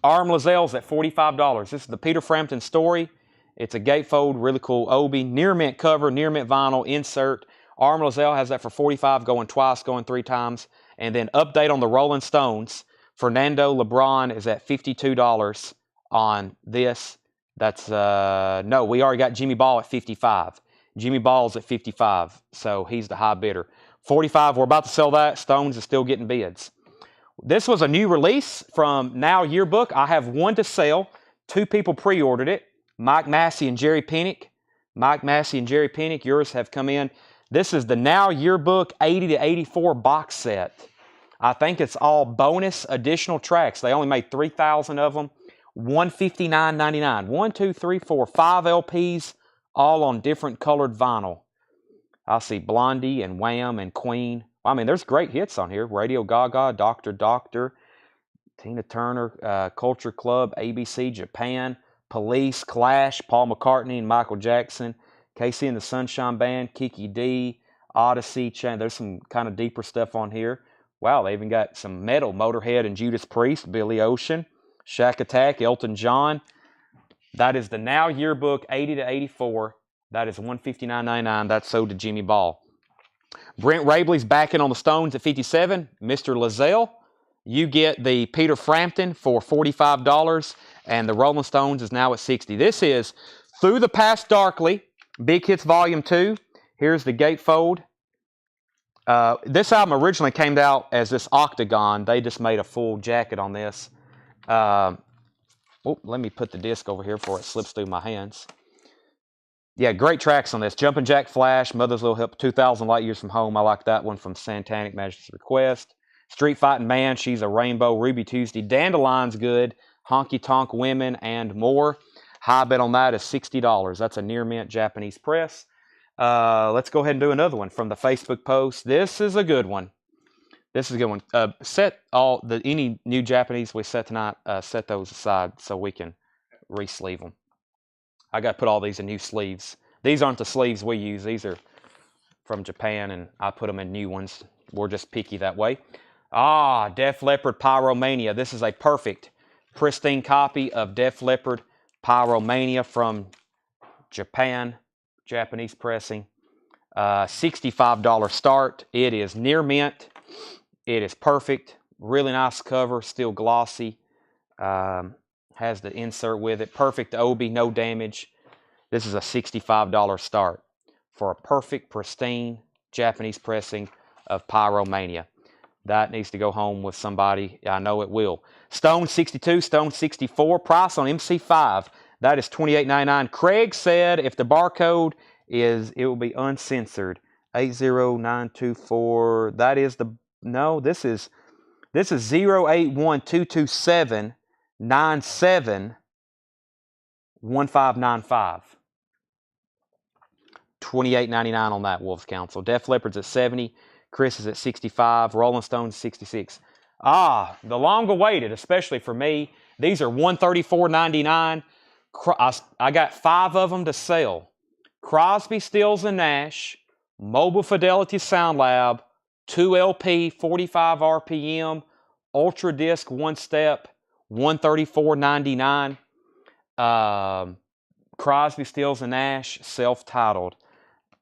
Arm Lazelle's at $45. This is the Peter Frampton story. It's a gatefold, really cool obi, near mint cover, near mint vinyl, insert. Arm Lazelle has that for $45, going twice, going 3 times. And then update on the Rolling Stones. Fernando LeBron is at $52 on this. That's, no, we already got Jimmy Ball at $55. Jimmy Ball's at $55, so he's the high bidder. $45, we're about to sell that. Stones is still getting bids. This was a new release from Now Yearbook. I have one to sell. 2 people pre-ordered it. Mike Massey and Jerry Pinnick. Mike Massey and Jerry Pinnick, yours have come in. This is the Now Yearbook 80 to 84 box set. I think it's all bonus additional tracks. They only made 3,000 of them. $159.99. 1, 2, 3, 4, 5 LPs, all on different colored vinyl. I see Blondie and Wham and Queen. I mean, there's great hits on here. Radio Gaga, Doctor, Tina Turner, Culture Club, ABC, Japan, Police, Clash, Paul McCartney and Michael Jackson, Casey and the Sunshine Band, Kiki D, Odyssey. There's some kind of deeper stuff on here. Wow, they even got some metal. Motorhead and Judas Priest, Billy Ocean, Shack Attack, Elton John. That is the Now Yearbook 80 to 84. That is $159.99. That's sold to Jimmy Ball. Brent Rabley's backing on the Stones at $57. Mr. Lazelle, you get the Peter Frampton for $45, and the Rolling Stones is now at $60. This is Through the Past Darkly, Big Hits Volume 2. Here's the gatefold. This album originally came out as this octagon. They just made a full jacket on this. Let me put the disc over here before it slips through my hands. Yeah, great tracks on this. Jumpin' Jack Flash, Mother's Little Help, 2,000 Light Years from Home. I like that one from Santanic Majesty's Request. Street Fighting Man, She's a Rainbow, Ruby Tuesday, Dandelion's good, Honky Tonk Women, and more. High bet on that is $60. That's a near mint Japanese press. Let's go ahead and do another one from the Facebook post. This is a good one. This is a good one. Set any new Japanese we set tonight, set those aside so we can re-sleeve them. I got to put all these in new sleeves. These aren't the sleeves we use. These are from Japan, and I put them in new ones. We're just picky that way. Def Leppard Pyromania. This is a perfect, pristine copy of Def Leppard Pyromania from Japan, Japanese pressing. $65 start. It is near mint. It is perfect. Really nice cover, still glossy. Has the insert with it. Perfect obi, no damage. This is a $65 start for a perfect, pristine Japanese pressing of Pyromania. That needs to go home with somebody. I know it will. Stone 62, Stone 64. Price on MC5. That is $28.99. Craig said if the barcode is, it will be uncensored. 80924. That is the, no, this is 081227 971595. $28.99 on that, Wolves Council. Def Leppard's at 70. Chris is at 65. Rolling Stones 66. The long awaited, especially for me. These are $134.99. I got 5 of them to sell. Crosby, Stills and Nash, Mobile Fidelity Sound Lab, 2 LP, 45 RPM, Ultra Disc 1 step, $134.99. Crosby, Stills, and Nash, self-titled.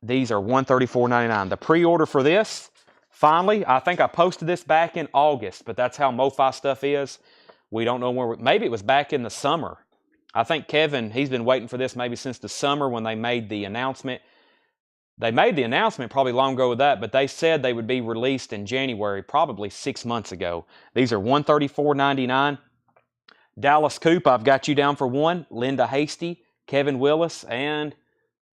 These are $134.99. The pre-order for this, finally, I think I posted this back in August, but that's how MoFi stuff is. We don't know where, maybe it was back in the summer. I think Kevin, he's been waiting for this maybe since the summer when they made the announcement. They made the announcement probably long ago with that, but they said they would be released in January, probably 6 months ago. These are $134.99. Dallas Coop, I've got you down for one. Linda Hasty, Kevin Willis, and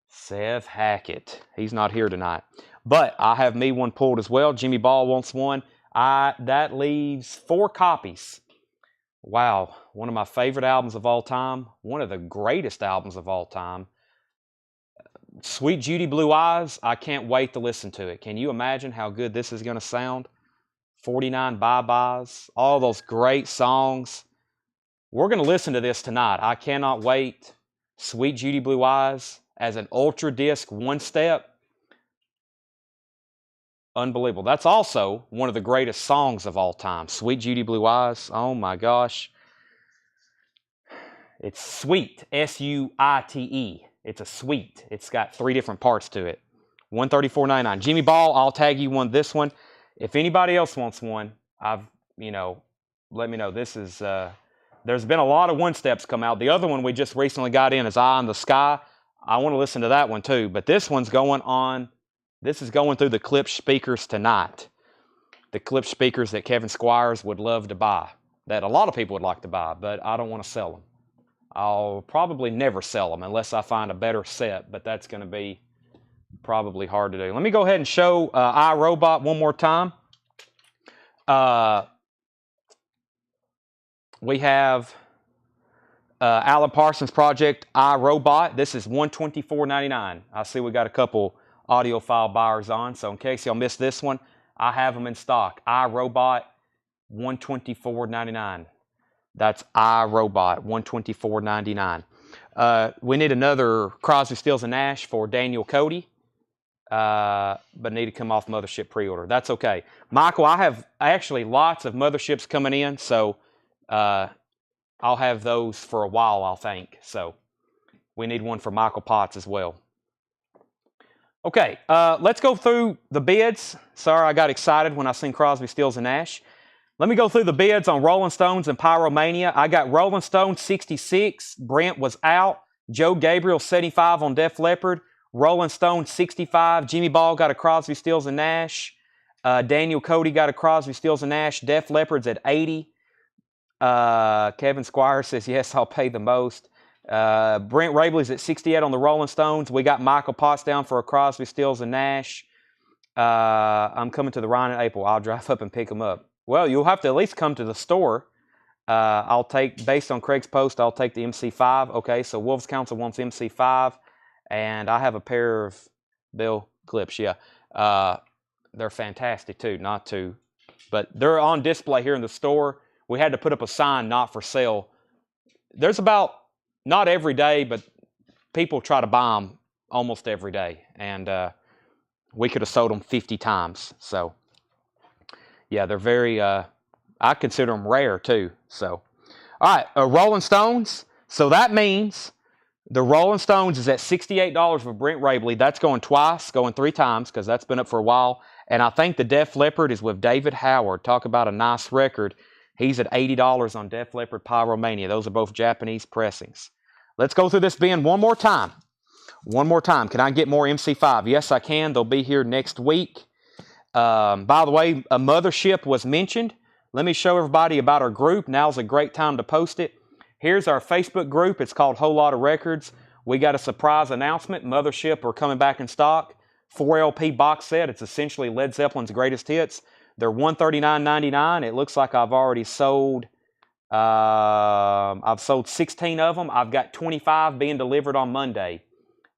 Seth Hackett. He's not here tonight. But I have me one pulled as well. Jimmy Ball wants one. That leaves 4 copies. Wow, one of my favorite albums of all time. One of the greatest albums of all time. Sweet Judy Blue Eyes, I can't wait to listen to it. Can you imagine how good this is going to sound? 49 Bye-Byes, all those great songs. We're going to listen to this tonight. I cannot wait. Sweet Judy Blue Eyes as an Ultra Disc one-step. Unbelievable. That's also one of the greatest songs of all time. Sweet Judy Blue Eyes. Oh my gosh. It's sweet. S-U-I-T-E. It's a suite. It's got 3 different parts to it. $134.99. Jimmy Ball, I'll tag you this one. If anybody else wants one, let me know. This is, there's been a lot of one-steps come out. The other one we just recently got in is Eye in the Sky. I want to listen to that one too. But this one's going on, this is going through the Klipsch speakers tonight. The Klipsch speakers that Kevin Squires would love to buy. That a lot of people would like to buy, but I don't want to sell them. I'll probably never sell them unless I find a better set, but that's going to be probably hard to do. Let me go ahead and show iRobot one more time. We have Alan Parsons Project iRobot. This is $124.99. I see we got a couple audiophile buyers on, so in case y'all missed this one, I have them in stock. iRobot, $124.99. That's iRobot, $124.99. We need another Crosby, Stills, and Nash for Daniel Cody, but need to come off Mothership pre-order. That's okay. Michael, I have actually lots of Motherships coming in, so I'll have those for a while, I think. So we need one for Michael Potts as well. Okay, let's go through the bids. Sorry, I got excited when I seen Crosby, Stills, and Nash. Let me go through the bids on Rolling Stones and Pyromania. I got Rolling Stones 66. Brent was out. Joe Gabriel 75 on Def Leppard. Rolling Stone 65. Jimmy Ball got a Crosby, Stills, and Nash. Daniel Cody got a Crosby, Stills, and Nash. Def Leppard's at 80. Kevin Squire says, yes, I'll pay the most. Brent Rabley's at 68 on the Rolling Stones. We got Michael Potts down for a Crosby, Stills, and Nash. I'm coming to the Rhine in April. I'll drive up and pick them up. Well, you'll have to at least come to the store. I'll take, based on Craig's post, I'll take the MC5. Okay, so Wolves Council wants MC5. And I have a pair of Bill Klipsch, yeah. They're fantastic too, not to. But they're on display here in the store. We had to put up a sign, not for sale. There's about, not every day, but people try to buy them almost every day. And we could have sold them 50 times, so. Yeah, they're very, I consider them rare too. So, all right, Rolling Stones. So that means the Rolling Stones is at $68 for Brent Rabley. That's going twice, going 3 times, because that's been up for a while. And I think the Def Leppard is with David Howard. Talk about a nice record. He's at $80 on Def Leppard Pyromania. Those are both Japanese pressings. Let's go through this bin one more time. One more time. Can I get more MC5? Yes, I can. They'll be here next week. By the way, a Mothership was mentioned. Let me show everybody about our group. Now's a great time to post it. Here's our Facebook group. It's called Whole Lot of Records. We got a surprise announcement. Mothership are coming back in stock. 4 LP box set. It's essentially Led Zeppelin's greatest hits. They're $139.99. It looks like I've already sold, I've sold 16 of them. I've got 25 being delivered on Monday.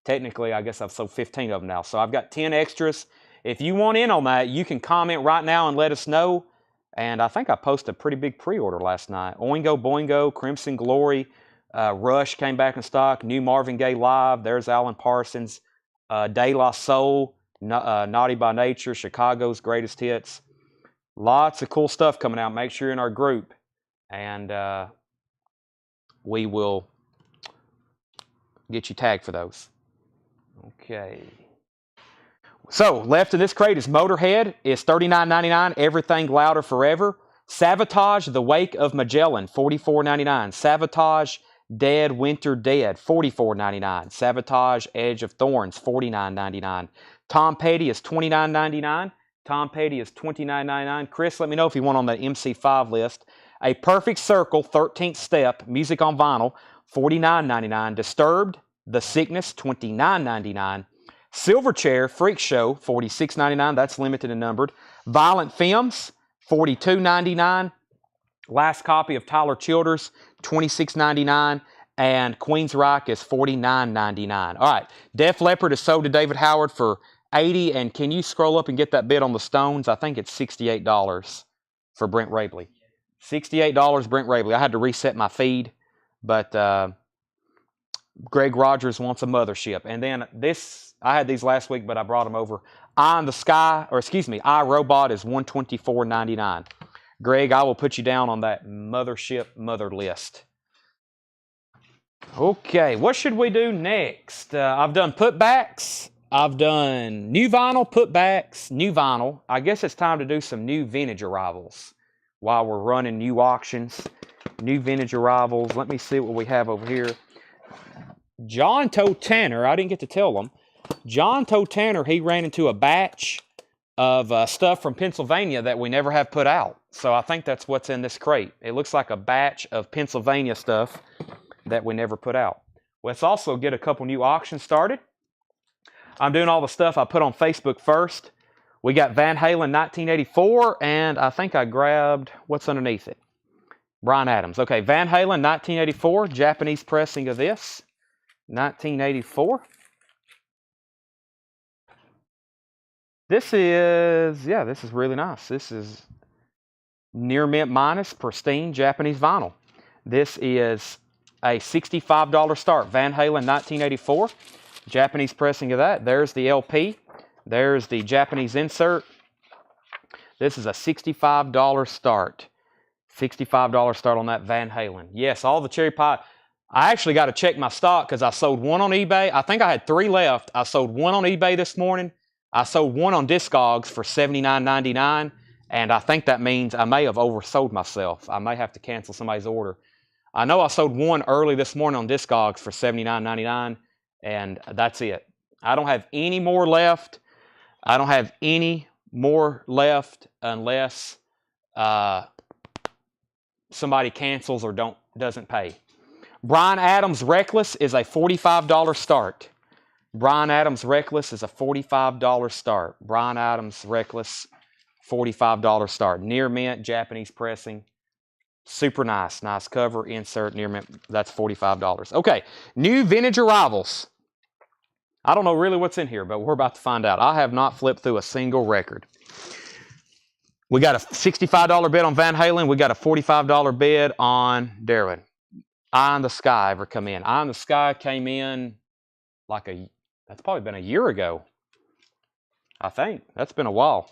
Technically, I guess I've sold 15 of them now. So I've got 10 extras. If you want in on that, you can comment right now and let us know. And I think I posted a pretty big pre-order last night. Oingo Boingo, Crimson Glory, Rush came back in stock, New Marvin Gaye Live, there's Alan Parsons, De La Soul, Naughty by Nature, Chicago's Greatest Hits. Lots of cool stuff coming out. Make sure you're in our group. And we will get you tagged for those. Okay. So, left in this crate is Motorhead. It's $39.99. Everything Louder Forever. Sabotage, The Wake of Magellan, $44.99. Sabotage, Dead Winter Dead, $44.99. Sabotage, Edge of Thorns, $49.99. Tom Petty is $29.99. Tom Petty is $29.99. Chris, let me know if you want on the MC5 list. A Perfect Circle, 13th Step, music on vinyl, $49.99. Disturbed, The Sickness, $29.99. Silverchair, Freak Show, $46.99. That's limited and numbered. Violent Femmes, $42.99. Last copy of Tyler Childers, $26.99. And Queensryche is $49.99. All right, Def Leppard is sold to David Howard for $80. And can you scroll up and get that bid on the Stones? I think it's $68 for Brent Rabley. $68 Brent Rabley. I had to reset my feed, but Greg Rogers wants a mothership. And then this, I had these last week, but I brought them over. iRobot is $124.99. Greg, I will put you down on that mothership mother list. Okay, what should we do next? I've done putbacks. I've done new vinyl, putbacks, new vinyl. I guess it's time to do some new vintage arrivals while we're running new auctions. New vintage arrivals. Let me see what we have over here. John told Tanner, I didn't get to tell him. John told Tanner he ran into a batch of stuff from Pennsylvania that we never have put out. So I think that's what's in this crate. It looks like a batch of Pennsylvania stuff that we never put out. Let's also get a couple new auctions started. I'm doing all the stuff I put on Facebook first. We got Van Halen 1984, and I think I grabbed, what's underneath it? Bryan Adams. Okay, Van Halen 1984, Japanese pressing of this. 1984. This is, yeah, this is really nice. This is near mint minus, pristine Japanese vinyl. This is a $65 start. Van Halen 1984, Japanese pressing of that. There's the LP. There's the Japanese insert. This is a $65 start. $65 start on that Van Halen. Yes, all the cherry pie. I actually got to check my stock because I sold one on eBay. I think I had 3 left. I sold one on eBay this morning. I sold one on Discogs for $79.99. And I think that means I may have oversold myself. I may have to cancel somebody's order. I know I sold one early this morning on Discogs for $79.99. And that's it. I don't have any more left. I don't have any more left unless somebody cancels or doesn't pay. Bryan Adams Reckless is a $45 start. Bryan Adams Reckless is a $45 start. Bryan Adams Reckless, $45 start. Near mint, Japanese pressing. Super nice. Nice cover, insert, near mint. That's $45. Okay, new vintage arrivals. I don't know really what's in here, but we're about to find out. I have not flipped through a single record. We got a $65 bid on Van Halen. We got a $45 bid on Darwin. Eye in the Sky ever come in? Eye in the Sky came in like that's probably been a year ago. I think. That's been a while.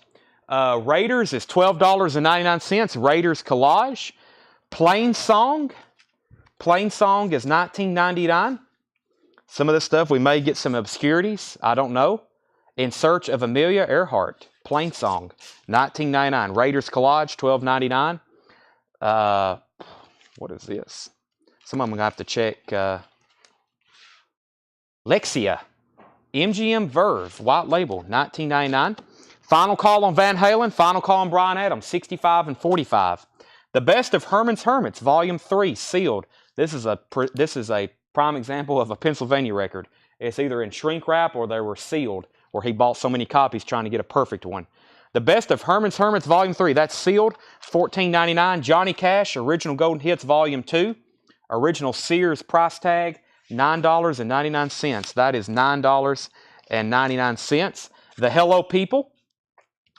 Raiders is $12.99. Raiders Collage. Plain Song. Plain Song is $19.99. Some of this stuff, we may get some obscurities. I don't know. In Search of Amelia Earhart. Plain Song. $19.99. Raiders Collage, $12.99. What is this? Some of them I'm going to have to check. Lexia. MGM Verve. White label. $19.99. Final Call on Van Halen. Final Call on Bryan Adams. $65 and $45. The Best of Herman's Hermits. Volume 3. Sealed. This is a prime example of a Pennsylvania record. It's either in shrink wrap or they were sealed, or he bought so many copies trying to get a perfect one. The Best of Herman's Hermits Volume 3. That's sealed. $14.99. Johnny Cash. Original Golden Hits Volume 2. Original Sears price tag, $9.99. That is $9.99. The Hello People,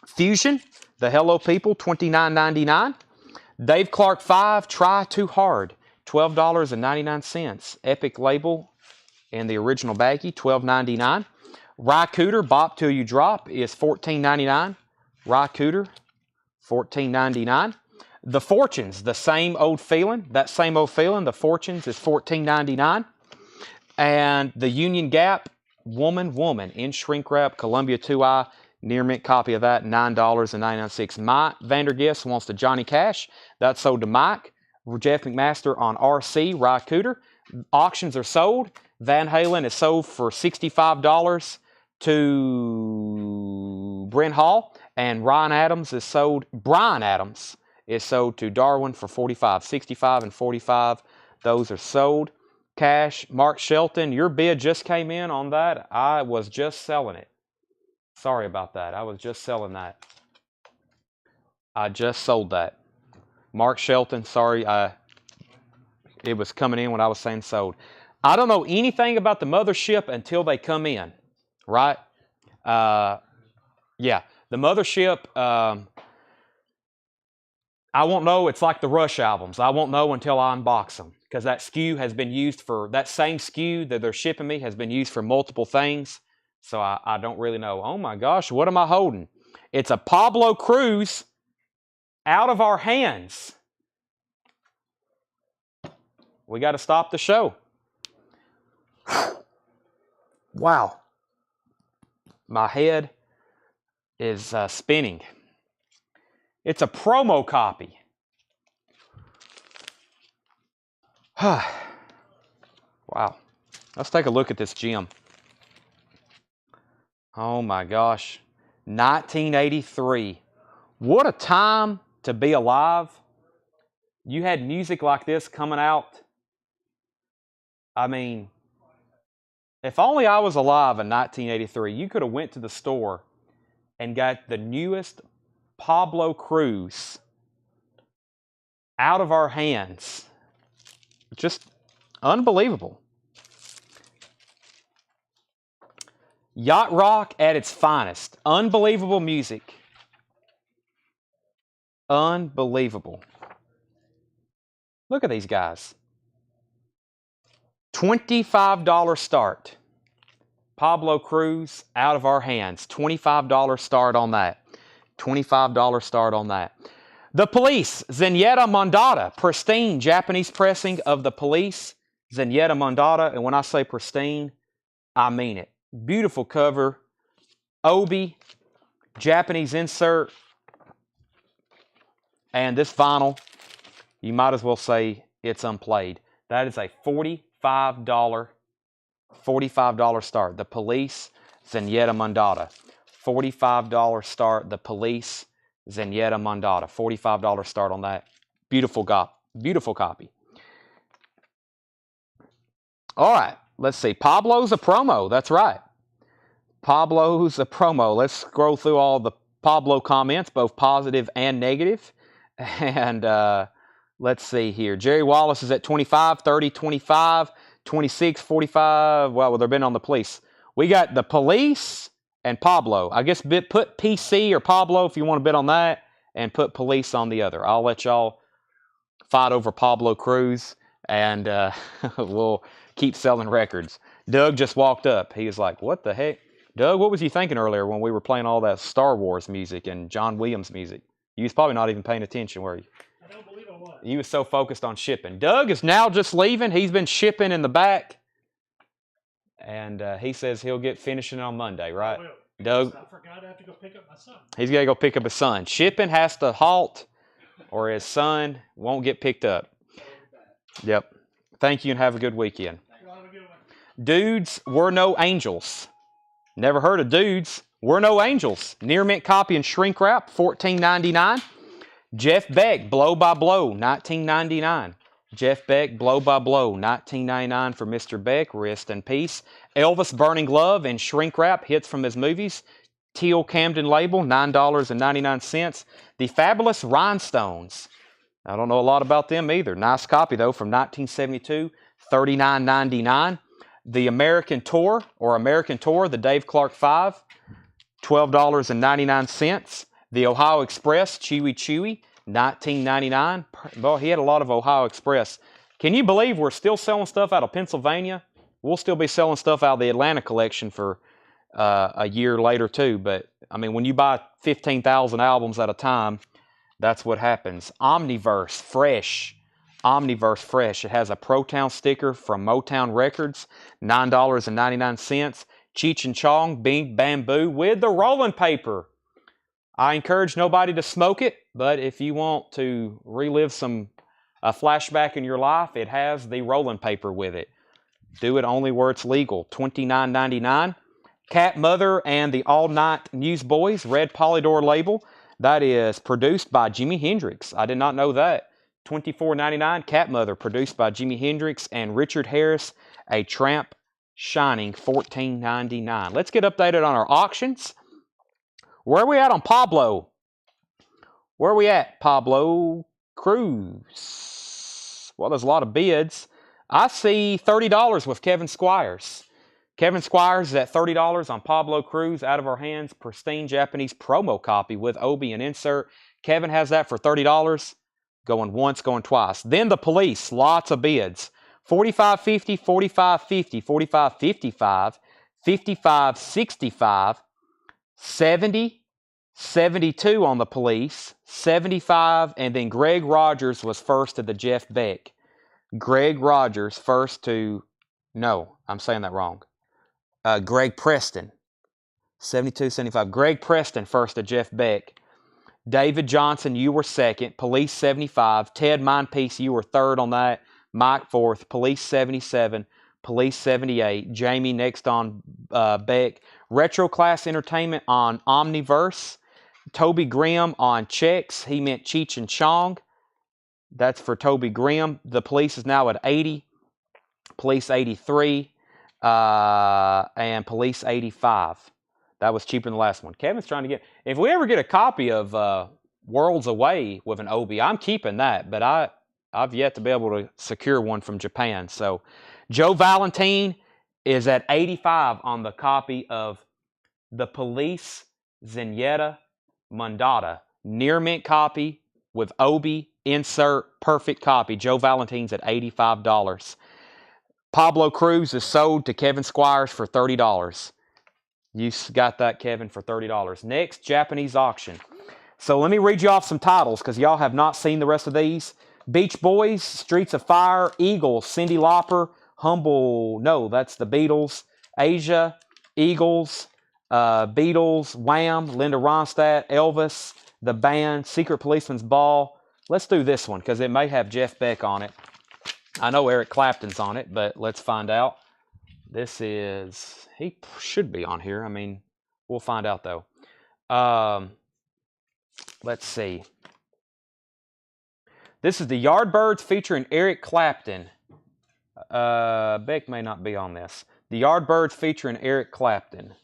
Fusion, The Hello People, $29.99. Dave Clark 5, Try Too Hard, $12.99. Epic label in the original baggie, $12.99. Rye Cooter, Bop Till You Drop is $14.99. Rye Cooter, $14.99. The Fortunes, The Same Old Feeling. That Same Old Feeling, The Fortunes is $14.99. And the Union Gap, Woman, in shrink wrap, Columbia 2i, near mint copy of that, $9.99. Mike Vandergist wants the Johnny Cash. That's sold to Mike. Jeff McMaster on RC, Rye Cooter. Auctions are sold. Van Halen is sold for $65 to Brent Hall. And Brian Adams is sold to Darwin for $45. 65 and 45. Those are sold. Cash. Mark Shelton, your bid just came in on that. I was just selling it. Sorry about that. I was just selling that. I just sold that. Mark Shelton, sorry. It was coming in when I was saying sold. I don't know anything about the mothership until they come in, right? Yeah, the mothership, I won't know. It's like the Rush albums. I won't know until I unbox them, because that SKU has been used for, that same SKU that they're shipping me has been used for multiple things. So I don't really know. Oh my gosh, what am I holding? It's a Pablo Cruz, Out of Our Hands. We got to stop the show. Wow. My head is spinning. It's a promo copy. Wow. Let's take a look at this gem. Oh my gosh. 1983. What a time to be alive. You had music like this coming out. I mean, if only I was alive in 1983, you could have went to the store and got the newest Pablo Cruz, Out of Our Hands. Just unbelievable. Yacht rock at its finest. Unbelievable music. Unbelievable. Look at these guys. $25 start. Pablo Cruz, Out of Our Hands. $25 start on that. $25 start on that. The Police, Zenyatta Mondada. Pristine Japanese pressing of The Police, Zenyatta Mondada. And when I say pristine, I mean it. Beautiful cover. Obi, Japanese insert. And this vinyl, you might as well say it's unplayed. That is a $45 start. The Police, Zenyatta Mondada. $45 start. The Police, Zenyatta Mondada. $45 start on that. Beautiful copy. All right. Let's see. Pablo's a promo. That's right. Pablo's a promo. Let's scroll through all the Pablo comments, both positive and negative. And let's see here. Jerry Wallace is at 25, 30, 25, 26, 45. Well, they've been on the Police. We got the Police and Pablo. I guess put PC or Pablo if you want to bet on that, and put Police on the other. I'll let y'all fight over Pablo Cruz, and we'll keep selling records. Doug just walked up. He was like, what the heck? Doug, what was you thinking earlier when we were playing all that Star Wars music and John Williams music? You was probably not even paying attention, were you? I don't believe I was. You was so focused on shipping. Doug is now just leaving. He's been shipping in the back. And he says he'll get finishing on Monday, right? I will. Doug, I forgot I have to go pick up my son. he's got to go pick up his son. Shipping has to halt, or his son won't get picked up. Yep. Thank you and have a good weekend. You'll have a good one. Dudes Were No Angels. Never heard of Dudes Were No Angels. Near mint copy and shrink wrap, $14.99. Jeff Beck, Blow by Blow, $19.99. Jeff Beck, Blow by Blow, $19.99 for Mr. Beck. Rest in peace. Elvis Burning Love and shrink wrap, hits from his movies. Teal Camden label, $9.99. The Fabulous Rhinestones. I don't know a lot about them either. Nice copy, though, from 1972, $39.99. The American Tour, the Dave Clark 5, $12.99. The Ohio Express, Chewy Chewy, $19.99. Boy, he had a lot of Ohio Express. Can you believe we're still selling stuff out of Pennsylvania? We'll still be selling stuff out of the Atlanta collection for a year later, too. But, I mean, when you buy 15,000 albums at a time, that's what happens. Omniverse, Fresh, Omniverse Fresh. It has a Protown sticker from Motown Records, $9.99. Cheech and Chong Bing Bamboo with the rolling paper. I encourage nobody to smoke it, but if you want to relive a flashback in your life, it has the rolling paper with it. Do it only where it's legal. $29.99. Cat Mother and the All Night Newsboys, red Polydor label. That is produced by Jimi Hendrix. I did not know that. $24.99. Cat Mother, produced by Jimi Hendrix and Richard Harris. A Tramp Shining, $14.99. Let's get updated on our auctions. Where are we at on Pablo? Where are we at, Pablo Cruz? Well, there's a lot of bids. I see $30 with Kevin Squires. Kevin Squires is at $30 on Pablo Cruz. Out of our hands, pristine Japanese promo copy with Obi and insert. Kevin has that for $30. Going once, going twice. Then the Police, lots of bids. $45.50, $45.50, $45.55, $55.65, $70, $72 on the Police, $75, and then Greg Rogers was first to the Jeff Beck. Greg Rogers first to, no, I'm saying that wrong. Greg Preston, $72, $75. Greg Preston first to Jeff Beck. David Johnson, you were second. Police, $75. Ted Mindpiece, you were third on that. Mike fourth. Police, $77. Police, $78. Jamie next on Beck. Retro Class Entertainment on Omniverse. Toby Grimm on Checks. He meant Cheech and Chong. That's for Toby Grimm. The Police is now at 80. Police 83. And Police 85. That was cheaper than the last one. Kevin's trying to get... If we ever get a copy of Worlds Away with an Obi, I'm keeping that. But I've yet to be able to secure one from Japan. So Joe Valentine is at 85 on the copy of The Police Zenyatta Mondada. Near mint copy with Obi, insert, perfect copy. Joe Valentine's at $85. Pablo Cruz is sold to Kevin Squires for $30. You got that, Kevin, for $30. Next, Japanese auction. So let me read you off some titles because y'all have not seen the rest of these. Beach Boys, Streets of Fire, Eagles, Cyndi Lauper, that's the Beatles. Asia, Eagles, Beatles, Wham, Linda Ronstadt, Elvis, The Band, Secret Policeman's Ball. Let's do this one because it may have Jeff Beck on it. I know Eric Clapton's on it, but let's find out. This is, he should be on here. I mean, we'll find out though. Let's see. This is the Yardbirds featuring Eric Clapton. Beck may not be on this. The Yardbirds featuring Eric Clapton.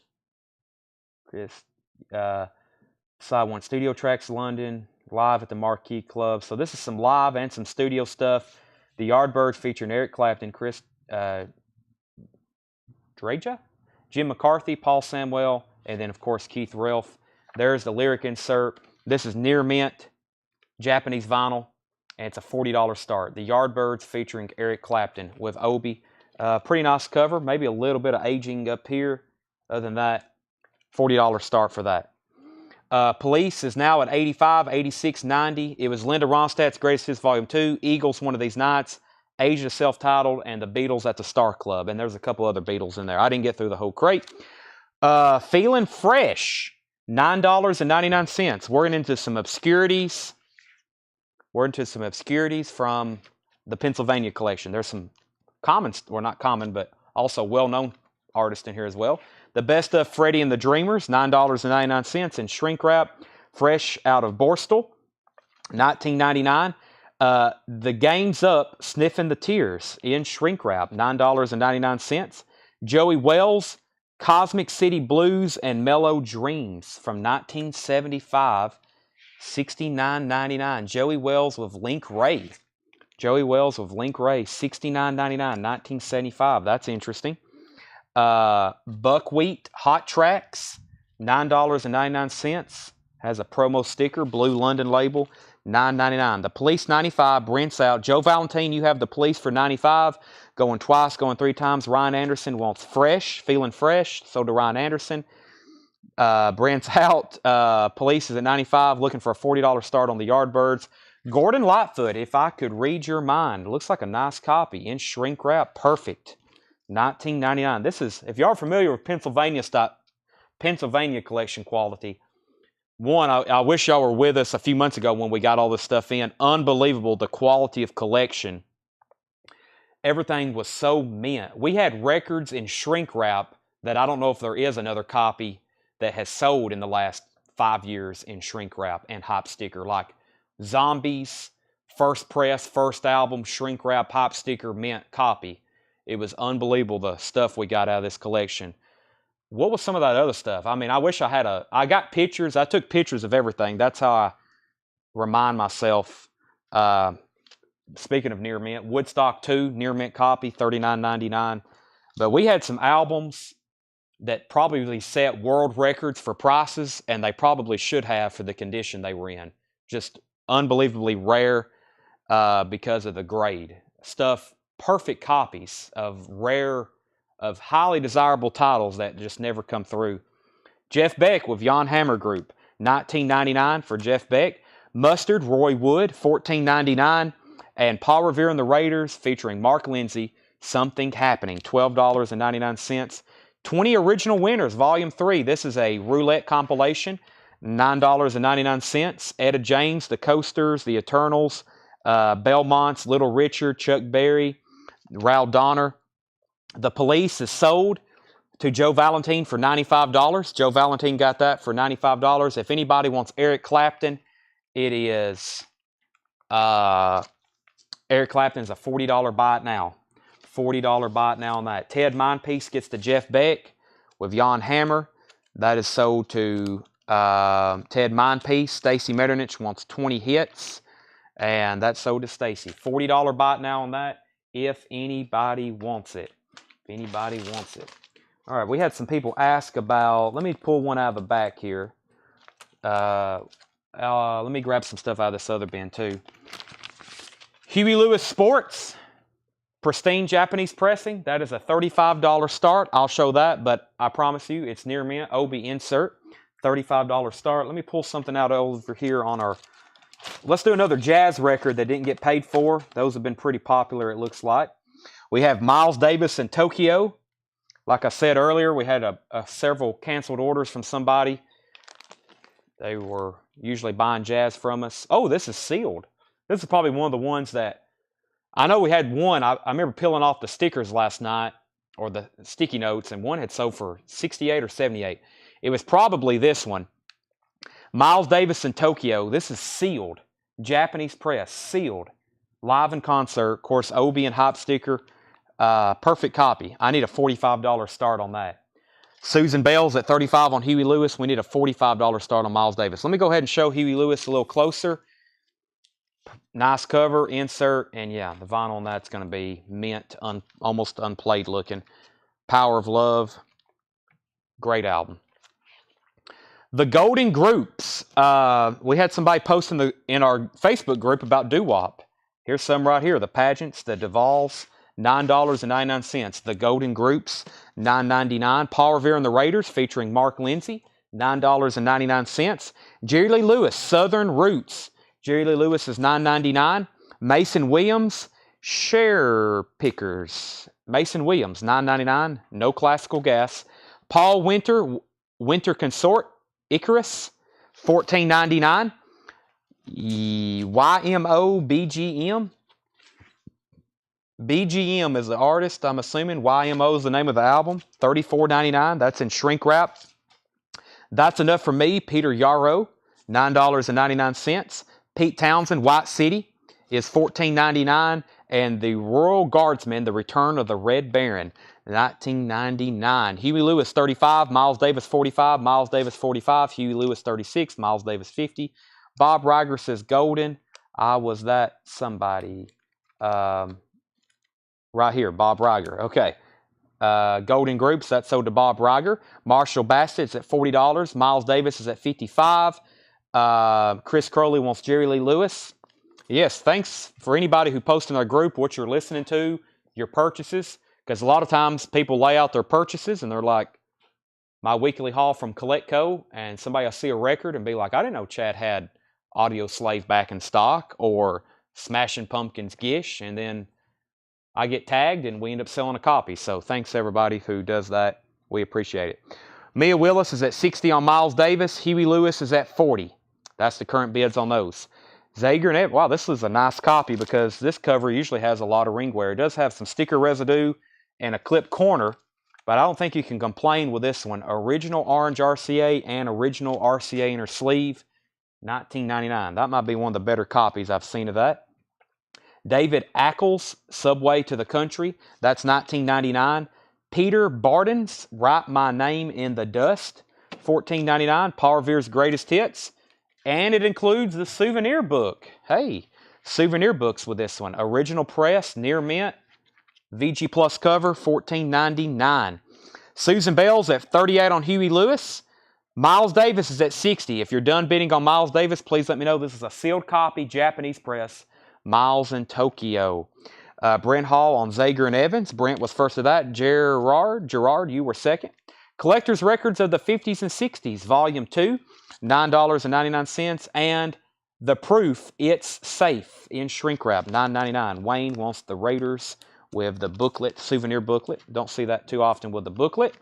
Chris, side one, Studio Tracks London, live at the Marquee Club. So this is some live and some studio stuff. The Yardbirds featuring Eric Clapton, Chris Dreja, Jim McCarthy, Paul Samwell, and then, of course, Keith Relf. There's the lyric insert. This is near mint, Japanese vinyl, and it's a $40 start. The Yardbirds featuring Eric Clapton with Obi. Pretty nice cover. Maybe a little bit of aging up here. Other than that, $40 start for that. Police is now at 85, 86, 90. It was Linda Ronstadt's Greatest Hits Volume 2, Eagles One of These Nights, Asia self-titled, and the Beatles at the Star Club. And there's a couple other Beatles in there. I didn't get through the whole crate. Feeling Fresh, $9.99. We're into some obscurities. We're into some obscurities from the Pennsylvania collection. There's some common, or not common, but also well-known artists in here as well. The Best of Freddie and the Dreamers, $9.99 in shrink wrap. Fresh out of Borstal, $19.99. The Game's Up, Sniffing the Tears in shrink wrap, $9.99. Joey Wells, Cosmic City Blues and Mellow Dreams from 1975, $69.99. Joey Wells with Link Ray. Joey Wells with Link Ray, $69.99, 1975. That's interesting. Buckwheat Hot Tracks, $9.99. Has a promo sticker, blue London label, $9.99. The Police, 95. Brent's out. Joe Valentine, you have the Police for 95. Going twice, going three times. Ryan Anderson wants Fresh, Feeling Fresh. So do Ryan Anderson. Brent's out. Police is at 95, looking for a $40 start on the Yardbirds. Gordon Lightfoot, If I Could Read Your Mind. Looks like a nice copy in shrink wrap. Perfect. $19.99. This is, if y'all are familiar with Pennsylvania collection quality, one, I wish y'all were with us a few months ago when we got all this stuff in. Unbelievable, the quality of collection. Everything was so mint. We had records in shrink wrap that I don't know if there is another copy that has sold in the last 5 years in shrink wrap and hop sticker, like Zombies, first press, first album, shrink wrap, hop sticker, mint copy. It was unbelievable, the stuff we got out of this collection. What was some of that other stuff? I mean, I wish I had I got pictures. I took pictures of everything. That's how I remind myself. Speaking of near mint, Woodstock 2, near mint copy, $39.99. But we had some albums that probably set world records for prices, and they probably should have for the condition they were in. Just unbelievably rare because of the grade. Stuff, perfect copies of rare, of highly desirable titles that just never come through. Jeff Beck with Jan Hammer Group, $19.99 for Jeff Beck. Mustard, Roy Wood, $14.99. And Paul Revere and the Raiders featuring Mark Lindsay, Something Happening, $12.99. 20 Original Winners, Volume 3. This is a roulette compilation, $9.99. Etta James, The Coasters, The Eternals, Belmonts, Little Richard, Chuck Berry, Raul Donner. The Police is sold to Joe Valentine for $95. Joe Valentine got that for $95. If anybody wants Eric Clapton, it is Eric Clapton's a $40 buy it now. $40 buy it now on that. Ted Mindpiece gets to Jeff Beck with Jan Hammer. That is sold to Ted Mindpiece. Stacy Metternich wants 20 hits, and that's sold to Stacy. $40 buy it now on that if anybody wants it. If anybody wants it. All right, we had some people ask about, let me pull one out of the back here. Let me grab some stuff out of this other bin too. Huey Lewis Sports, pristine Japanese pressing. That is a $35 start. I'll show that, but I promise you it's near mint. Obi insert, $35 start. Let me pull something out over here on our, let's do another jazz record that didn't get paid for. Those have been pretty popular, it looks like. We have Miles Davis in Tokyo. Like I said earlier, we had several canceled orders from somebody. They were usually buying jazz from us. Oh, this is sealed. This is probably one of the ones that, I know we had one. I remember peeling off the stickers last night, or the sticky notes, and one had sold for $68 or $78. It was probably this one. Miles Davis in Tokyo. This is sealed. Japanese press, sealed. Live in concert. Of course, Obi and hop sticker. Perfect copy. I need a $45 start on that. Susan Bell's at $35 on Huey Lewis. We need a $45 start on Miles Davis. Let me go ahead and show Huey Lewis a little closer. Nice cover, insert, and yeah, the vinyl on that's going to be mint, almost unplayed looking. Power of Love, great album. The Golden Groups. We had somebody post in our Facebook group about doo-wop. Here's some right here. The Pageants, the Duvalls, $9.99. The Golden Groups, $9.99. Paul Revere and the Raiders featuring Mark Lindsay, $9.99. Jerry Lee Lewis, Southern Roots. Jerry Lee Lewis is $9.99. Mason Williams, Share Pickers. Mason Williams, $9.99. No classical gas. Paul Winter, Winter Consort, Icarus, $14.99. YMO BGM. BGM is the artist, I'm assuming. YMO is the name of the album. $34.99. That's in shrink wrap. That's Enough for Me, Peter Yarrow, $9.99. Pete Townsend, White City, is $14.99. And the Royal Guardsman, The Return of the Red Baron, $19.99. Huey Lewis, $35. Miles Davis, $45. Miles Davis, $45. Huey Lewis, $36. Miles Davis, $50. Bob Riger says Golden. I was that somebody. Right here, Bob Riger. Okay. Golden Groups, that's sold to Bob Riger. Marshall Bassett's at $40. Miles Davis is at $55. Chris Crowley wants Jerry Lee Lewis. Yes, thanks for anybody who posted in our group what you're listening to, your purchases. Because a lot of times people lay out their purchases and they're like, my weekly haul from Collectco, and somebody will see a record and be like, I didn't know Chad had Audio Slave back in stock, or Smashing Pumpkins Gish, and then I get tagged and we end up selling a copy. So thanks everybody who does that. We appreciate it. Mia Willis is at 60 on Miles Davis. Huey Lewis is at 40. That's the current bids on those. Zager and Evan. Wow, this is a nice copy because this cover usually has a lot of ring wear. It does have some sticker residue and a clip corner, but I don't think you can complain with this one. Original orange RCA and original RCA inner sleeve, $19.99. That might be one of the better copies I've seen of that. David Ackles, Subway to the Country, that's $19.99. Peter Barden's Write My Name in the Dust, $14.99. Paul Revere's Greatest Hits. And it includes the souvenir book. Hey, souvenir books with this one. Original press, near mint, VG Plus cover, $14.99. Susan Bell's at 38 on Huey Lewis. Miles Davis is at 60. If you're done bidding on Miles Davis, please let me know. This is a sealed copy, Japanese press, Miles in Tokyo. Brent Hall on Zager and Evans. Brent was first of that. Gerard, you were second. Collector's Records of the 50s and 60s, Volume 2, $9.99. And The Proof, It's Safe in shrink wrap, $9.99. Wayne wants the Raiders with the booklet, souvenir booklet. Don't see that too often with the booklet.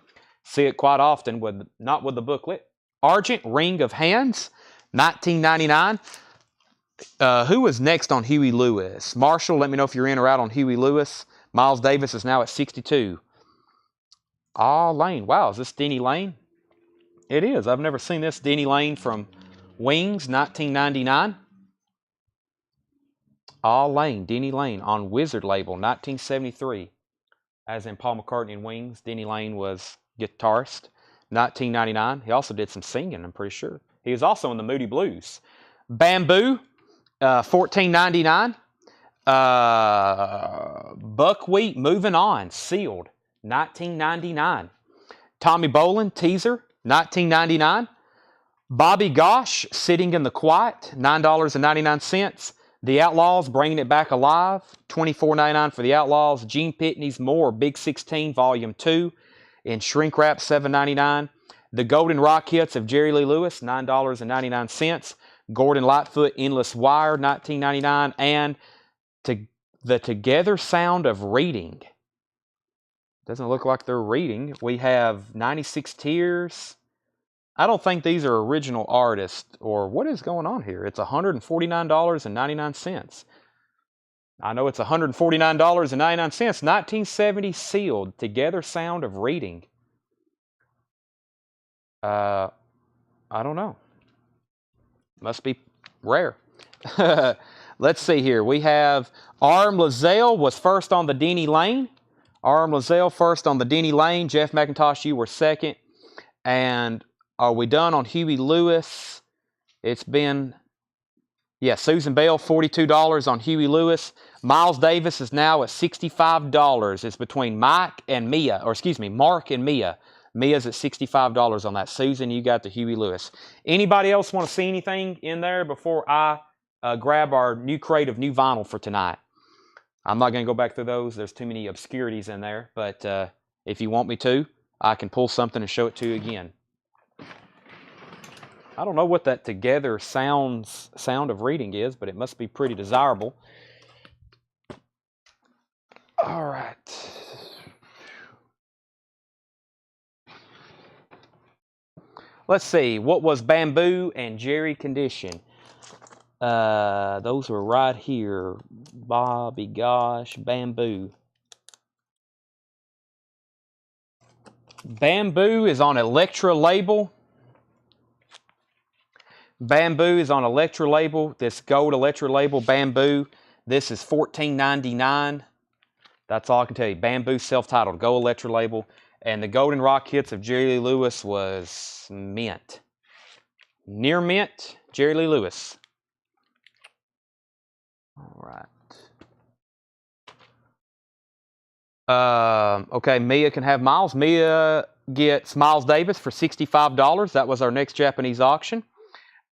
See it quite often with not with the booklet. Argent Ring of Hands, $19.99. Who was next on Huey Lewis? Marshall, let me know if you're in or out on Huey Lewis. Miles Davis is now at 62. Lane. Wow, is this Denny Lane? It is. I've never seen this. Denny Lane from Wings, $19.99. Lane, Denny Lane on Wizard label, 1973. As in Paul McCartney and Wings, Denny Lane was guitarist, $19.99. He also did some singing, I'm pretty sure. He was also in the Moody Blues. Bamboo, $14.99. Buckwheat Moving On, sealed, $19.99. Tommy Bolin, teaser, $19.99. Bobby Gosh, Sitting in the Quiet, $9.99. The Outlaws, Bringing It Back Alive, $24.99 for The Outlaws. Gene Pitney's More, Big 16, Volume 2, in shrink wrap, $7.99. The Golden Rock Hits of Jerry Lee Lewis, $9.99. Gordon Lightfoot, Endless Wire, $19.99. And The Together Sound of Reading. Doesn't look like they're reading. We have 96 Tears. I don't think these are original artists, or what is going on here? It's $149.99. I know it's $149.99. 1970 sealed. Together Sound of Reading. I don't know. Must be rare. Let's see here. We have Arm Lazelle was first on the Denny Lane. Arm Lazelle first on the Denny Lane. Jeff McIntosh, you were second. And are we done on Huey Lewis? It's been, Susan Bell, $42 on Huey Lewis. Miles Davis is now at $65. It's between Mark and Mia. Mia's at $65 on that. Susan, you got the Huey Lewis. Anybody else want to see anything in there before I grab our new crate of new vinyl for tonight? I'm not going to go back through those. There's too many obscurities in there. But if you want me to, I can pull something and show it to you again. I don't know what that Together sound of reading is, but it must be pretty desirable. All right. Let's see. What was Bamboo and Jerry Condition? Those were right here. Bobby Gosh, Bamboo. Bamboo is on Elektra label. Bamboo is on Elektra label. This gold Elektra label, Bamboo. This is $14.99. That's all I can tell you. Bamboo self-titled, gold Elektra label. And the Golden Rock Hits of Jerry Lee Lewis was mint. Near mint, Jerry Lee Lewis. All right. Okay, Mia can have Miles. Mia gets Miles Davis for $65. That was our next Japanese auction.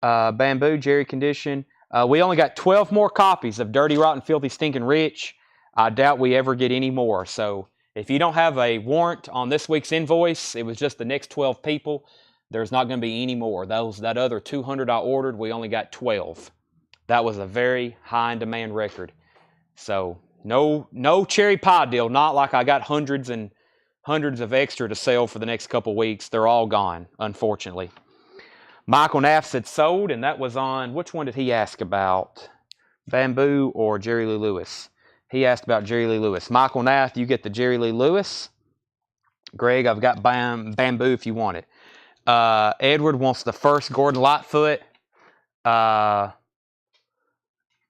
Bamboo, Jerry Condition. We only got 12 more copies of Dirty, Rotten, Filthy, Stinking Rich. I doubt we ever get any more. So if you don't have a warrant on this week's invoice, it was just the next 12 people There's not going to be any more. That other 200 I ordered, we only got 12. That was a very high in demand record. So no cherry pie deal. Not like I got hundreds and hundreds of extra to sell for the next couple weeks. They're all gone, unfortunately. Michael Naff said sold, and that was on, which one did he ask about? Bamboo or Jerry Lee Lewis? He asked about Jerry Lee Lewis. Michael Naff, you get the Jerry Lee Lewis. Greg, I've got Bamboo if you want it. Edward wants the first Gordon Lightfoot.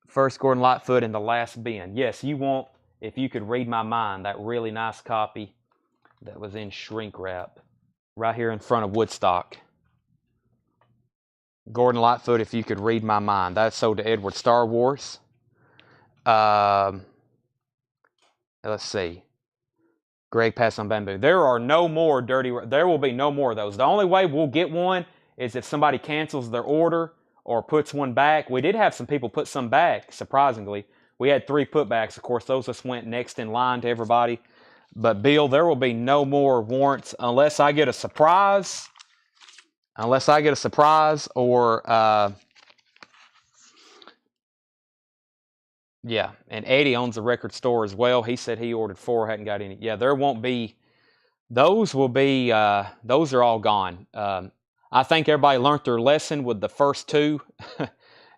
First Gordon Lightfoot in the last bin. Yes, you want, if you could read my mind, that really nice copy that was in shrink wrap right here in front of Woodstock. Gordon Lightfoot, if you could read my mind. That's sold to Edward. Star Wars. Let's see. Greg passed on Bamboo. There are no more there will be no more of those. The only way we'll get one is if somebody cancels their order or puts one back. We did have some people put some back, surprisingly. We had 3 putbacks. Of course, those just went next in line to everybody. But, Bill, there will be no more warrants unless I get a surprise. Unless I get a surprise or, yeah. And Eddie owns a record store as well. He said he ordered 4, hadn't got any. Yeah, there won't be. Those will be, those are all gone. I think everybody learned their lesson with the first 2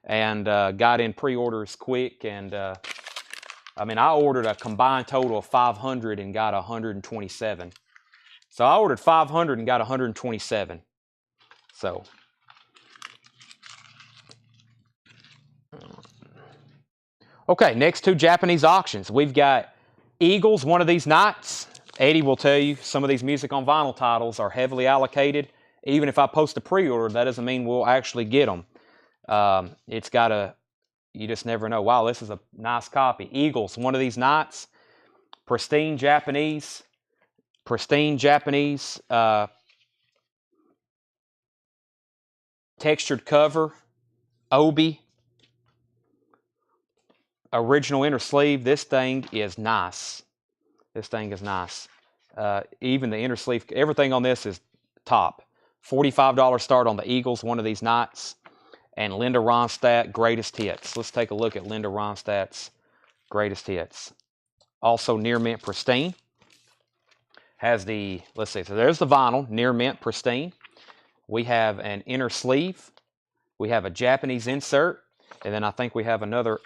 and got in pre-orders quick. And, I mean, I ordered a combined total of 500 and got 127. So I ordered 500 and got 127. So, okay, next 2 Japanese auctions. We've got Eagles one of these nights. Eddie will tell you some of these music on vinyl titles are heavily allocated. Even if I post a pre-order, that doesn't mean we'll actually get them. It's got to, you just never know. Wow, this is a nice copy. Eagles one of these nights. Pristine Japanese. Textured cover. Obi. Original inner sleeve. This thing is nice. Even the inner sleeve, everything on this is top. $45 start on the Eagles one of these nights. And Linda Ronstadt, Greatest Hits. Let's take a look at Linda Ronstadt's Greatest Hits. Also Near Mint Pristine. Has the, let's see, so there's the vinyl, Near Mint Pristine. We have an inner sleeve. We have a Japanese insert. And then I think we have another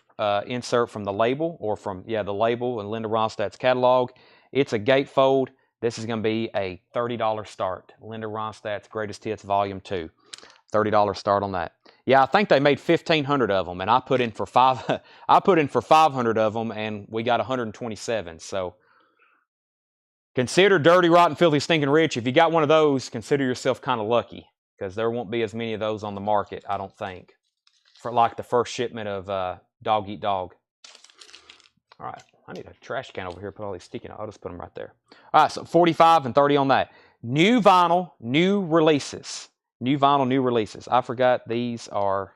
insert from the label, or from, yeah, the label and Linda Ronstadt's catalog. It's a gatefold. This is going to be a $30 start. Linda Ronstadt's Greatest Hits Volume 2. $30 start on that. Yeah, I think they made 1,500 of them, and I put in for 500 of them, and we got 127. So consider Dirty, Rotten, Filthy, Stinking Rich. If you got one of those, consider yourself kind of lucky, because there won't be as many of those on the market, I don't think, for like the first shipment of Dog Eat Dog. All right, I need a trash can over here. Put all these sticky notes. I'll just put them right there. All right, so 45 and 30 on that. New vinyl, new releases. New vinyl, new releases. I forgot these are.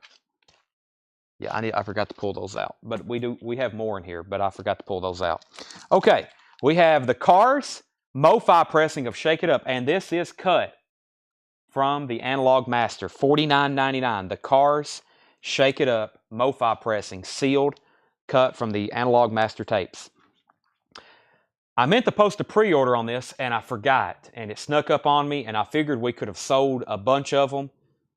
Yeah, I forgot to pull those out. But we have more in here, but I forgot to pull those out. Okay, we have the Cars MoFi pressing of Shake It Up, and this is cut from the Analog Master, $49.99. The Cars Shake It Up MoFi pressing, sealed, cut from the Analog Master tapes. I meant to post a pre-order on this, and I forgot, and it snuck up on me, and I figured we could have sold a bunch of them.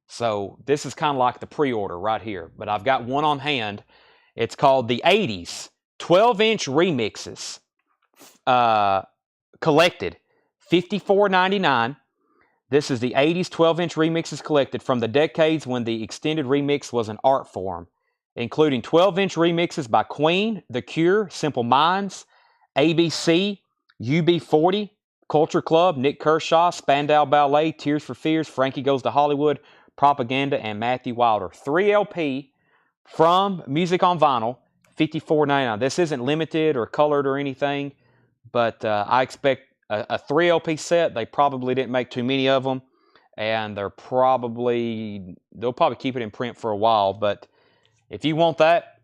So this is kind of like the pre-order right here, but I've got one on hand. It's called the 80s 12-inch remixes, collected, $54.99. This is the 80s 12-inch remixes collected from the decades when the extended remix was an art form, including 12-inch remixes by Queen, The Cure, Simple Minds, ABC, UB40, Culture Club, Nick Kershaw, Spandau Ballet, Tears for Fears, Frankie Goes to Hollywood, Propaganda, and Matthew Wilder. 3 LP from Music on Vinyl, $54.99. This isn't limited or colored or anything, but I expect a 3 LP set. They probably didn't make too many of them, and they'll probably keep it in print for a while. But if you want that,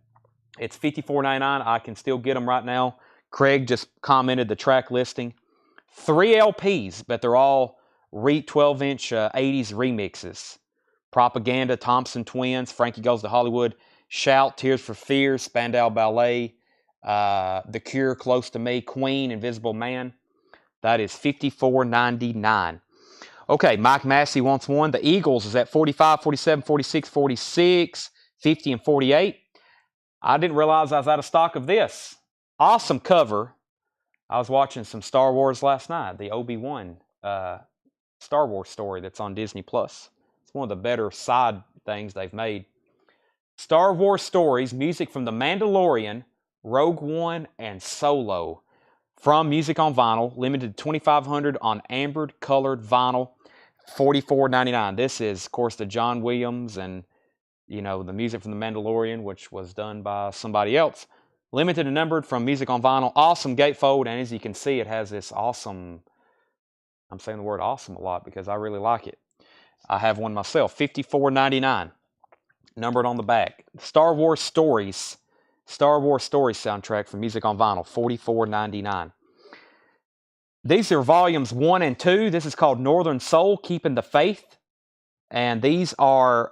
it's $54.99. I can still get them right now. Craig just commented the track listing. 3 LPs, but they're all 12-inch 80s remixes. Propaganda, Thompson Twins, Frankie Goes to Hollywood, Shout, Tears for Fears, Spandau Ballet, The Cure, Close to Me, Queen, Invisible Man. That is $54.99. Okay, Mike Massey wants one. The Eagles is at 45, 47, 46, 46, 50, and 48. I didn't realize I was out of stock of this. Awesome cover. I was watching some Star Wars last night, the Obi-Wan Star Wars story that's on Disney+. It's one of the better side things they've made. Star Wars stories, music from The Mandalorian, Rogue One, and Solo. From Music on Vinyl, limited to 2,500 on ambered colored vinyl, $44.99. This is, of course, the John Williams and, you know, the music from The Mandalorian, which was done by somebody else. Limited and numbered from Music on Vinyl. Awesome gatefold, and as you can see, it has this awesome, I'm saying the word awesome a lot because I really like it. I have one myself, $54.99. Numbered on the back. Star Wars Stories soundtrack from Music on Vinyl, $44.99. These are volumes 1 and 2. This is called Northern Soul, Keeping the Faith. And these are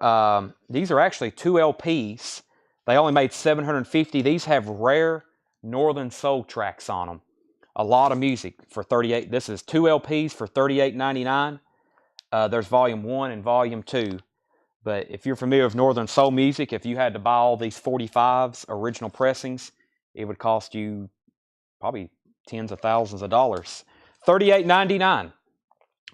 actually 2 LPs. They only made 750. These have rare Northern Soul tracks on them. A lot of music for $38. This is 2 LPs for $38.99. There's volume 1 and volume 2. But if you're familiar with Northern Soul music, if you had to buy all these 45s, original pressings, it would cost you probably tens of thousands of dollars. $38.99.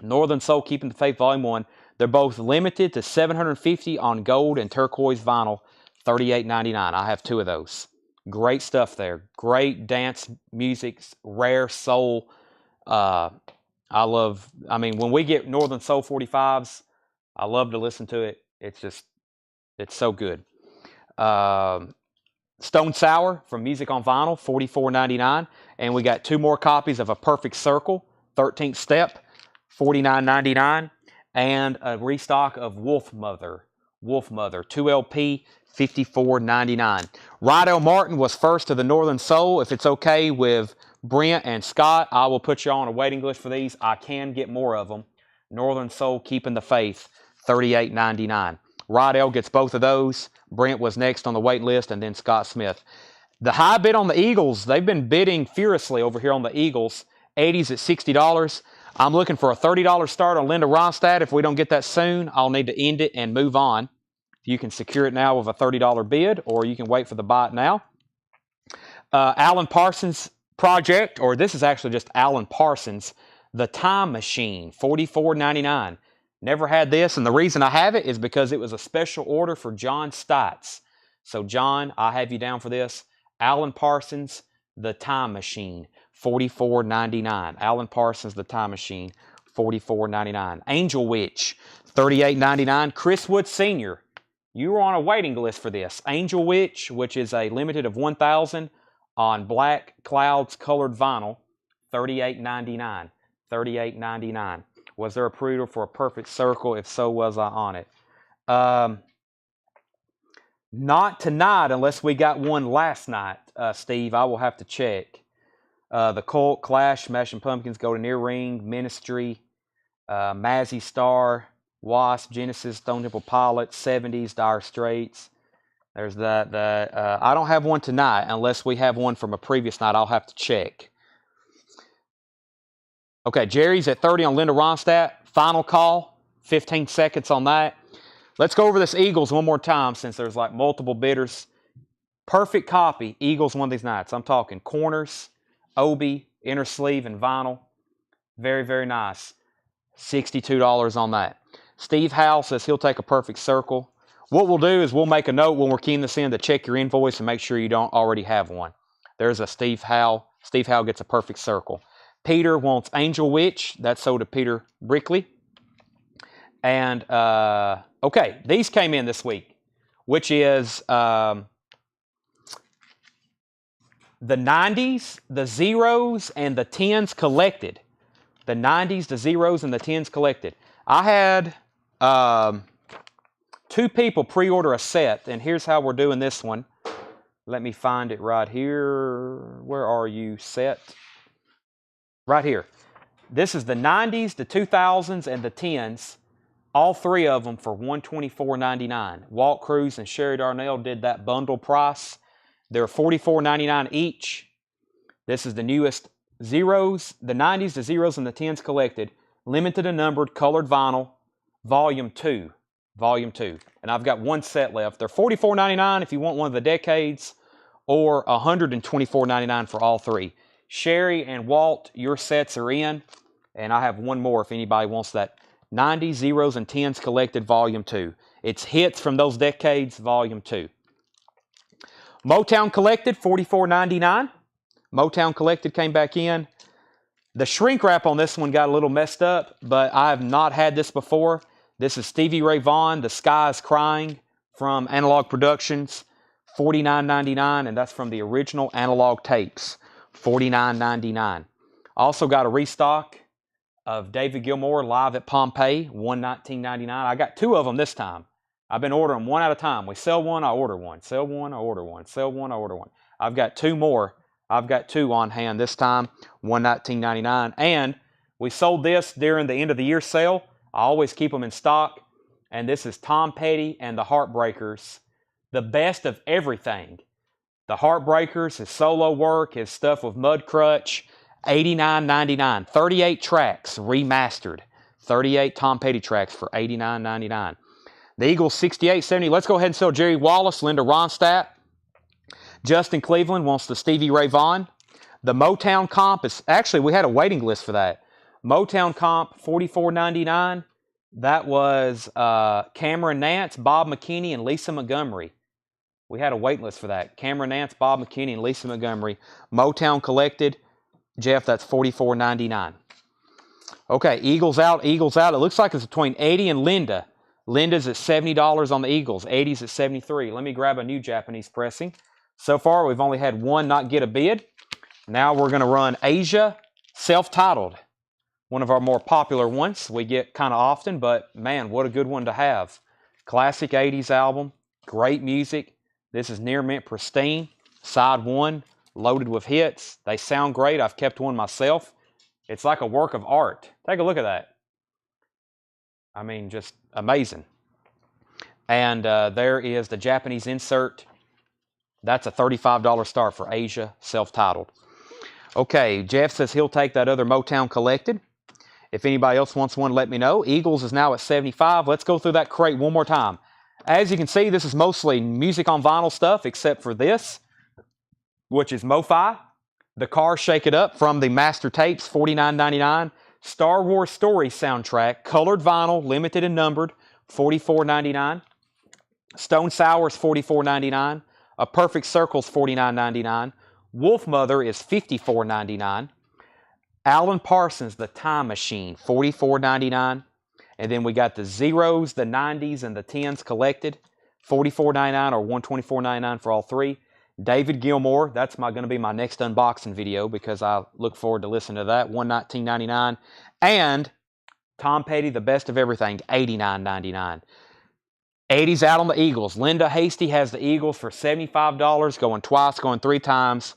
Northern Soul, Keeping the Faith, Volume 1. They're both limited to 750 on gold and turquoise vinyl, $38.99. I have 2 of those. Great stuff there. Great dance music, rare soul. When we get Northern Soul 45s, I love to listen to it. It's so good. Stone Sour from Music on Vinyl, $44.99. And we got 2 more copies of A Perfect Circle, 13th Step, $49.99. And a restock of Wolf Mother, 2 LP, $54.99. Rydell Martin was first to the Northern Soul. If it's okay with Brent and Scott, I will put you on a waiting list for these. I can get more of them. Northern Soul, Keeping the Faith, $38.99. Rydell gets both of those. Brent was next on the wait list, and then Scott Smith. The high bid on the Eagles, they've been bidding furiously over here on the Eagles. 80s at $60. I'm looking for a $30 start on Linda Ronstadt. If we don't get that soon, I'll need to end it and move on. You can secure it now with a $30 bid, or you can wait for the buy it now. Alan Parsons project, or this is actually just Alan Parsons, The Time Machine, $44.99. Never had this, and the reason I have it is because it was a special order for John Stites. So, John, I have you down for this. Alan Parsons, The Time Machine, $44.99. Alan Parsons, The Time Machine, $44.99. Angel Witch, $38.99. Chris Wood Sr., you were on a waiting list for this. Angel Witch, which is a limited of 1,000 on Black Clouds colored vinyl, $38.99. $38.99. Was there a pre-order for A Perfect Circle? If so, was I on it? Not tonight, unless we got one last night, Steve. I will have to check. The Cult, Clash, Smashing Pumpkins, Golden Earring, Ministry, Mazzy Star, Wasp, Genesis, Stone Temple Pilots, 70s, Dire Straits. There's that. I don't have one tonight, unless we have one from a previous night. I'll have to check. Okay, Jerry's at 30 on Linda Ronstadt. Final call, 15 seconds on that. Let's go over this Eagles one more time since there's like multiple bidders. Perfect copy, Eagles one of these nights. I'm talking corners, Obi, inner sleeve, and vinyl. Very, very nice. $62 on that. Steve Howell says he'll take A Perfect Circle. What we'll do is we'll make a note when we're keying this in to check your invoice and make sure you don't already have one. There's a Steve Howell. Steve Howell gets A Perfect Circle. Peter wants Angel Witch. That's sold to Peter Brickley. And, okay, these came in this week, which is the 90s, the zeros, and the tens collected. The 90s, the zeros, and the tens collected. I had 2 people pre-order a set, and here's how we're doing this one. Let me find it right here. Where are you, set? Right here. This is the 90s, the 2000s, and the 10s. All three of them for $124.99. Walt Cruz and Sherry Darnell did that bundle price. They're $44.99 each. This is the newest zeros, the 90s, the zeros, and the 10s collected. Limited and numbered, colored vinyl, volume 2. Volume 2. And I've got one set left. They're $44.99 if you want one of the decades, or $124.99 for all three. Sherry and Walt, your sets are in, and I have one more if anybody wants that 90s, zeros, and 10s collected volume 2. It's hits from those decades, volume 2. Motown collected, $44.99. Motown collected came back in. The shrink wrap on this one got a little messed up, but I have not had this before. This is Stevie Ray Vaughan, The Sky is Crying from Analog Productions, $49.99, and that's from the original analog tapes, $49.99. Also got a restock of David Gilmour live at Pompeii, $119.99. I got two of them this time. I've been ordering them one at a time. We sell one, I order one. Sell one, I order one. Sell one, I order one. I've got two more. I've got two on hand this time, $119.99. And we sold this during the end of the year sale. I always keep them in stock. And this is Tom Petty and the Heartbreakers, the best of everything. The Heartbreakers, his solo work, his stuff with Mudcrutch, $89.99. 38 tracks remastered. 38 Tom Petty tracks for $89.99. The Eagles, $68.70. Let's go ahead and sell Jerry Wallace, Linda Ronstadt. Justin Cleveland wants the Stevie Ray Vaughan. The Motown comp is, actually, we had a waiting list for that. Motown comp, $44.99. That was Cameron Nance, Bob McKinney, and Lisa Montgomery. We had a wait list for that. Cameron Nance, Bob McKinney, and Lisa Montgomery. Motown collected. Jeff, that's $44.99. Okay, Eagles out, Eagles out. It looks like it's between Eddie and Linda. Linda's at $70 on the Eagles. Eddie's at $73. Let me grab a new Japanese pressing. So far, we've only had one not get a bid. Now we're going to run Asia, self-titled. One of our more popular ones. We get kind of often, but man, what a good one to have. Classic 80s album. Great music. This is near mint pristine. Side 1, loaded with hits. They sound great. I've kept one myself. It's like a work of art. Take a look at that. I mean, just amazing. And there is the Japanese insert. That's a $35 start for Asia, self-titled. Okay, Jeff says he'll take that other Motown collected. If anybody else wants one, let me know. Eagles is now at $75. Let's go through that crate one more time. As you can see, this is mostly music on vinyl stuff, except for this, which is Mo-Fi. The Cars Shake It Up from the Master Tapes, $49.99. Star Wars Story soundtrack, colored vinyl, limited and numbered, $44.99. Stone Sour's $44.99. A Perfect Circle's $49.99. Wolf Mother is $54.99. Alan Parsons, The Time Machine, $44.99. And then we got the zeros, the 90s, and the 10s collected, $44.99 or $124.99 for all three. David Gilmour, that's going to be my next unboxing video because I look forward to listening to that, $119.99. And Tom Petty, The Best of Everything, $89.99. 80's out on the Eagles. Linda Hasty has the Eagles for $75, going twice, going three times.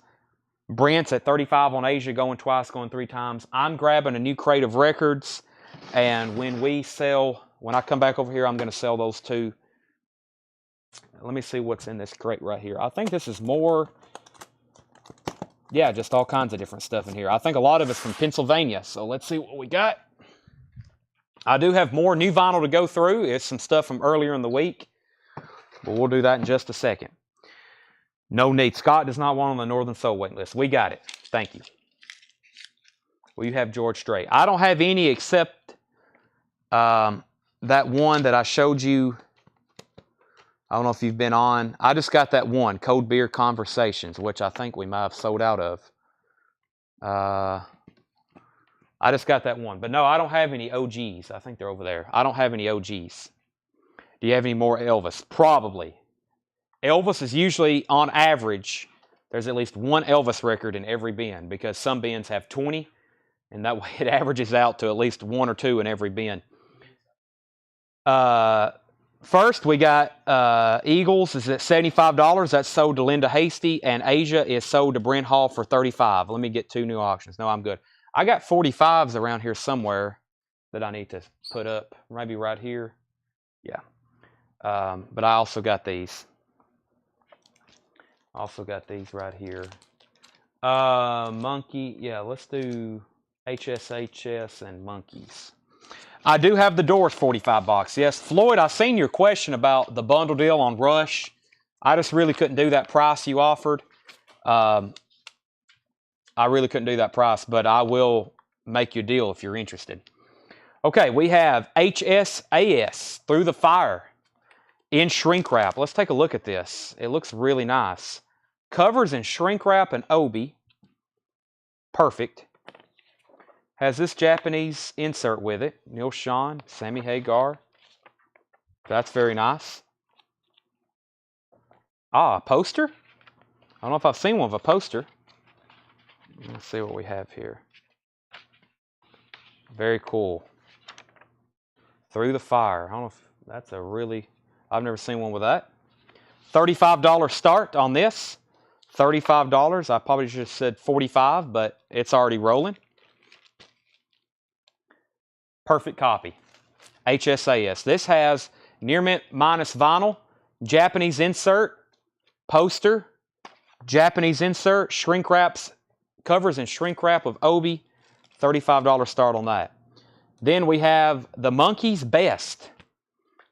Brent's at $35 on Asia, going twice, going three times. I'm grabbing a new crate of records, and when I come back over here, I'm going to sell those two. Let me see what's in this crate right here. I think this is more, yeah, just all kinds of different stuff in here. I think a lot of it's from Pennsylvania, so let's see what we got. I do have more new vinyl to go through. It's some stuff from earlier in the week, but we'll do that in just a second. No need. Scott does not want on the Northern Soul waiting list. We got it. Thank you. Well, you have George Strait. I don't have any except that one that I showed you. I don't know if you've been on. I just got that one, Cold Beer Conversations, which I think we might have sold out of. I just got that one. But no, I don't have any OGs. I think they're over there. I don't have any OGs. Do you have any more Elvis? Probably. Elvis is usually, on average, there's at least one Elvis record in every bin because some bins have 20, and that way it averages out to at least one or two in every bin. First, we got Eagles is at $75. That's sold to Linda Hasty, and Asia is sold to Brent Hall for $35. Let me get two new auctions. No, I'm good. I got 45s around here somewhere that I need to put up. Maybe right here. Yeah. But I also got these. Also got these right here. Monkey. Yeah, let's do HSHS and monkeys. I do have the doors 45 bucks. Yes, Floyd, I seen your question about the bundle deal on Rush. I just really couldn't do that price you offered. I really couldn't do that price, but I will make you a deal if you're interested. Okay, we have HSAS Through the Fire in shrink wrap. Let's take a look at this. It looks really nice. Covers in shrink wrap and obi. Perfect. Has this Japanese insert with it. Neil Sean, Sammy Hagar. That's very nice. Ah, a poster? I don't know if I've seen one of a poster. Let's see what we have here. Very cool. Through the Fire. I don't know if that's a really... I've never seen one with that. $35 start on this. $35. I probably just said $45, but it's already rolling. Perfect copy. HSAS. This has near mint minus vinyl, Japanese insert, poster, Japanese insert, shrink wraps, covers in shrink wrap of obi. $35 start on that. Then we have the Monkey's Best.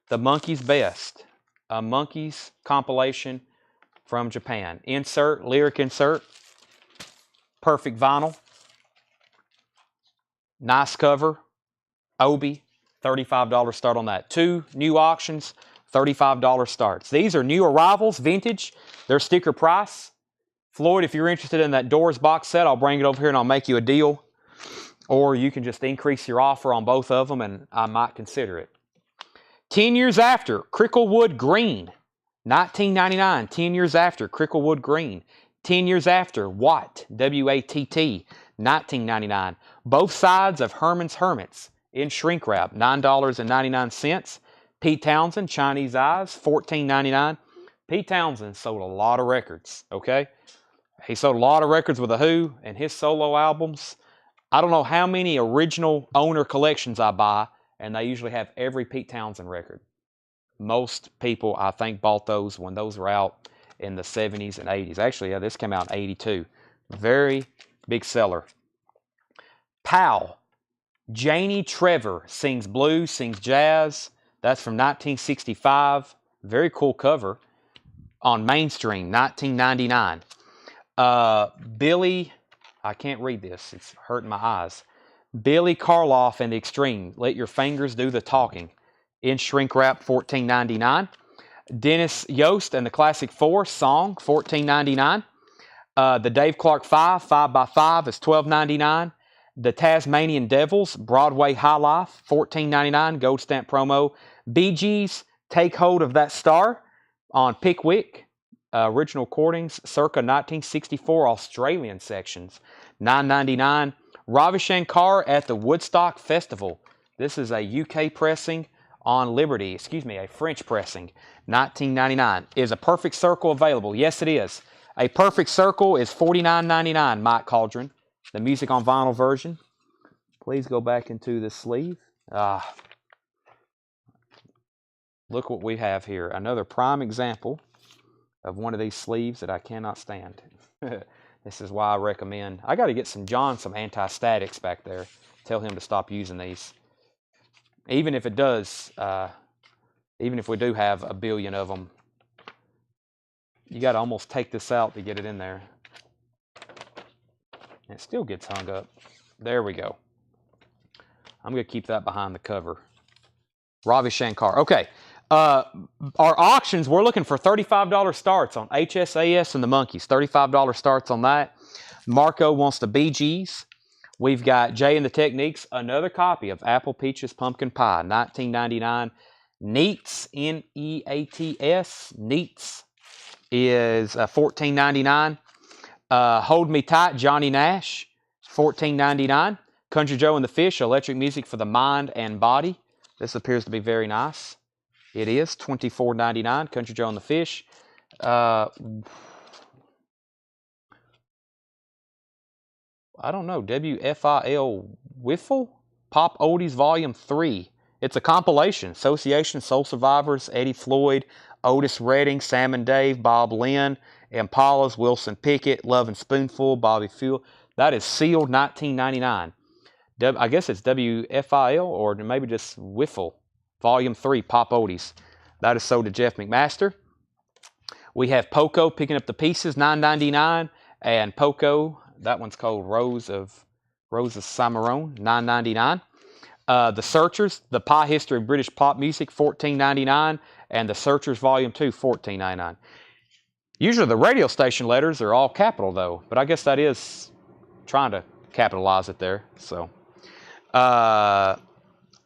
The Monkey's Best. A Monkey's compilation from Japan. Insert, lyric insert. Perfect vinyl. Nice cover. Obi. $35 start on that. 2 new auctions. $35 starts. These are new arrivals, vintage. They're sticker price. Floyd, if you're interested in that Doors box set, I'll bring it over here and I'll make you a deal. Or you can just increase your offer on both of them and I might consider it. 10 years after, Cricklewood Green. 1999, 10 years after, Cricklewood Green. 10 years after, Watt, W-A-T-T, 1999. Both sides of Herman's Hermits in shrink wrap, $9.99. Pete Townsend, Chinese Eyes, $14.99. Pete Townsend sold a lot of records, okay? He sold a lot of records with The Who and his solo albums. I don't know how many original owner collections I buy, and they usually have every Pete Townsend record. Most people, I think, bought those when those were out in the 70s and 80s. Actually, yeah, this came out in 82. Very big seller. Pal. Janie Trevor sings blues, sings jazz. That's from 1965. Very cool cover. On Mainstream, 1999. Billy, I can't read this. It's hurting my eyes. Billy Karloff and the Extreme. Let Your Fingers Do the Talking. In shrink wrap, $14.99. Dennis Yost and the Classic Four song, $14.99. The Dave Clark 5, 5x5 is $12.99. The Tasmanian Devils, Broadway High Life, $14.99. Gold stamp promo. Bee Gees, Take Hold of That Star on Pickwick. Original recordings, circa 1964, Australian sections, $9.99. Ravi Shankar at the Woodstock Festival. This is a UK pressing on Liberty, a French pressing, $19.99. Is a Perfect Circle available? Yes, it is. A Perfect Circle is $49.99, Mike Cauldron. The music on vinyl version. Please go back into the sleeve. Look what we have here. Another prime example of one of these sleeves that I cannot stand. This is why I recommend. I got to get some anti-statics back there. Tell him to stop using these. Even if it does, even if we do have a billion of them, you got to almost take this out to get it in there. And it still gets hung up. There we go. I'm going to keep that behind the cover. Ravi Shankar. Okay. Our auctions, we're looking for $35 starts on HSAS and the Monkeys. $35 starts on that. Marco wants the Bee Gees. We've got Jay and the Techniques, another copy of Apple Peaches Pumpkin Pie, $19.99. Neats, N-E-A-T-S, Neats is $14.99. Hold Me Tight, Johnny Nash, $14.99. Country Joe and the Fish, electric music for the mind and body. This appears to be very nice. It is $24.99. Country Joe and the Fish. I don't know, WFIL Wiffle? Pop Oldies Volume 3. It's a compilation. Association, Soul Survivors, Eddie Floyd, Otis Redding, Sam and Dave, Bob Lynn, Impalas, Wilson Pickett, Love and Spoonful, Bobby Fuel. That is sealed 1999. I guess it's WFIL or maybe just Wiffle. Volume 3, Pop Oldies. That is sold to Jeff McMaster. We have Poco picking up the pieces, $9.99, and Poco, that one's called Rose of Cimarron, $9.99. The Searchers, The Pie History of British Pop Music, $14.99, and The Searchers Volume 2, $14.99. Usually the radio station letters are all capital though, but I guess that is trying to capitalize it there. So,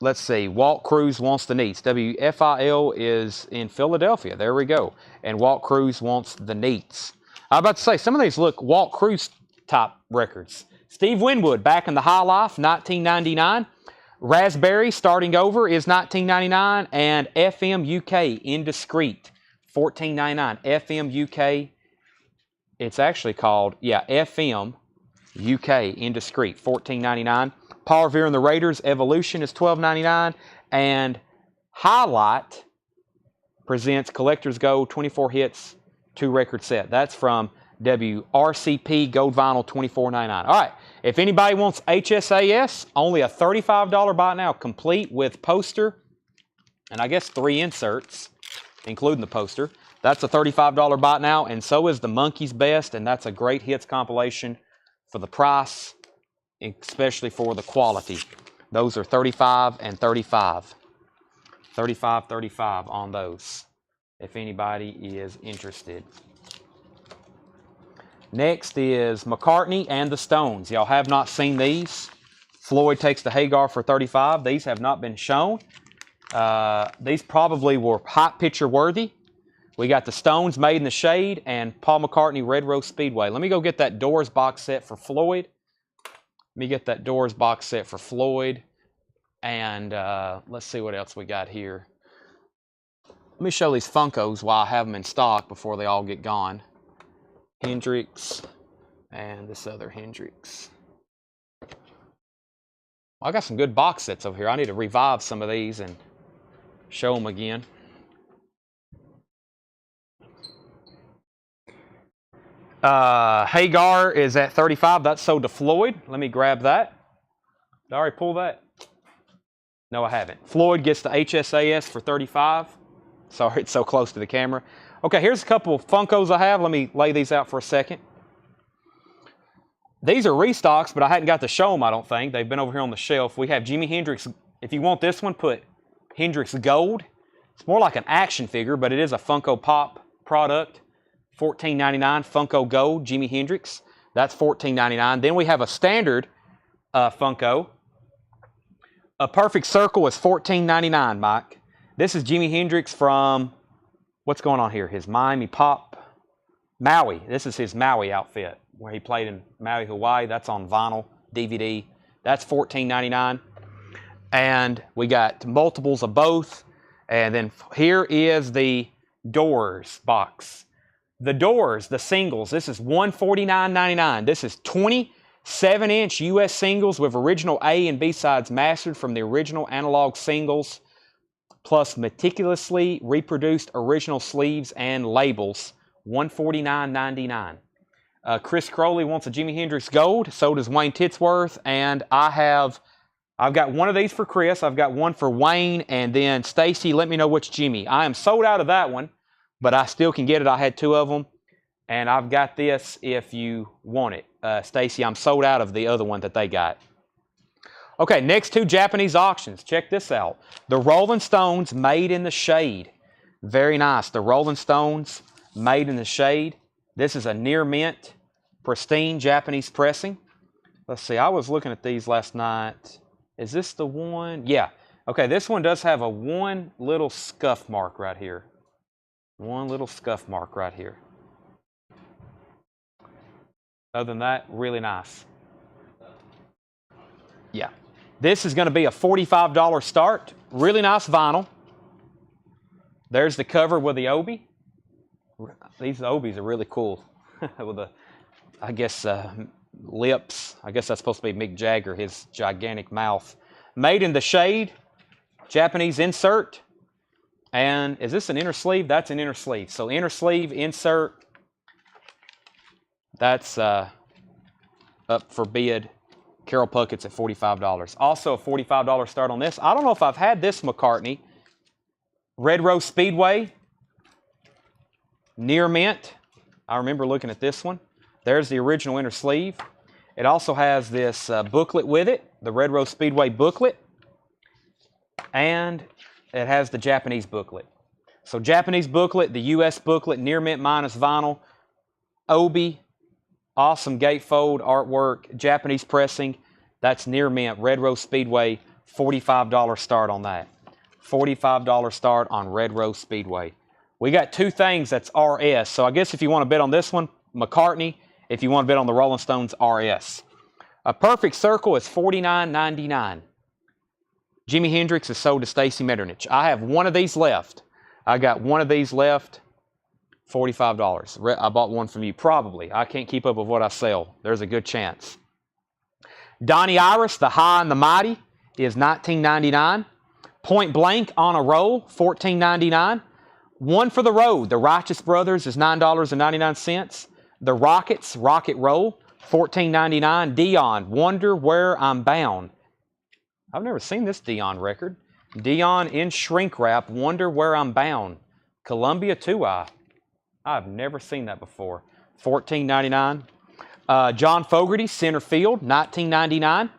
let's see. Walt Cruz wants the Neats. WFIL is in Philadelphia. There we go. And Walt Cruz wants the Neats. I was about to say, some of these look Walt Cruz type records. Steve Winwood, Back in the High Life, 1999. Raspberry, Starting Over is 1999. And FM UK, Indiscreet, $14.99. FM UK, it's actually called, FM UK, Indiscreet, $14.99. Paul Revere and the Raiders, Evolution is $12.99. And Highlight presents Collector's Gold 24 hits, 2-record set. That's from WRCP Gold Vinyl, $24.99. All right, if anybody wants HSAS, only a $35 buy now, complete with poster and I guess 3 inserts, including the poster. That's a $35 buy now, and so is the Monkey's Best, and that's a great hits compilation for the price, especially for the quality. Those are $35 and $35. $35 on those, if anybody is interested. Next is McCartney and the Stones. Y'all have not seen these. Floyd Takes the Hagar for $35. These have not been shown. These probably were hot picture worthy. We got the Stones, Made in the Shade, and Paul McCartney, Red Rose Speedway. Let me go get that Doors box set for Floyd. Let me get that Doors box set for Floyd. And let's see what else we got here. Let me show these Funkos while I have them in stock before they all get gone. Hendrix and this other Hendrix. Well, I got some good box sets over here. I need to revive some of these and show them again. Hagar is at $35. That's sold to Floyd. Let me grab that. Did I already pull that? No, I haven't. Floyd gets the HSAS for $35. Sorry, it's so close to the camera. Okay, here's a couple of Funkos I have. Let me lay these out for a second. These are restocks, but I hadn't got to show them, I don't think. They've been over here on the shelf. We have Jimi Hendrix. If you want this one, put Hendrix Gold. It's more like an action figure, but it is a Funko Pop product. $14.99, Funko Gold, Jimi Hendrix. That's $14.99. Then we have a standard Funko. A Perfect Circle is $14.99, Mike. This is Jimi Hendrix from, what's going on here? His Miami Pop, Maui. This is his Maui outfit where he played in Maui, Hawaii. That's on vinyl, DVD. That's $14.99. And we got multiples of both. And then here is the Doors box. The Doors, the singles, this is $149.99. This is 27-inch U.S. singles with original A and B sides mastered from the original analog singles, plus meticulously reproduced original sleeves and labels, $149.99. Chris Crowley wants a Jimi Hendrix Gold, so does Wayne Titsworth, and I've got one of these for Chris, I've got one for Wayne, and then Stacy, let me know which Jimmy. I am sold out of that one, but I still can get it. I had 2 of them, and I've got this if you want it. Stacy, I'm sold out of the other one that they got. Okay, next 2 Japanese auctions. Check this out. The Rolling Stones, Made in the Shade. Very nice. The Rolling Stones, Made in the Shade. This is a near mint, pristine Japanese pressing. Let's see, I was looking at these last night. Is this the one? Yeah. Okay, this one does have one little scuff mark right here. One little scuff mark right here. Other than that, really nice. Yeah. This is going to be a $45 start. Really nice vinyl. There's the cover with the Obi. These Obis are really cool. With the, I guess, lips. I guess that's supposed to be Mick Jagger, his gigantic mouth. Made in the Shade, Japanese insert. And is this an inner sleeve? That's an inner sleeve. So inner sleeve, insert, that's up for bid. Carol Puckett's at $45. Also a $45 start on this. I don't know if I've had this McCartney. Red Rose Speedway, near mint. I remember looking at this one. There's the original inner sleeve. It also has this booklet with it, the Red Rose Speedway booklet. And it has the Japanese booklet. So Japanese booklet, the US booklet, near mint minus vinyl, Obi, awesome gatefold artwork, Japanese pressing. That's near mint, Red Rose Speedway, $45 start on that. $45 start on Red Rose Speedway. We got two things that's RS. So I guess if you want to bet on this one, McCartney. If you want to bet on the Rolling Stones, RS. A Perfect Circle is $49.99. Jimi Hendrix is sold to Stacy Metternich. I have one of these left. I got one of these left, $45. I bought one from you, probably. I can't keep up with what I sell. There's a good chance. Donnie Iris, The High and the Mighty, is $19.99. Point Blank, On a Roll, $14.99. One for the Road, The Righteous Brothers, is $9.99. The Rockets, Rocket Roll, $14.99. Dion, Wonder Where I'm Bound. I've never seen this Dion record. Dion in shrink wrap, Wonder Where I'm Bound. Columbia 2i. I've never seen that before. $14.99. John Fogerty, Center Field, $19.99.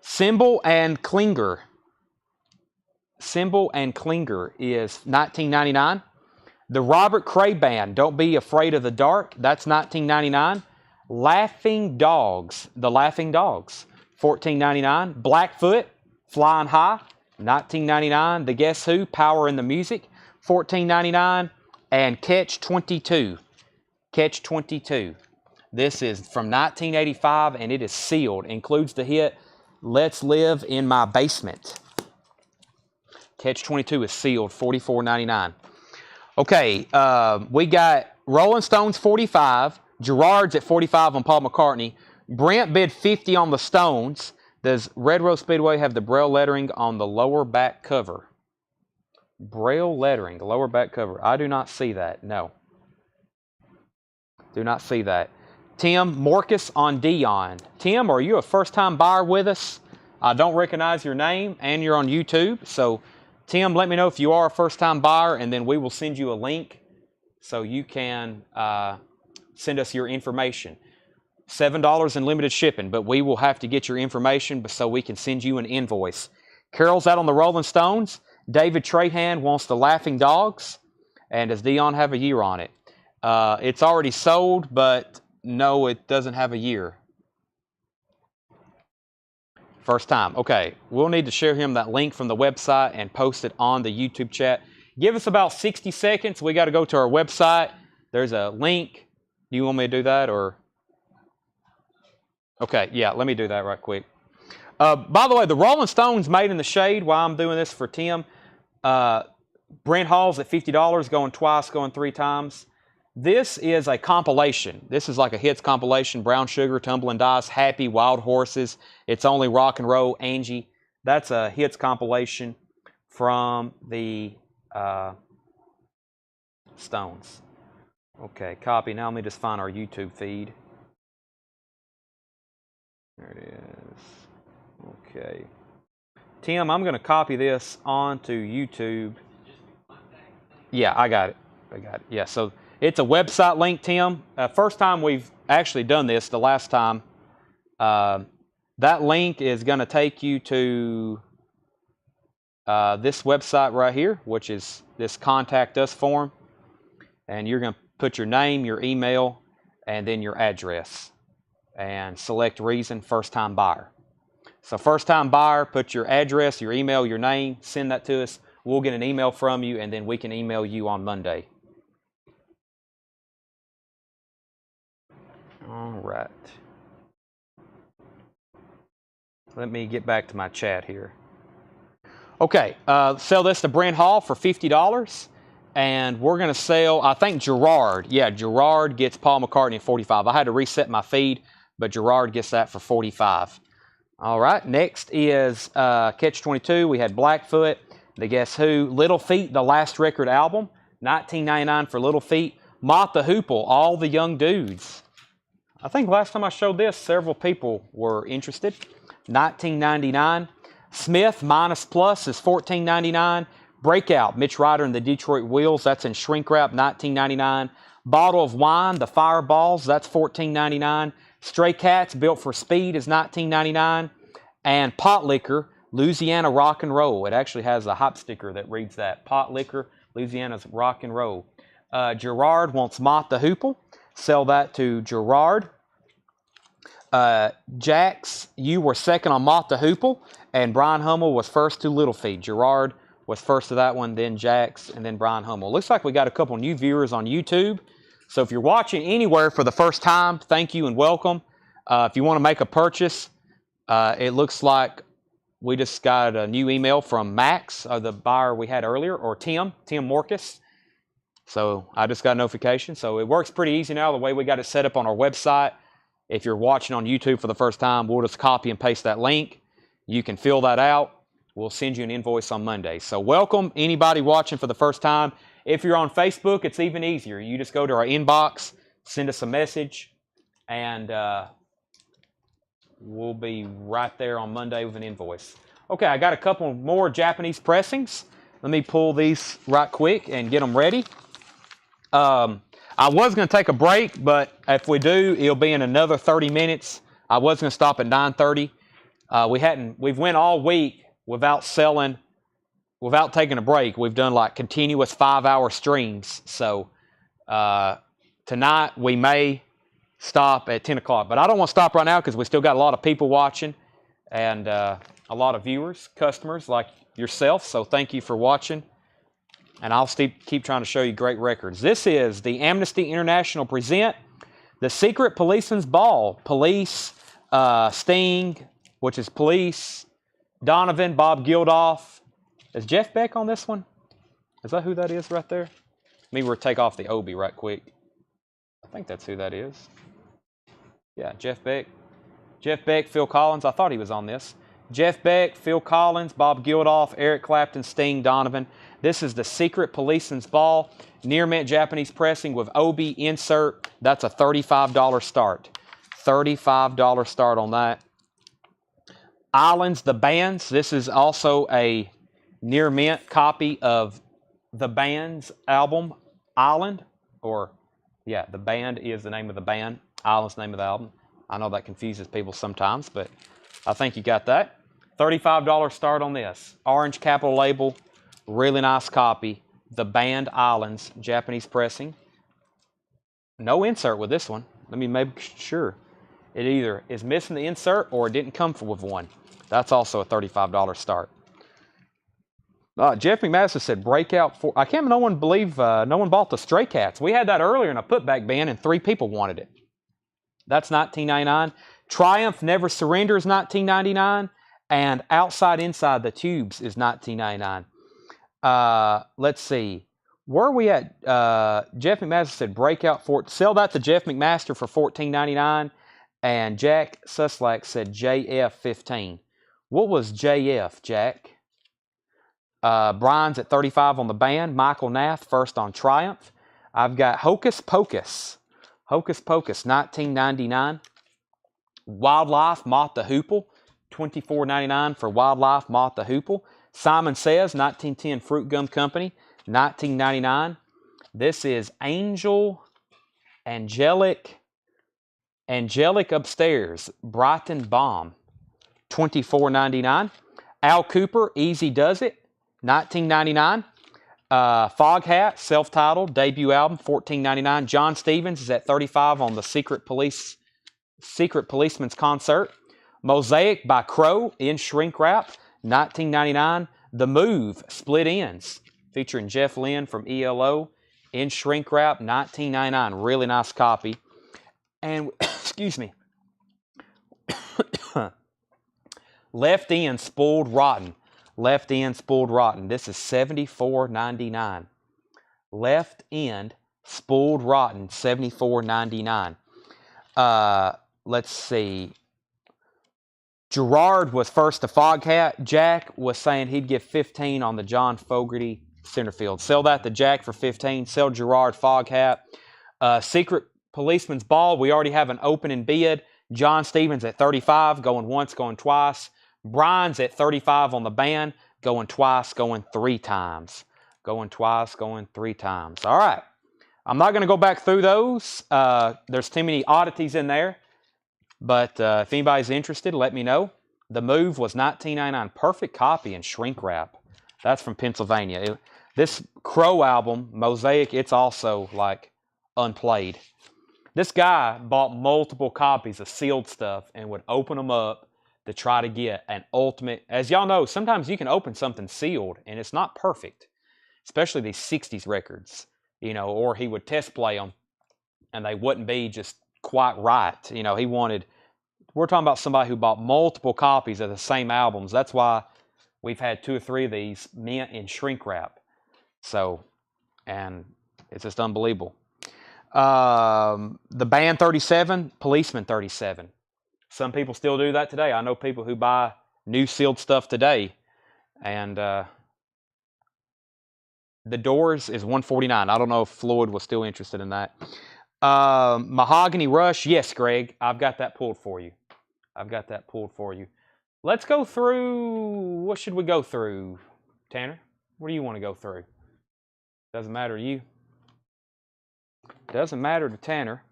Cymbal and Klinger. Cymbal and Klinger is $19.99. The Robert Cray Band, Don't Be Afraid of the Dark, that's $19.99. Laughing Dogs, The Laughing Dogs, $14.99. Blackfoot, Flying High, $19.99. The Guess Who, Power in the Music, $14.99. And Catch 22. Catch 22. This is from 1985 and it is sealed. Includes the hit Let's Live in My Basement. Catch 22 is sealed, $44.99. Okay, we got Rolling Stones 45, Gerard's at 45 on Paul McCartney. Brent bid 50 on the Stones. Does Red Rose Speedway have the Braille lettering on the lower back cover? Braille lettering, the lower back cover. I do not see that, no. Do not see that. Tim Morcus on Dion. Tim, are you a first-time buyer with us? I don't recognize your name, and you're on YouTube. So, Tim, let me know if you are a first-time buyer, and then we will send you a link so you can send us your information. $7 in limited shipping, but we will have to get your information so we can send you an invoice. Carol's out on the Rolling Stones. David Trahan wants the Laughing Dogs. And does Dion have a year on it? It's already sold, but no, it doesn't have a year. First time. Okay, we'll need to share him that link from the website and post it on the YouTube chat. Give us about 60 seconds. We got to go to our website. There's a link. Do you want me to do that or? Okay, yeah, let me do that right quick. By the way, the Rolling Stones Made in the Shade, while I'm doing this for Tim, Brent Hall's at $50, going twice, going 3 times. This is a compilation. This is like a hits compilation. Brown Sugar, Tumbling Dice, Happy, Wild Horses, It's Only Rock and Roll, Angie. That's a hits compilation from the Stones. Okay, copy. Now let me just find our YouTube feed. There it is. Okay. Tim, I'm going to copy this onto YouTube. Yeah, I got it. Yeah, so it's a website link, Tim. First time we've actually done this, the last time. That link is going to take you to this website right here, which is this Contact Us form. And you're going to put your name, your email, and then your address. And select reason, first time buyer. So first time buyer, put your address, your email, your name, send that to us. We'll get an email from you and then we can email you on Monday. All right. Let me get back to my chat here. Okay, sell this to Brent Hall for $50. And we're going to sell, I think Gerard. Yeah, Gerard gets Paul McCartney at $45. I had to reset my feed. but Gerard gets that for $45. All right, next is Catch-22. We had Blackfoot, the Guess Who, Little Feat, the Last Record album, $19.99 for Little Feat. Mott the Hoople, All the Young Dudes. I think last time I showed this, several people were interested. $19.99. Smith Minus Plus is $14.99. Breakout, Mitch Ryder and the Detroit Wheels, that's in shrink wrap, $19.99. Bottle of Wine, the Fireballs, that's $14.99. Stray Cats, Built for Speed, is $19.99. And Pot Liquor, Louisiana Rock and Roll. It actually has a hop sticker that reads that. Pot Liquor, Louisiana's Rock and Roll. Gerard wants Mott the Hoople. Sell that to Gerard. Jax, you were second on Mott the Hoople, and Brian Hummel was first to Little Feat. Gerard was first to that one, then Jax, and then Brian Hummel. Looks like we got a couple new viewers on YouTube. So if you're watching anywhere for the first time, thank you and welcome. If you want to make a purchase, it looks like we just got a new email from Max, the buyer we had earlier, or Tim Morcus. So I just got a notification. So it works pretty easy now, the way we got it set up on our website. If you're watching on YouTube for the first time, we'll just copy and paste that link. You can fill that out. We'll send you an invoice on Monday. So welcome anybody watching for the first time. If you're on Facebook, it's even easier. You just go to our inbox, send us a message, and we'll be right there on Monday with an invoice. Okay, I got a couple more Japanese pressings. Let me pull these right quick and get them ready. I was going to take a break, but if we do, it'll be in another 30 minutes. I was going to stop at 9:30. We've went all week without selling, without taking a break. We've done like continuous 5-hour streams. So tonight we may stop at 10 o'clock, but I don't want to stop right now because we still got a lot of people watching and a lot of viewers, customers like yourself. So thank you for watching. And I'll keep trying to show you great records. This is the Amnesty International present the Secret Policeman's Ball. Police, Sting, which is Police, Donovan, Bob Geldof. Is Jeff Beck on this one? Is that who that is right there? Let me take off the Obi right quick. I think that's who that is. Yeah, Jeff Beck. Jeff Beck, Phil Collins. I thought he was on this. Jeff Beck, Phil Collins, Bob Geldof, Eric Clapton, Sting, Donovan. This is the Secret Policeman's Ball. Near mint Japanese pressing with Obi insert. That's a $35 start. $35 start on that. Islands, the Bands. This is also a near mint copy of the Band's album, Island. Or, yeah, the Band is the name of the band. Island's the name of the album. I know that confuses people sometimes, but I think you got that. $35 start on this. Orange capital label. Really nice copy. The Band Islands, Japanese pressing. No insert with this one. Let me make sure. It either is missing the insert or it didn't come with one. That's also a $35 start. Jeff McMaster said breakout for. I can't. No one bought the Stray Cats. We had that earlier in a putback band, and 3 people wanted it. That's $19.99. Triumph Never Surrender is $19.99, and Outside Inside the Tubes is $19.99. Let's see. Where are we at? Jeff McMaster said breakout for. Sell that to Jeff McMaster for $14.99, and Jack Suslak said JF15. What was JF, Jack? Brian's at 35 on the Band. Michael Nath first on Triumph. I've got Hocus Pocus. Hocus Pocus, $19.99. Wildlife, Mott the Hoople, $24.99 for Wildlife, Mott the Hoople. Simon Says, 1910 Fruit Gum Company, $19.99. This is Angelic Upstairs, Brighton Bomb, $24.99. Al Cooper, Easy Does It, $19.99. Fog Hat, self-titled, debut album, $14.99. John Stevens is at 35 on the Secret Policeman's Concert. Mosaic by Crow in shrink wrap, $19.99. The Move, Split Ends, featuring Jeff Lynne from ELO, in shrink wrap, $19.99. Really nice copy. And, excuse me, Left End Spoiled Rotten. Left End Spoiled Rotten. This is $74.99. Left End Spoiled Rotten, $74.99. let's see. Gerard was first to Foghat. Jack was saying he'd give 15 on the John Fogerty center field. Sell that to Jack for 15. Sell Gerard Foghat. Secret Policeman's Ball. We already have an opening bid. John Stevens at 35, going once, going twice. Brian's at 35 on the band, going twice, going 3 times. Going twice, going 3 times. All right. I'm not going to go back through those. There's too many oddities in there. But if anybody's interested, let me know. The Move was $19.99. Perfect copy in shrink wrap. That's from Pennsylvania. This Crow album, Mosaic, it's also like unplayed. This guy bought multiple copies of sealed stuff and would open them up to try to get an ultimate. As y'all know, sometimes you can open something sealed and it's not perfect, especially these 60s records, you know, or he would test play them and they wouldn't be just quite right. You know, we're talking about somebody who bought multiple copies of the same albums. That's why we've had 2 or 3 of these mint in shrink wrap. So, and it's just unbelievable. The Band 37, Policeman 37. Some people still do that today. I know people who buy new sealed stuff today. And The Doors is $149. I don't know if Floyd was still interested in that. Mahogany Rush, yes, Greg, I've got that pulled for you. Let's go through, what should we go through, Tanner? What do you want to go through? Doesn't matter to you. Doesn't matter to Tanner.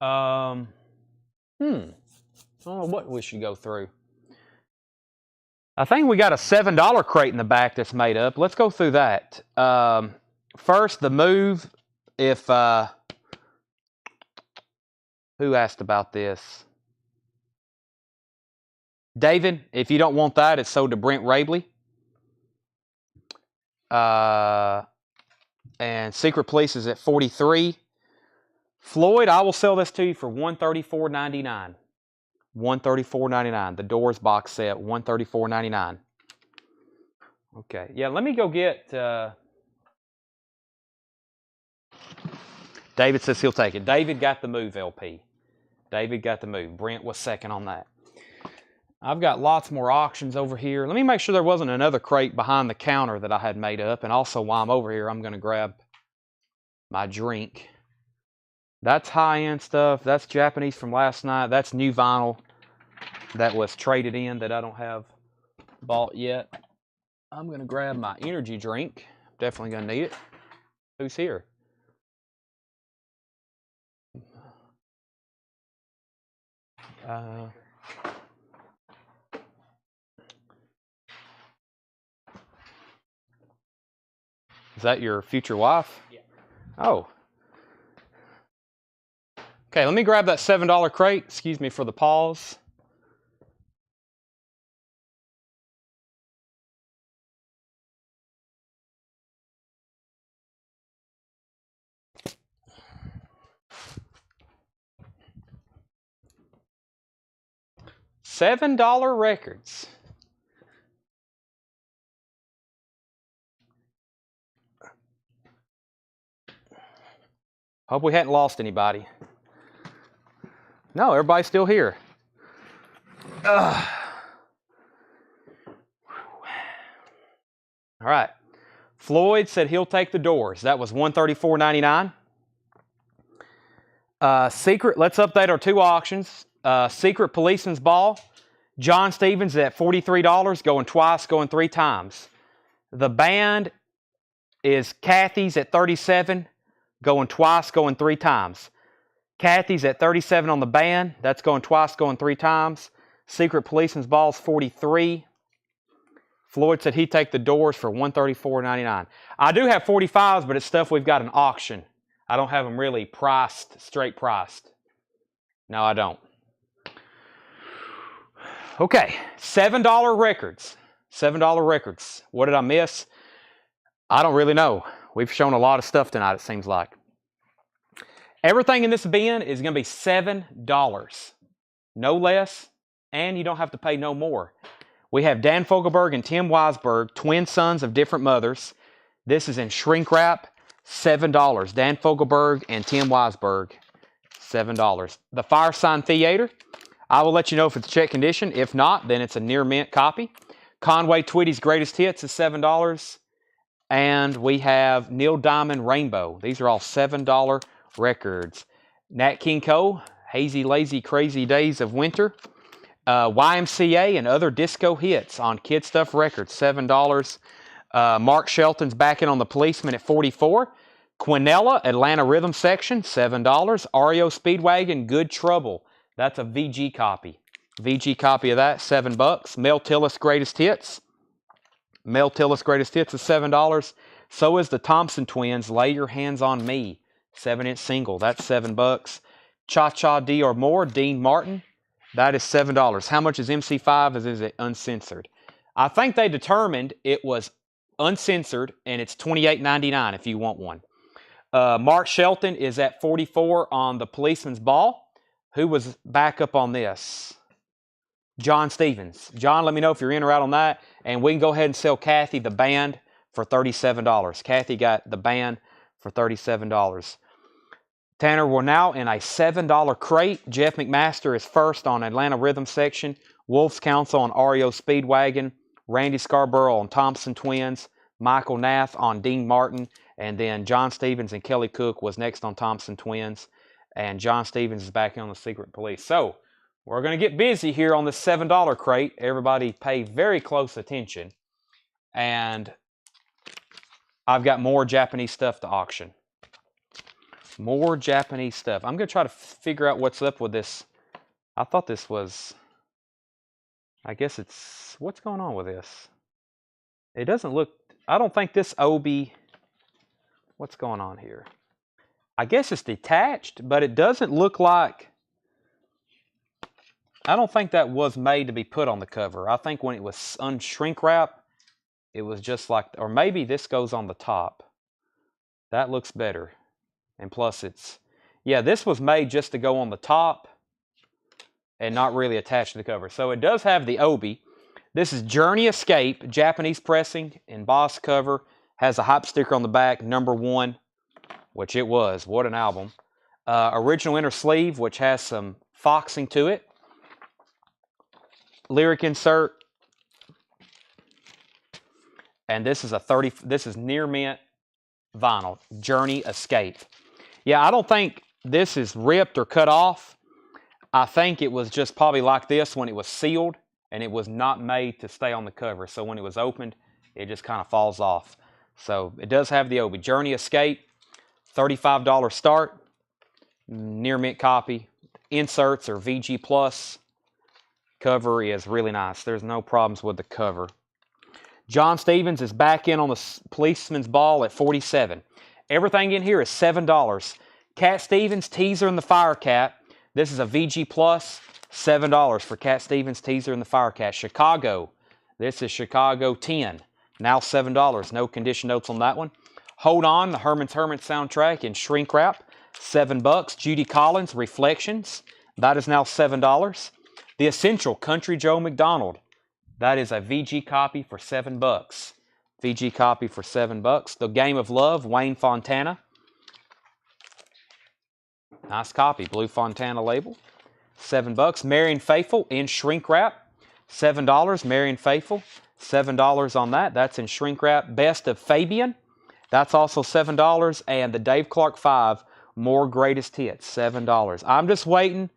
I don't know what we should go through. I think we got a $7 crate in the back that's made up. Let's go through that. First, The Move. If who asked about this? David, if you don't want that, it's sold to Brent Rabley. And Secret Police is at 43. Floyd, I will sell this to you for $134.99. $134.99. The Doors box set, $134.99. Okay, yeah, let me go get... David says he'll take it. David got the Move LP. David got the Move. Brent was second on that. I've got lots more auctions over here. Let me make sure there wasn't another crate behind the counter that I had made up. And also, while I'm over here, I'm going to grab my drink. That's high-end stuff. That's Japanese from last night. That's new vinyl that was traded in that I don't have bought yet. I'm going to grab my energy drink. Definitely going to need it. Who's here? Is that your future wife? Yeah. Oh. Okay, let me grab that $7 crate. Excuse me for the pause. $7 records. Hope we hadn't lost anybody. No, everybody's still here. All right. Floyd said he'll take the Doors. That was $134.99. Secret, let's update our 2 auctions. Secret Policeman's Ball. John Stevens at $43, going twice, going 3 times. The Band is Kathy's at $37, going twice, going 3 times. Kathy's at $37 on the Band. That's going twice, going 3 times. Secret Policeman's Ball's $43. Floyd said he'd take the Doors for $134.99. I do have 45s, but it's stuff we've got an auction. I don't have them really priced, straight priced. No, I don't. Okay, $7 records. $7 records. What did I miss? I don't really know. We've shown a lot of stuff tonight, it seems like. Everything in this bin is going to be $7. No less, and you don't have to pay no more. We have Dan Fogelberg and Tim Weisberg, twin sons of different mothers. This is in shrink wrap, $7. Dan Fogelberg and Tim Weisberg, $7. The Fire Sign Theater, I will let you know if it's check condition. If not, then it's a near mint copy. Conway Twitty's Greatest Hits is $7. And we have Neil Diamond Rainbow. These are all $7 records. Nat King Cole, Hazy Lazy Crazy Days of Winter. YMCA and Other Disco Hits on Kid Stuff Records, $7. Mark Shelton's Back In on the Policeman at $44. Quinella, Atlanta Rhythm Section, $7. REO Speedwagon, Good Trouble. That's a VG copy. VG copy of that, $7. Mel Tillis Greatest Hits. Mel Tillis Greatest Hits is $7. So is the Thompson Twins, Lay Your Hands on Me, 7-inch single. That's $7. Cha Cha D or More, Dean Martin. That is $7. How much is MC5? Is it uncensored? I think they determined it was uncensored, and it's $28.99 if you want one. Mark Shelton is at $44 on the Policeman's Ball. Who was back up on this? John Stevens. John, let me know if you're in or out on that. And we can go ahead and sell Kathy the band for $37. Kathy got the band for $37. Tanner, we're now in a $7 crate. Jeff McMaster is first on Atlanta Rhythm Section. Wolf's Council on REO Speedwagon. Randy Scarborough on Thompson Twins. Michael Nath on Dean Martin. And then John Stevens and Kelly Cook was next on Thompson Twins. And John Stevens is back on the Secret Police. So, we're going to get busy here on this $7 crate. Everybody pay very close attention. And I've got more Japanese stuff to auction. More Japanese stuff. I'm going to try to figure out what's up with this. I thought this was... I guess it's... What's going on with this? It doesn't look... I don't think this Obi... What's going on here? I guess it's detached, but it doesn't look like... I don't think that was made to be put on the cover. I think when it was unshrink wrap, it was just like, or maybe this goes on the top. That looks better. And plus it's, yeah, this was made just to go on the top and not really attached to the cover. So it does have the Obi. This is Journey Escape, Japanese pressing, embossed cover. Has a hype sticker on the back, #1, which it was. What an album. Original inner sleeve, which has some foxing to it. Lyric insert. And this is this is near mint vinyl. Journey Escape. Yeah, I don't think this is ripped or cut off. I think it was just probably like this when it was sealed and it was not made to stay on the cover. So when it was opened, it just kind of falls off. So it does have the Obi. Journey Escape, $35 start. Near mint copy. Inserts are VG Plus. Cover is really nice. There's no problems with the cover. John Stevens is back in on the Policeman's Ball at $47. Everything in here is $7. Cat Stevens, Teaser and the Fire Cat. This is a VG Plus, $7 for Cat Stevens, Teaser and the Fire Cat. Chicago. This is Chicago 10. Now $7. No condition notes on that one. Hold On, the Herman's Hermit soundtrack in shrink wrap. $7. Judy Collins, Reflections. That is now $7. The Essential, Country Joe McDonald. That is a VG copy for $7. VG copy for $7. The Game of Love, Wayne Fontana. Nice copy, Blue Fontana label. $7. Marion Faithful in shrink wrap. $7. Marion Faithful. $7 on that. That's in shrink wrap. Best of Fabian. That's also $7. And the Dave Clark 5, More Greatest Hits, $7. I'm just waiting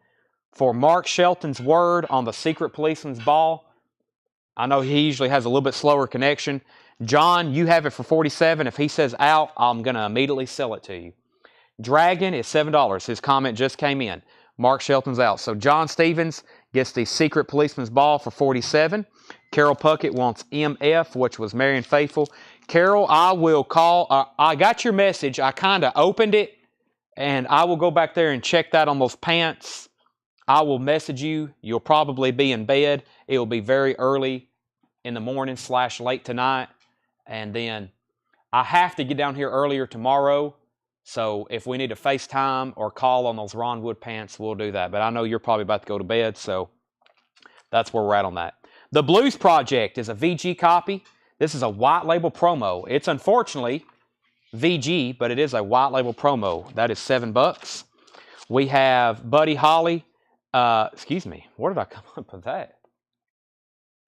for Mark Shelton's word on the Secret Policeman's Ball. I know he usually has a little bit slower connection. John, you have it for $47. If he says out, I'm going to immediately sell it to you. Dragon is $7. His comment just came in. Mark Shelton's out. So John Stevens gets the Secret Policeman's Ball for $47. Carol Puckett wants MF, which was Marion Faithful. Carol, I will call. I got your message. I kind of opened it, and I will go back there and check that on those pants. I will message you. You'll probably be in bed. It will be very early in the morning / late tonight. And then I have to get down here earlier tomorrow. So if we need to FaceTime or call on those Ron Wood pants, we'll do that. But I know you're probably about to go to bed, so that's where we're at on that. The Blues Project is a VG copy. This is a white label promo. It's unfortunately VG, but it is a white label promo. That is $7. We have Buddy Holly. Excuse me. Where did I come up with that?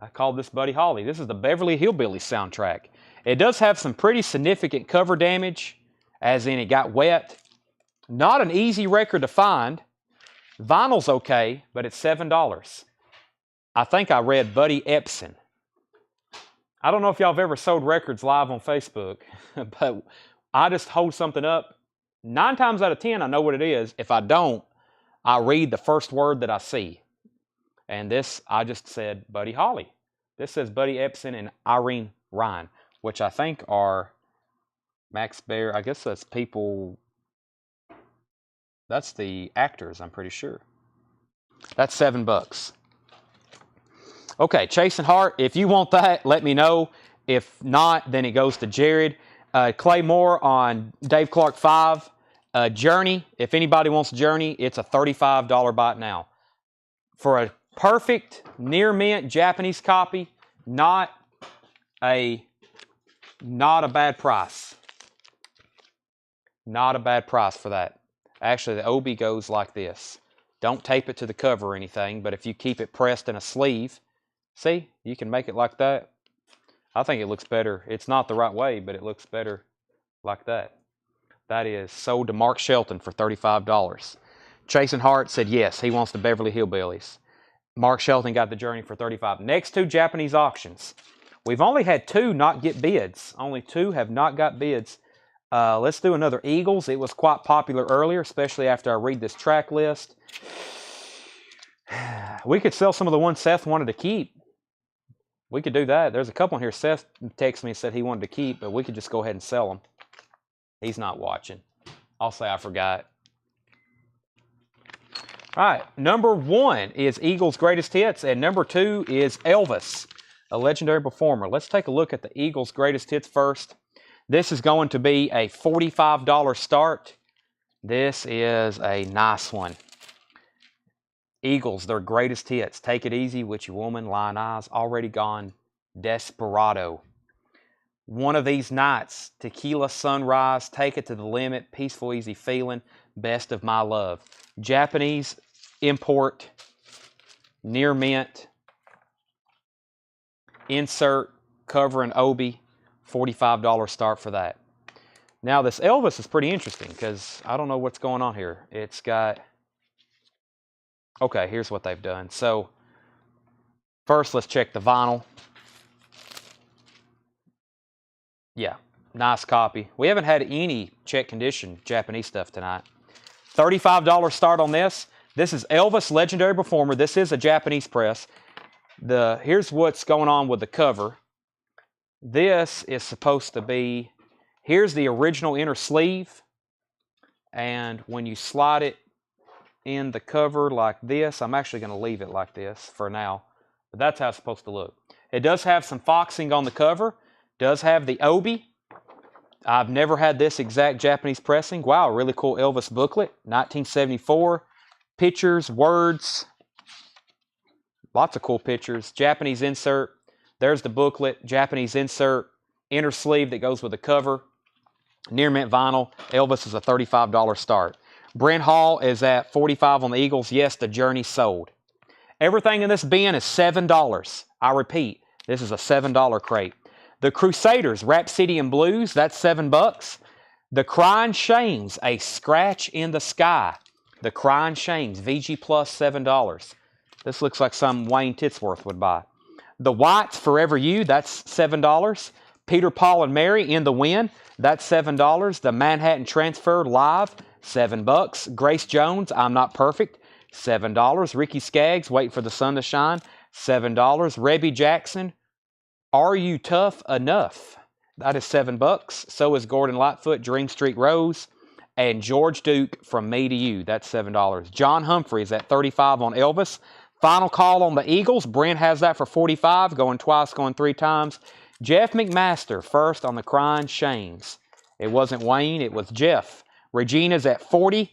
I called this Buddy Holly. This is the Beverly Hillbillies soundtrack. It does have some pretty significant cover damage, as in it got wet. Not an easy record to find. Vinyl's okay, but it's $7. I think I read Buddy Epson. I don't know if y'all have ever sold records live on Facebook, but I just hold something up. 9 times out of 10, I know what it is. If I don't, I read the first word that I see. And this, I just said Buddy Holly. This says Buddy Epson and Irene Ryan, which I think are Max Baer. I guess that's people, that's the actors, I'm pretty sure. That's $7. Okay, Chasing Heart, if you want that, let me know. If not, then it goes to Jared. Clay Moore on Dave Clark 5. Journey, if anybody wants Journey, it's a $35 bot now. For a perfect near mint Japanese copy, not a bad price. Not a bad price for that. Actually, the obi goes like this. Don't tape it to the cover or anything, but if you keep it pressed in a sleeve, see, you can make it like that. I think it looks better. It's not the right way, but it looks better like that. That is sold to Mark Shelton for $35. Chasing Heart said yes, he wants the Beverly Hillbillies. Mark Shelton got the Journey for $35. Next 2 Japanese auctions. We've only had 2 not get bids. Only 2 have not got bids. Let's do another Eagles. It was quite popular earlier, especially after I read this track list. We could sell some of the ones Seth wanted to keep. We could do that. There's a couple in here Seth texted me and said he wanted to keep, but we could just go ahead and sell them. He's not watching. I'll say I forgot. All right, number 1 is Eagles' Greatest Hits, and number 2 is Elvis, a legendary performer. Let's take a look at the Eagles' Greatest Hits first. This is going to be a $45 start. This is a nice one. Eagles, their greatest hits. Take It Easy, With Your Woman, Lion Eyes, Already Gone, Desperado. One of These Nights, Tequila Sunrise, Take It to the Limit, Peaceful Easy Feeling, Best of My Love. Japanese import, near mint, insert, cover and obi, $45 start for that. Now this Elvis is pretty interesting because I don't know what's going on here. It's got, okay, here's what they've done. So first let's check the vinyl. Yeah, nice copy. We haven't had any check condition Japanese stuff tonight. $35 start on this. This is Elvis, legendary performer. This is a Japanese press. Here's what's going on with the cover. This is supposed to be, here's the original inner sleeve. And when you slide it in the cover like this, I'm actually going to leave it like this for now. But that's how it's supposed to look. It does have some foxing on the cover. Does have the obi. I've never had this exact Japanese pressing. Wow, really cool Elvis booklet. 1974. Pictures, words. Lots of cool pictures. Japanese insert. There's the booklet. Japanese insert. Inner sleeve that goes with the cover. Near mint vinyl. Elvis is a $35 start. Brent Hall is at $45 on the Eagles. Yes, the Journey sold. Everything in this bin is $7. I repeat, this is a $7 crate. The Crusaders, Rhapsody Blues, that's $7. The Crying Shames, A Scratch in the Sky. The Crying Shames, VG Plus, $7. This looks like some Wayne Titsworth would buy. The Whites, Forever You, that's $7. Peter, Paul, and Mary, In the Wind, that's $7. The Manhattan Transfer, Live, $7. Grace Jones, I'm Not Perfect, $7. Ricky Skaggs, Wait for the Sun to Shine, $7. Rebby Jackson, Are You Tough Enough? That is $7. So is Gordon Lightfoot, Dream Street Rose. And George Duke, From Me to You. That's $7. John Humphreys at $35 on Elvis. Final Call on the Eagles. Brent has that for $45. Going twice, going 3 times. Jeff McMaster first on the Crying Shames. It wasn't Wayne, it was Jeff. Regina's at $40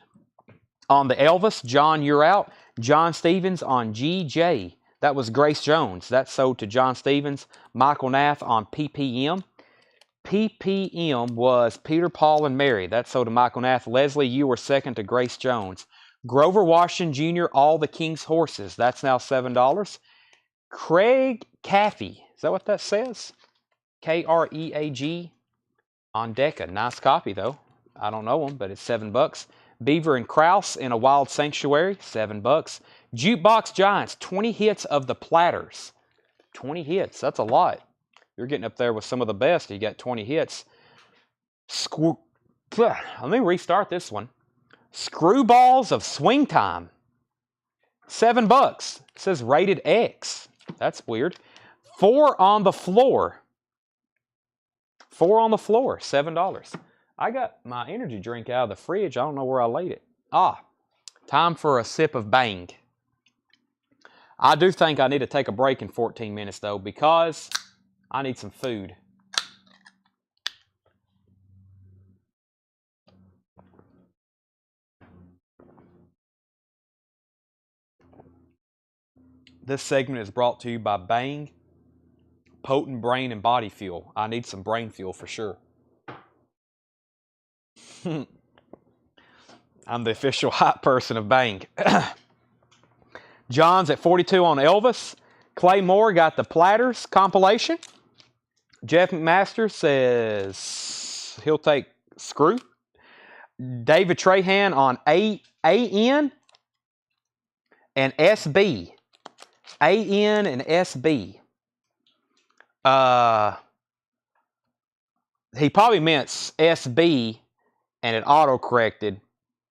on the Elvis. John, You're Out. John Stevens on GJ. That was Grace Jones. That sold to John Stevens. Michael Nath on PPM. PPM was Peter, Paul, and Mary. That sold to Michael Nath. Leslie, you were second to Grace Jones. Grover Washington Jr., All the King's Horses. That's now $7. Craig Caffey. Is that what that says? Kreag on Decca. Nice copy, though. I don't know him, but it's $7. Beaver and Krause in A Wild Sanctuary. $7. Jukebox Giants. 20 hits of the Platters. 20 hits. That's a lot. You're getting up there with some of the best. You got 20 hits. Let me restart this one. Screwballs of Swing Time. $7. It says rated X. That's weird. 4 on the Floor. 4 on the Floor. $7. I got my energy drink out of the fridge. I don't know where I laid it. Time for a sip of Bang. I do think I need to take a break in 14 minutes, though, because I need some food. This segment is brought to you by Bang, Potent Brain and Body Fuel. I need some brain fuel for sure. I'm the official hot person of Bang. John's at 42 on Elvis. Clay Moore got the Platters compilation. Jeff McMaster says he'll take Screw. David Trahan on AN and SB. AN and SB. He probably meant SB and it auto-corrected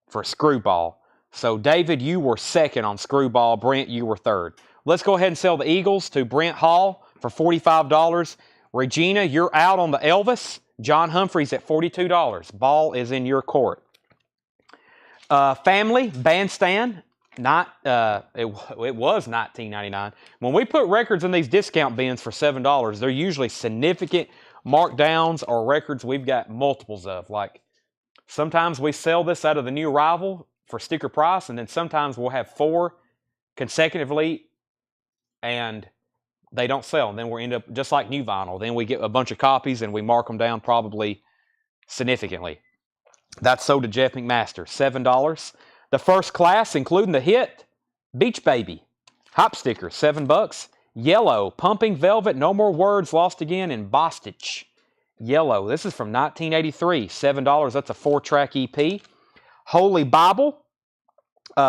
for Screwball. So, David, you were second on Screwball. Brent, you were third. Let's go ahead and sell the Eagles to Brent Hall for $45. Regina, you're out on the Elvis. John Humphreys at $42. Ball is in your court. Family, Bandstand. It was $19.99. When we put records in these discount bins for $7, they're usually significant markdowns or records we've got multiples of. Like, sometimes we sell this out of the new arrival for sticker price, and then sometimes we'll have 4 consecutively and they don't sell. And then we end up just like new vinyl. Then we get a bunch of copies and we mark them down probably significantly. That's sold to Jeff McMaster, $7. The First Class, including the hit, Beach Baby. Hop sticker, $7. Yellow, Pumping Velvet, No More Words, Lost Again, and Bostitch. Yellow, this is from 1983, $7. That's a 4-track EP. Holy Bible,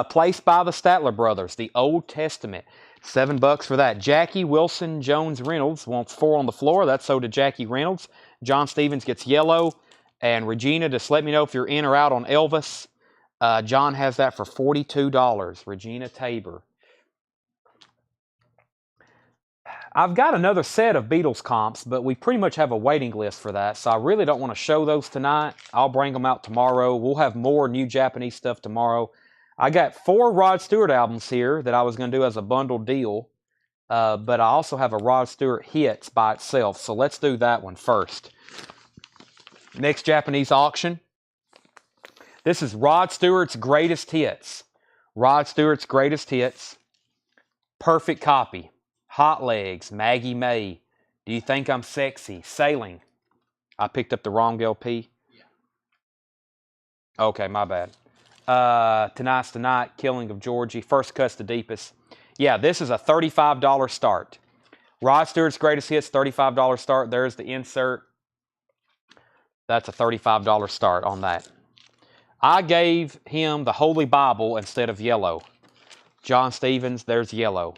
Placed by the Statler Brothers, the Old Testament. $7 for that. Jackie Wilson Jones Reynolds wants 4 on the Floor. That's sold to Jackie Reynolds. John Stevens gets Yellow. And Regina, just let me know if you're in or out on Elvis. John has that for $42. Regina Tabor. I've got another set of Beatles comps, but we pretty much have a waiting list for that, so I really don't want to show those tonight. I'll bring them out tomorrow. We'll have more new Japanese stuff tomorrow. I got 4 Rod Stewart albums here that I was going to do as a bundled deal, but I also have a Rod Stewart Hits by itself, so let's do that one first. Next Japanese auction. This is Rod Stewart's Greatest Hits. Rod Stewart's Greatest Hits. Perfect copy. Hot Legs, Maggie May, Do You Think I'm Sexy, Sailing. I picked up the wrong LP. Yeah. Okay, my bad. Tonight's Tonight, Killing of Georgie, First Cuts the Deepest. Yeah, this is a $35 start. Rod Stewart's Greatest Hits, $35 start. There's the insert. That's a $35 start on that. I gave him the Holy Bible instead of Yellow. John Stevens, there's Yellow.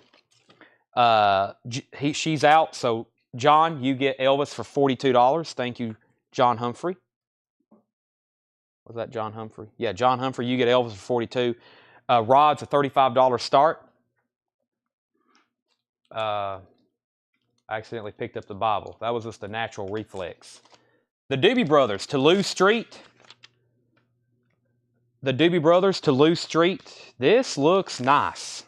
She's out, so John, you get Elvis for $42. Thank you, John Humphrey. Was that John Humphrey? Yeah, John Humphrey, you get Elvis for $42. Rod's a $35 start. I accidentally picked up the Bible. That was just a natural reflex. The Doobie Brothers, Toulouse Street. The Doobie Brothers, Toulouse Street. This looks nice.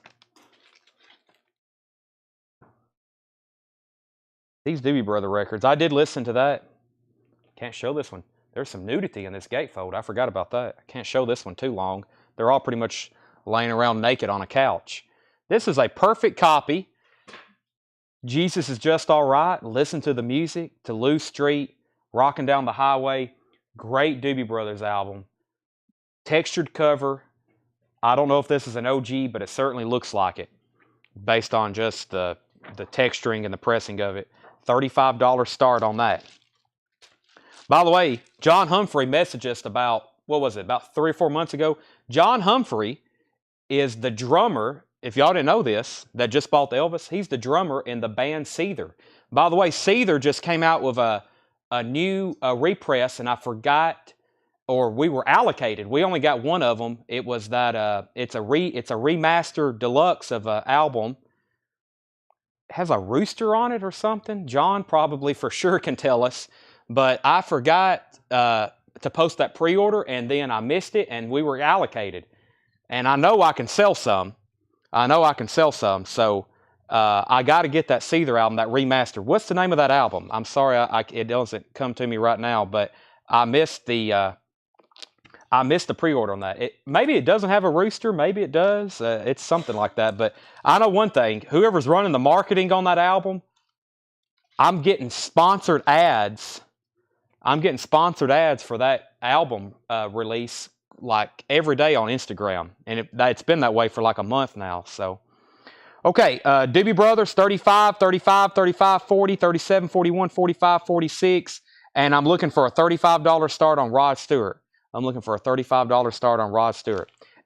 These Doobie Brother records, I did listen to that. Can't show this one. There's some nudity in this gatefold. I forgot about that. I can't show this one too long. They're all pretty much laying around naked on a couch. This is a perfect copy Jesus is Just All Right. Listen to the music. To Lou Street. Rocking Down the Highway. Great Doobie Brothers album. Textured cover. I don't know if this is an OG, but it certainly looks like it based on just the texturing and the pressing of it. $35 start on that. By the way, John Humphrey messaged us about, what was it, about 3 or 4 months ago. John Humphrey is the drummer, if y'all didn't know this, that just bought the Elvis. He's the drummer in the band Seether. By the way, Seether just came out with a new repress, and I forgot, or we were allocated. We only got one of them. It was that it's a remaster deluxe of an album. It has a rooster on it or something. John probably for sure can tell us. But I forgot to post that pre-order, and then I missed it, and we were allocated. And I know I can sell some. So I got to get that Seether album, that remaster. What's the name of that album? I'm sorry, it doesn't come to me right now, but I missed the pre-order on that. Maybe it doesn't have a rooster. Maybe it does. It's something like that. But I know one thing. Whoever's running the marketing on that album, I'm getting sponsored ads. For that album release like every day on Instagram. And it's been that way for like a month now. So, okay, Doobie Brothers, 35, 35, 35, 40, 37, 41, 45, 46. And I'm looking for a $35 start on Rod Stewart.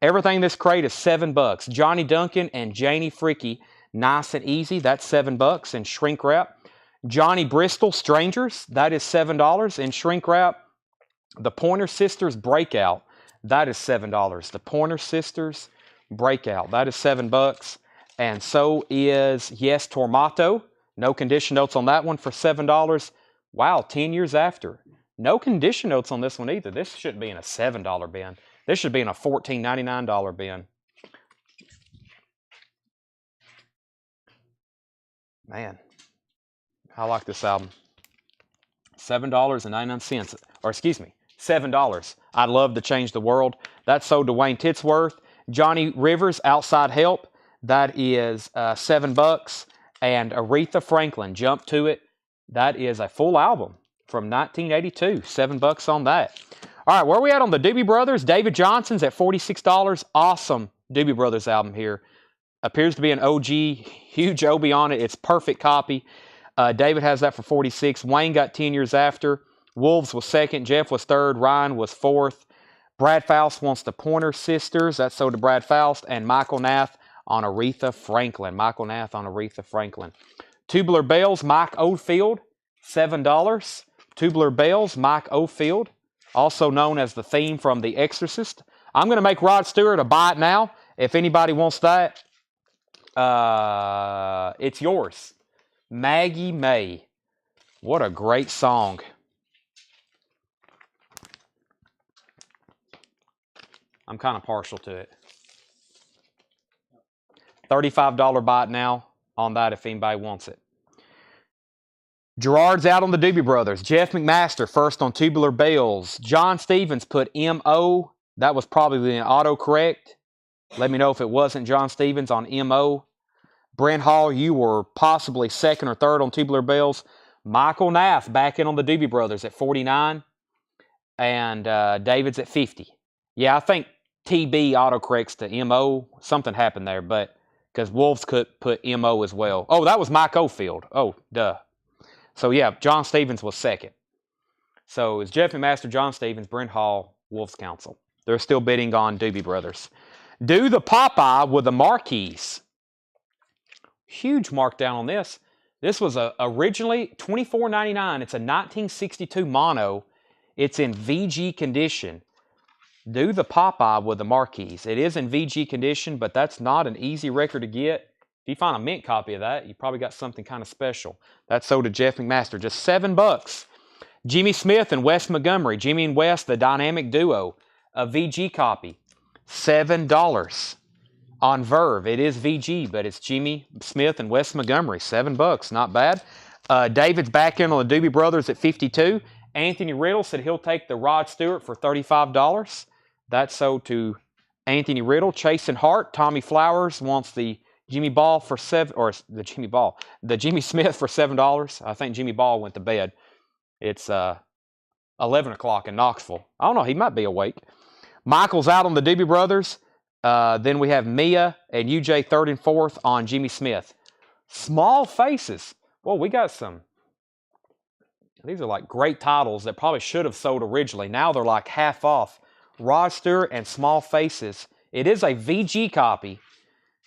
Everything in this crate is $7. Johnny Duncan and Janie Fricky, Nice and Easy. That's $7 in shrink wrap. Johnny Bristol, Strangers. That is $7 in shrink wrap. The Pointer Sisters Breakout. That is $7. The Pointer Sisters Breakout. That is $7. And so is Yes Tormato. No condition notes on that one for $7. Wow, 10 years after. No condition notes on this one either. This shouldn't be in a $7 bin. This should be in a $14.99 bin. Man, I like this album. $7.99. Or excuse me, $7. I'd love to change the world. That's sold to Wayne Titsworth. Johnny Rivers, Outside Help. That is $7. And Aretha Franklin, Jump to It. That is a full album from 1982. $7 on that. All right, where are we at on the Doobie Brothers? David Johnson's at $46. Awesome Doobie Brothers album here. Appears to be an OG, huge OB on it. It's perfect copy. David has that for $46. Wayne got 10 years after. Wolves was second. Jeff was third. Ryan was fourth. Brad Faust wants the Pointer Sisters. That's sold to Brad Faust. And Michael Nath on Aretha Franklin. Tubular Bells, Mike Oldfield, $7. Tubular Bells, Mike Oldfield, also known as the theme from The Exorcist. I'm going to make Rod Stewart a buy it now. If anybody wants that, it's yours. Maggie May. What a great song. I'm kind of partial to it. $35 buy it now on that if anybody wants it. Gerard's out on the Doobie Brothers. Jeff McMaster first on Tubular Bells. John Stevens put M.O. That was probably an autocorrect. Let me know if it wasn't John Stevens on M.O. Brent Hall, you were possibly second or third on Tubular Bells. Michael Nath back in on the Doobie Brothers at 49. And David's at 50. Yeah, I think TB autocorrects to M.O. Something happened there, but because Wolves could put M.O. as well. Oh, that was Mike Oldfield. Oh, duh. So, yeah, John Stevens was second. So, it's Jeff McMaster, John Stevens, Brent Hall, Wolves Council. They're still bidding on Doobie Brothers. Do the Popeye with the Marquise. Huge markdown on this. This was originally $24.99. It's a 1962 mono. It's in VG condition. Do the Popeye with the Marquise. It is in VG condition, but that's not an easy record to get. If you find a mint copy of that, you probably got something kind of special. That's sold to Jeff McMaster. Just $7. Jimmy Smith and Wes Montgomery. Jimmy and Wes, the dynamic duo. A VG copy. $7. On Verve, it is VG, but it's Jimmy Smith and Wes Montgomery. $7. Not bad. David's back in on the Doobie Brothers at 52. Anthony Riddle said he'll take the Rod Stewart for $35. That's sold to Anthony Riddle. Chasing Hart. Tommy Flowers wants the Jimmy Ball for the Jimmy Smith for $7. I think Jimmy Ball went to bed. It's 11 o'clock in Knoxville. I don't know. He might be awake. Michael's out on the Doobie Brothers. Then we have Mia and UJ third and fourth on Jimmy Smith. Small Faces. Well, we got some. These are like great titles that probably should have sold originally. Now they're like half off. Rod Stewart and Small Faces. It is a VG copy.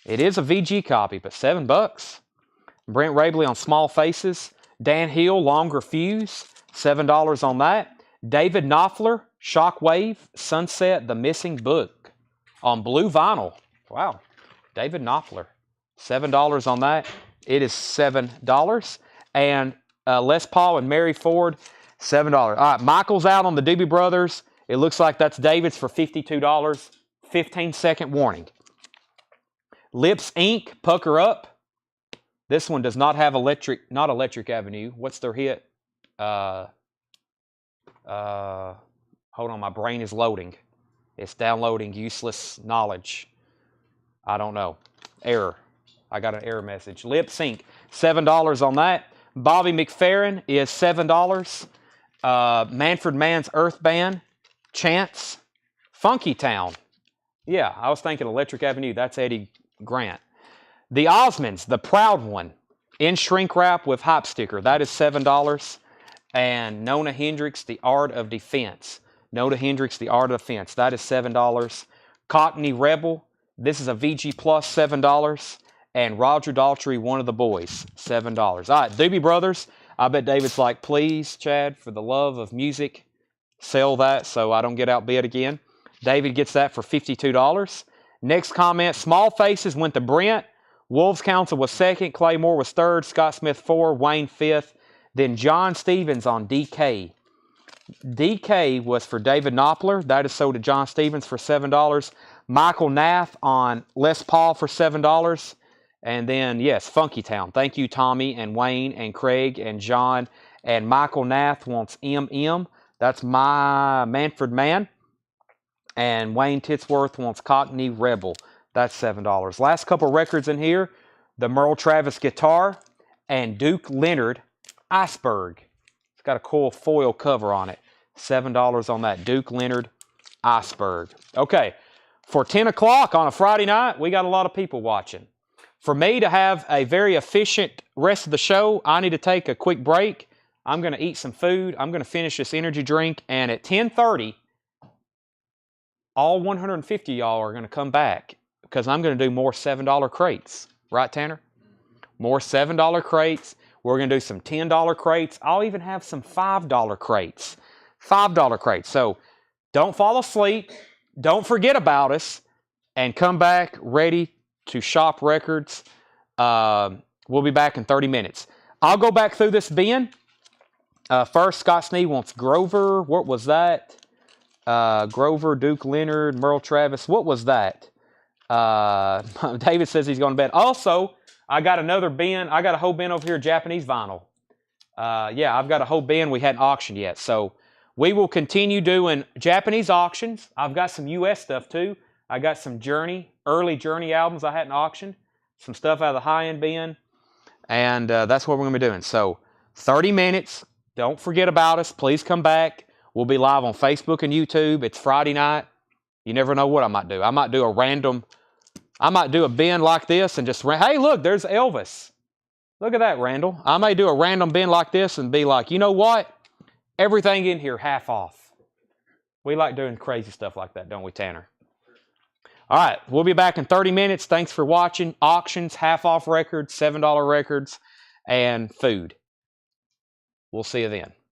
It is a VG copy, but $7. Brent Rabley on Small Faces. Dan Hill, Longer Fuse. $7 on that. David Knopfler, Shockwave, Sunset, The Missing Book on blue vinyl. Wow. David Knopfler. $7 on that. It is $7. And Les Paul and Mary Ford, $7. All right, Michael's out on the Doobie Brothers. It looks like that's David's for $52. 15-second warning. Lips Inc., Pucker Up. This one does not have not Electric Avenue. What's their hit? Hold on, my brain is loading. It's downloading useless knowledge. I don't know. Error. I got an error message. Lip Sync, $7 on that. Bobby McFerrin is $7. Manfred Mann's Earth Band, Chance, Funky Town. Yeah, I was thinking Electric Avenue. That's Eddie Grant. The Osmonds, The Proud One, in shrink wrap with hype sticker. That is $7. And Nona Hendrix, The Art of Defense. Nona Hendrix, The Art of Defense. That is $7. Cockney Rebel. This is a VG Plus, $7. And Roger Daltrey, One of the Boys, $7. All right, Doobie Brothers. I bet David's like, please, Chad, for the love of music, sell that so I don't get outbid again. David gets that for $52. Next comment, Small Faces went to Brent. Wolves Council was second. Claymore was third. Scott Smith 4. Wayne 5th. Then John Stevens on DK. DK was for David Knopfler. That is sold to John Stevens for $7. Michael Nath on Les Paul for $7. And then, yes, Funky Town. Thank you, Tommy and Wayne and Craig and John. And Michael Nath wants MM. That's my Manfred Mann. And Wayne Titsworth wants Cockney Rebel. That's $7. Last couple records in here. The Merle Travis Guitar and Duke Leonard Iceberg. It's got a cool foil cover on it. $7 on that Duke Leonard Iceberg. Okay, for 10 o'clock on a Friday night, we got a lot of people watching. For me to have a very efficient rest of the show, I need to take a quick break. I'm going to eat some food. I'm going to finish this energy drink. And at 10:30, all 150 of y'all are going to come back because I'm going to do more $7 crates. Right, Tanner? More $7 crates. We're going to do some $10 crates. I'll even have some $5 crates. $5 crates. So don't fall asleep. Don't forget about us. And come back ready to shop records. We'll be back in 30 minutes. I'll go back through this bin. First, Scott Sneed wants Grover. What was that? Grover, Duke Leonard, Merle Travis. What was that? David says he's going to bed. Also, I got another bin. I got a whole bin over here, Japanese vinyl. Yeah, I've got a whole bin we hadn't auctioned yet. So we will continue doing Japanese auctions. I've got some U.S. stuff too. I got some early Journey albums I hadn't auctioned. Some stuff out of the high-end bin. And that's what we're going to be doing. So 30 minutes. Don't forget about us. Please come back. We'll be live on Facebook and YouTube. It's Friday night. You never know what I might do. I might do a bin like this and just, hey, look, there's Elvis. Look at that, Randall. I may do a random bin like this and be like, you know what? Everything in here half off. We like doing crazy stuff like that, don't we, Tanner? All right, we'll be back in 30 minutes. Thanks for watching. Auctions, half off records, $7 records, and food. We'll see you then.